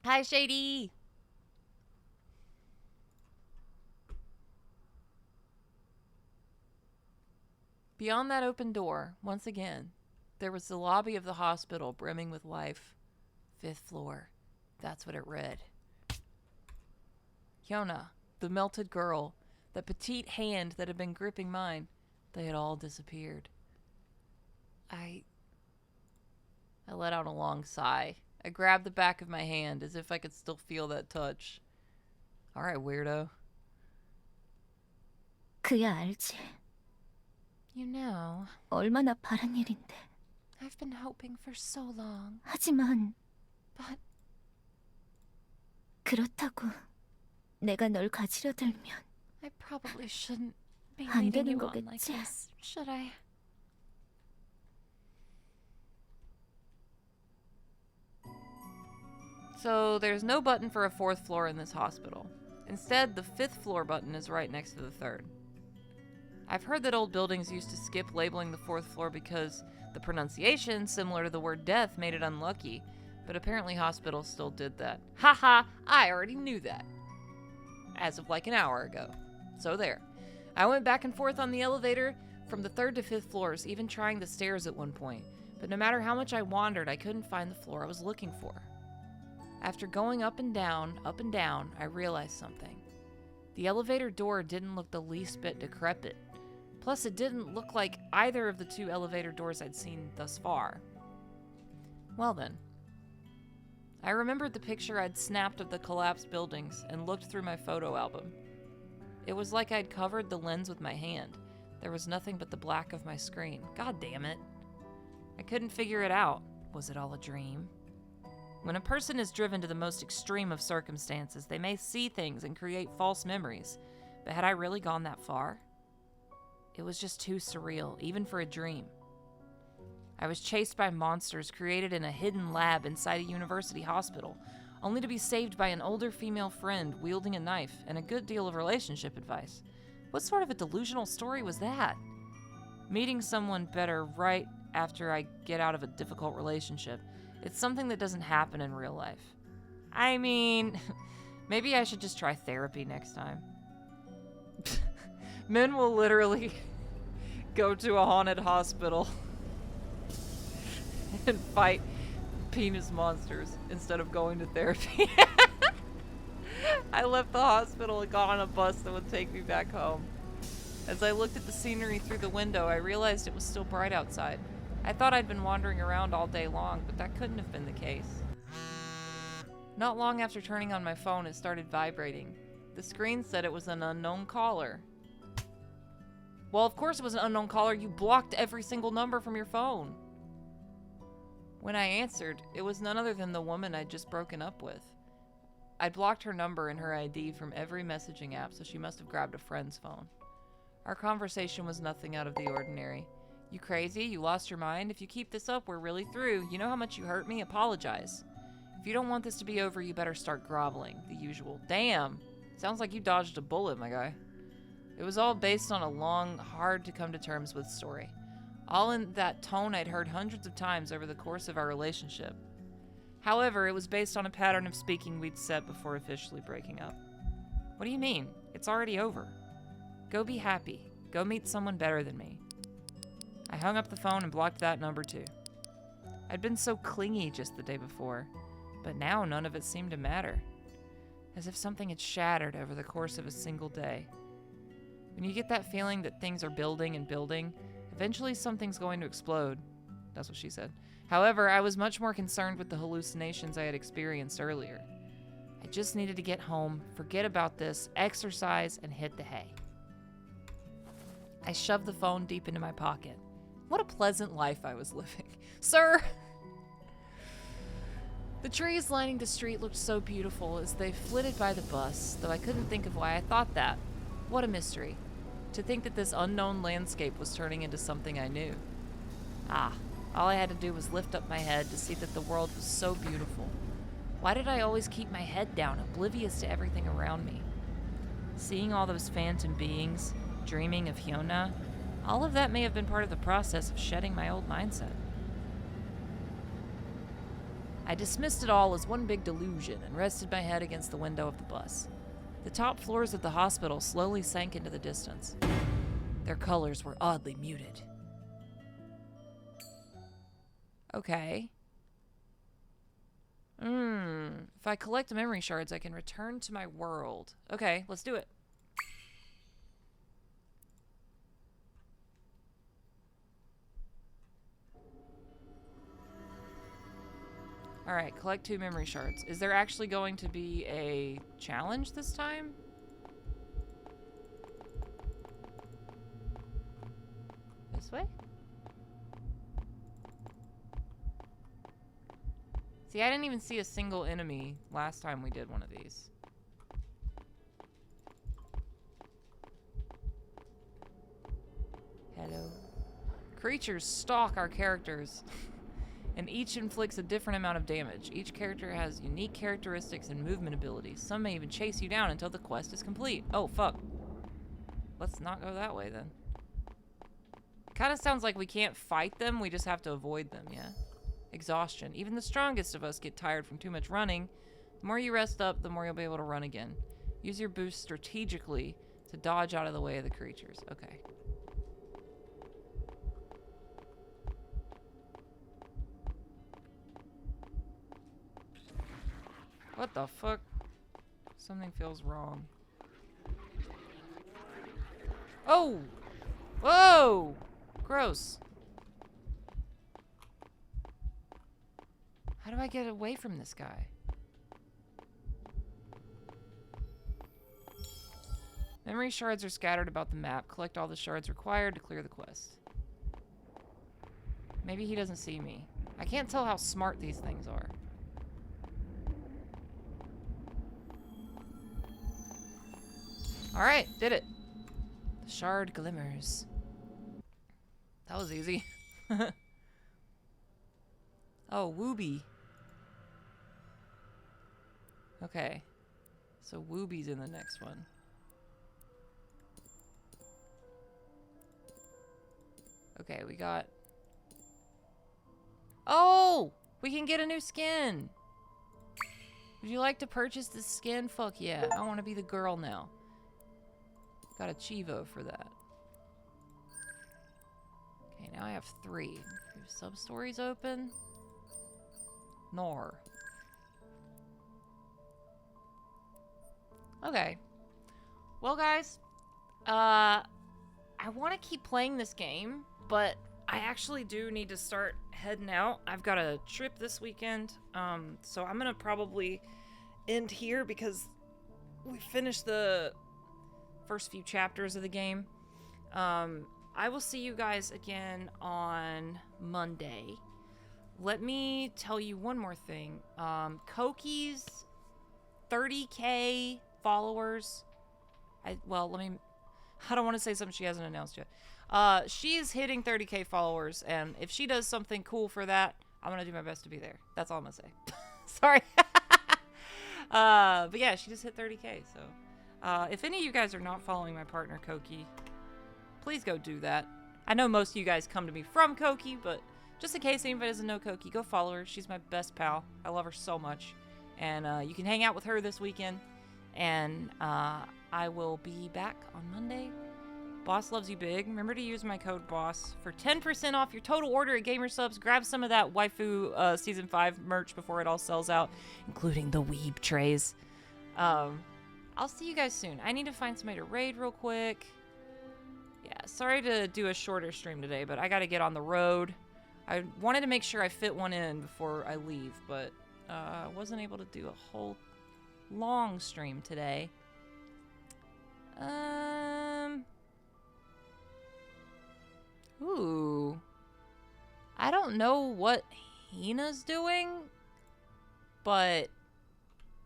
[SPEAKER 1] Hi, Shady. Beyond that open door, once again, there was the lobby of the hospital brimming with life. 5th floor. That's what it read. Hyuna, the melted girl, the petite hand that had been gripping mine, They had all disappeared. I let out a long sigh. I grabbed the back of my hand as if I could still feel that touch. All right, weirdo.
[SPEAKER 7] 그야 알지.
[SPEAKER 1] You know,
[SPEAKER 7] 얼마나 바란 일인데.
[SPEAKER 1] I've been hoping for so long,
[SPEAKER 7] 하지만
[SPEAKER 1] but
[SPEAKER 7] 그렇다고 내가 널 가지려 들면
[SPEAKER 1] I probably shouldn't be
[SPEAKER 7] 안
[SPEAKER 1] leading
[SPEAKER 7] 되는
[SPEAKER 1] you on like
[SPEAKER 7] 거겠지?
[SPEAKER 1] this, should I? So there's no button for a 4th floor in this hospital. Instead, the 5th floor button is right next to the 3rd. I've heard that old buildings used to skip labeling the 4th floor because the pronunciation, similar to the word death, made it unlucky, but apparently hospitals still did that. Haha, I already knew that. As of like an hour ago. So there. I went back and forth on the elevator from the 3rd to 5th floors, even trying the stairs at one point, but no matter how much I wandered, I couldn't find the floor I was looking for. After going up and down, I realized something. The elevator door didn't look the least bit decrepit. Plus, it didn't look like either of the 2 elevator doors I'd seen thus far. Well then. I remembered the picture I'd snapped of the collapsed buildings and looked through my photo album. It was like I'd covered the lens with my hand. There was nothing but the black of my screen. God damn it. I couldn't figure it out. Was it all a dream? When a person is driven to the most extreme of circumstances, they may see things and create false memories. But had I really gone that far? It was just too surreal, even for a dream. I was chased by monsters created in a hidden lab inside a university hospital, only to be saved by an older female friend wielding a knife and a good deal of relationship advice. What sort of a delusional story was that? Meeting someone better right after I get out of a difficult relationship. It's something that doesn't happen in real life. I mean, maybe I should just try therapy next time. Men will literally go to a haunted hospital and fight penis monsters instead of going to therapy. I left the hospital and got on a bus that would take me back home. As I looked at the scenery through the window, I realized it was still bright outside. I thought I'd been wandering around all day long, but that couldn't have been the case. Not long after turning on my phone, it started vibrating. The screen said it was an unknown caller. Well, of course it was an unknown caller. You blocked every single number from your phone. When I answered, it was none other than the woman I'd just broken up with. I'd blocked her number and her ID from every messaging app, so she must have grabbed a friend's phone. Our conversation was nothing out of the ordinary. You crazy? You lost your mind? If you keep this up, we're really through. You know how much you hurt me? Apologize. If you don't want this to be over, you better start groveling. The usual. Damn. Sounds like you dodged a bullet, my guy. It was all based on a long, hard-to-come-to-terms-with story. All in that tone I'd heard hundreds of times over the course of our relationship. However, it was based on a pattern of speaking we'd set before officially breaking up. What do you mean? It's already over. Go be happy. Go meet someone better than me. I hung up the phone and blocked that number too. I'd been so clingy just the day before, but now none of it seemed to matter. As if something had shattered over the course of a single day. When you get that feeling that things are building and building, eventually something's going to explode. That's what she said. However, I was much more concerned with the hallucinations I had experienced earlier. I just needed to get home, forget about this, exercise, and hit the hay. I shoved the phone deep into my pocket. What a pleasant life I was living. Sir! The trees lining the street looked so beautiful as they flitted by the bus, though I couldn't think of why I thought that. What a mystery. To think that this unknown landscape was turning into something I knew. All I had to do was lift up my head to see that the world was so beautiful. Why did I always keep my head down, oblivious to everything around me? Seeing all those phantom beings, dreaming of Hyuna, all of that may have been part of the process of shedding my old mindset. I dismissed it all as one big delusion and rested my head against the window of the bus. The top floors of the hospital slowly sank into the distance. Their colors were oddly muted. Okay. If I collect memory shards, I can return to my world. Okay, let's do it. Alright, collect 2 memory shards. Is there actually going to be a challenge this time? This way? See, I didn't even see a single enemy last time we did one of these. Hello. Creatures stalk our characters, and each inflicts a different amount of damage. Each character has unique characteristics and movement abilities. Some may even chase you down until the quest is complete. Oh, fuck. Let's not go that way, then. Kind of sounds like we can't fight them, we just have to avoid them, yeah? Exhaustion. Even the strongest of us get tired from too much running. The more you rest up, the more you'll be able to run again. Use your boost strategically to dodge out of the way of the creatures. Okay. What the fuck? Something feels wrong. Oh! Whoa! Gross. How do I get away from this guy? Memory shards are scattered about the map. Collect all the shards required to clear the quest. Maybe he doesn't see me. I can't tell how smart these things are. Alright, did it. The shard glimmers. That was easy. Oh, Wooby. Okay. So Wooby's in the next one. Okay, we got... Oh! We can get a new skin! Would you like to purchase this skin? Fuck yeah. I want to be the girl now. Got a Chivo for that. Okay, now I have 3. Do sub-stories open? Nor. Okay. Well, guys, I want to keep playing this game, but I actually do need to start heading out. I've got a trip this weekend, so I'm gonna probably end here because we finished the first few chapters of the game. I will see you guys again on Monday. Let me tell you one more thing. Koki's 30k followers. I don't want to say something she hasn't announced yet. She's hitting 30k followers, and if she does something cool for that, I'm gonna do my best to be there. That's all I'm gonna say. Sorry. But yeah, she just hit 30k, so if any of you guys are not following my partner Koki, please go do that. I know most of you guys come to me from Koki, but just in case anybody doesn't know Koki, go follow her. She's my best pal. I love her so much. And you can hang out with her this weekend. And I will be back on Monday. Boss loves you big. Remember to use my code BOSS for 10% off your total order at Gamersubs. Grab some of that Waifu Season 5 merch before it all sells out, including the weeb trays. I'll see you guys soon. I need to find somebody to raid real quick. Yeah, sorry to do a shorter stream today, but I gotta get on the road. I wanted to make sure I fit one in before I leave, but I wasn't able to do a whole long stream today. Ooh. I don't know what Hina's doing, but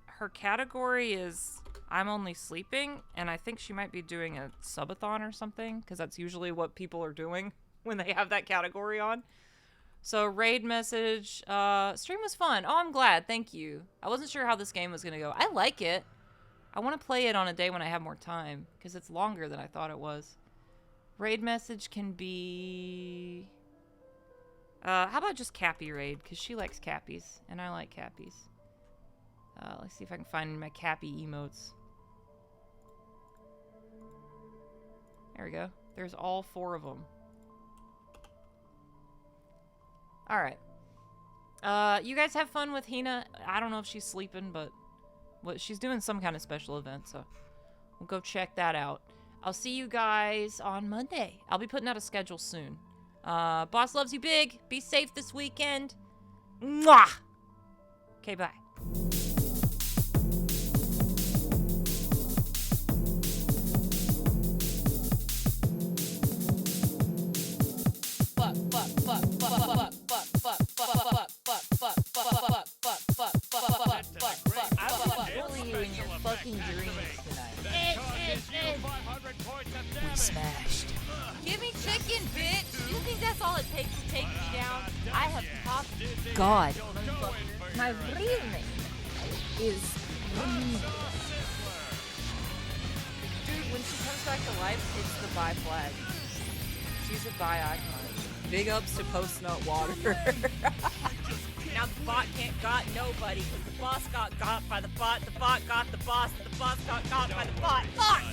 [SPEAKER 1] her category is I'm only sleeping, and I think she might be doing a subathon or something, because that's usually what people are doing when they have that category on. So, raid message. Stream was fun. Oh, I'm glad. Thank you. I wasn't sure how this game was going to go. I like it. I want to play it on a day when I have more time, because it's longer than I thought it was. Raid message can be... how about just Cappy raid, because she likes Cappies, and I like Cappies. Let's see if I can find my Cappy emotes. There we go. There's all 4 of them. Alright. You guys have fun with Hina. I don't know if she's sleeping, but she's doing some kind of special event, so we'll go check that out. I'll see you guys on Monday. I'll be putting out a schedule soon. Boss loves you big. Be safe this weekend. Mwah! Okay, bye.
[SPEAKER 2] I want to bully you in your fucking dreams tonight.
[SPEAKER 1] We smashed.
[SPEAKER 2] Give me chicken, bitch! You think that's all it takes to take me down? I have popped
[SPEAKER 1] God.
[SPEAKER 2] my real name is Dude, when she comes back to life, it's the bi flag. She's a bi icon. Big ups to Post Nut Water. Now the bot can't got nobody because the boss got by the bot got the boss got by the bot. Fuck!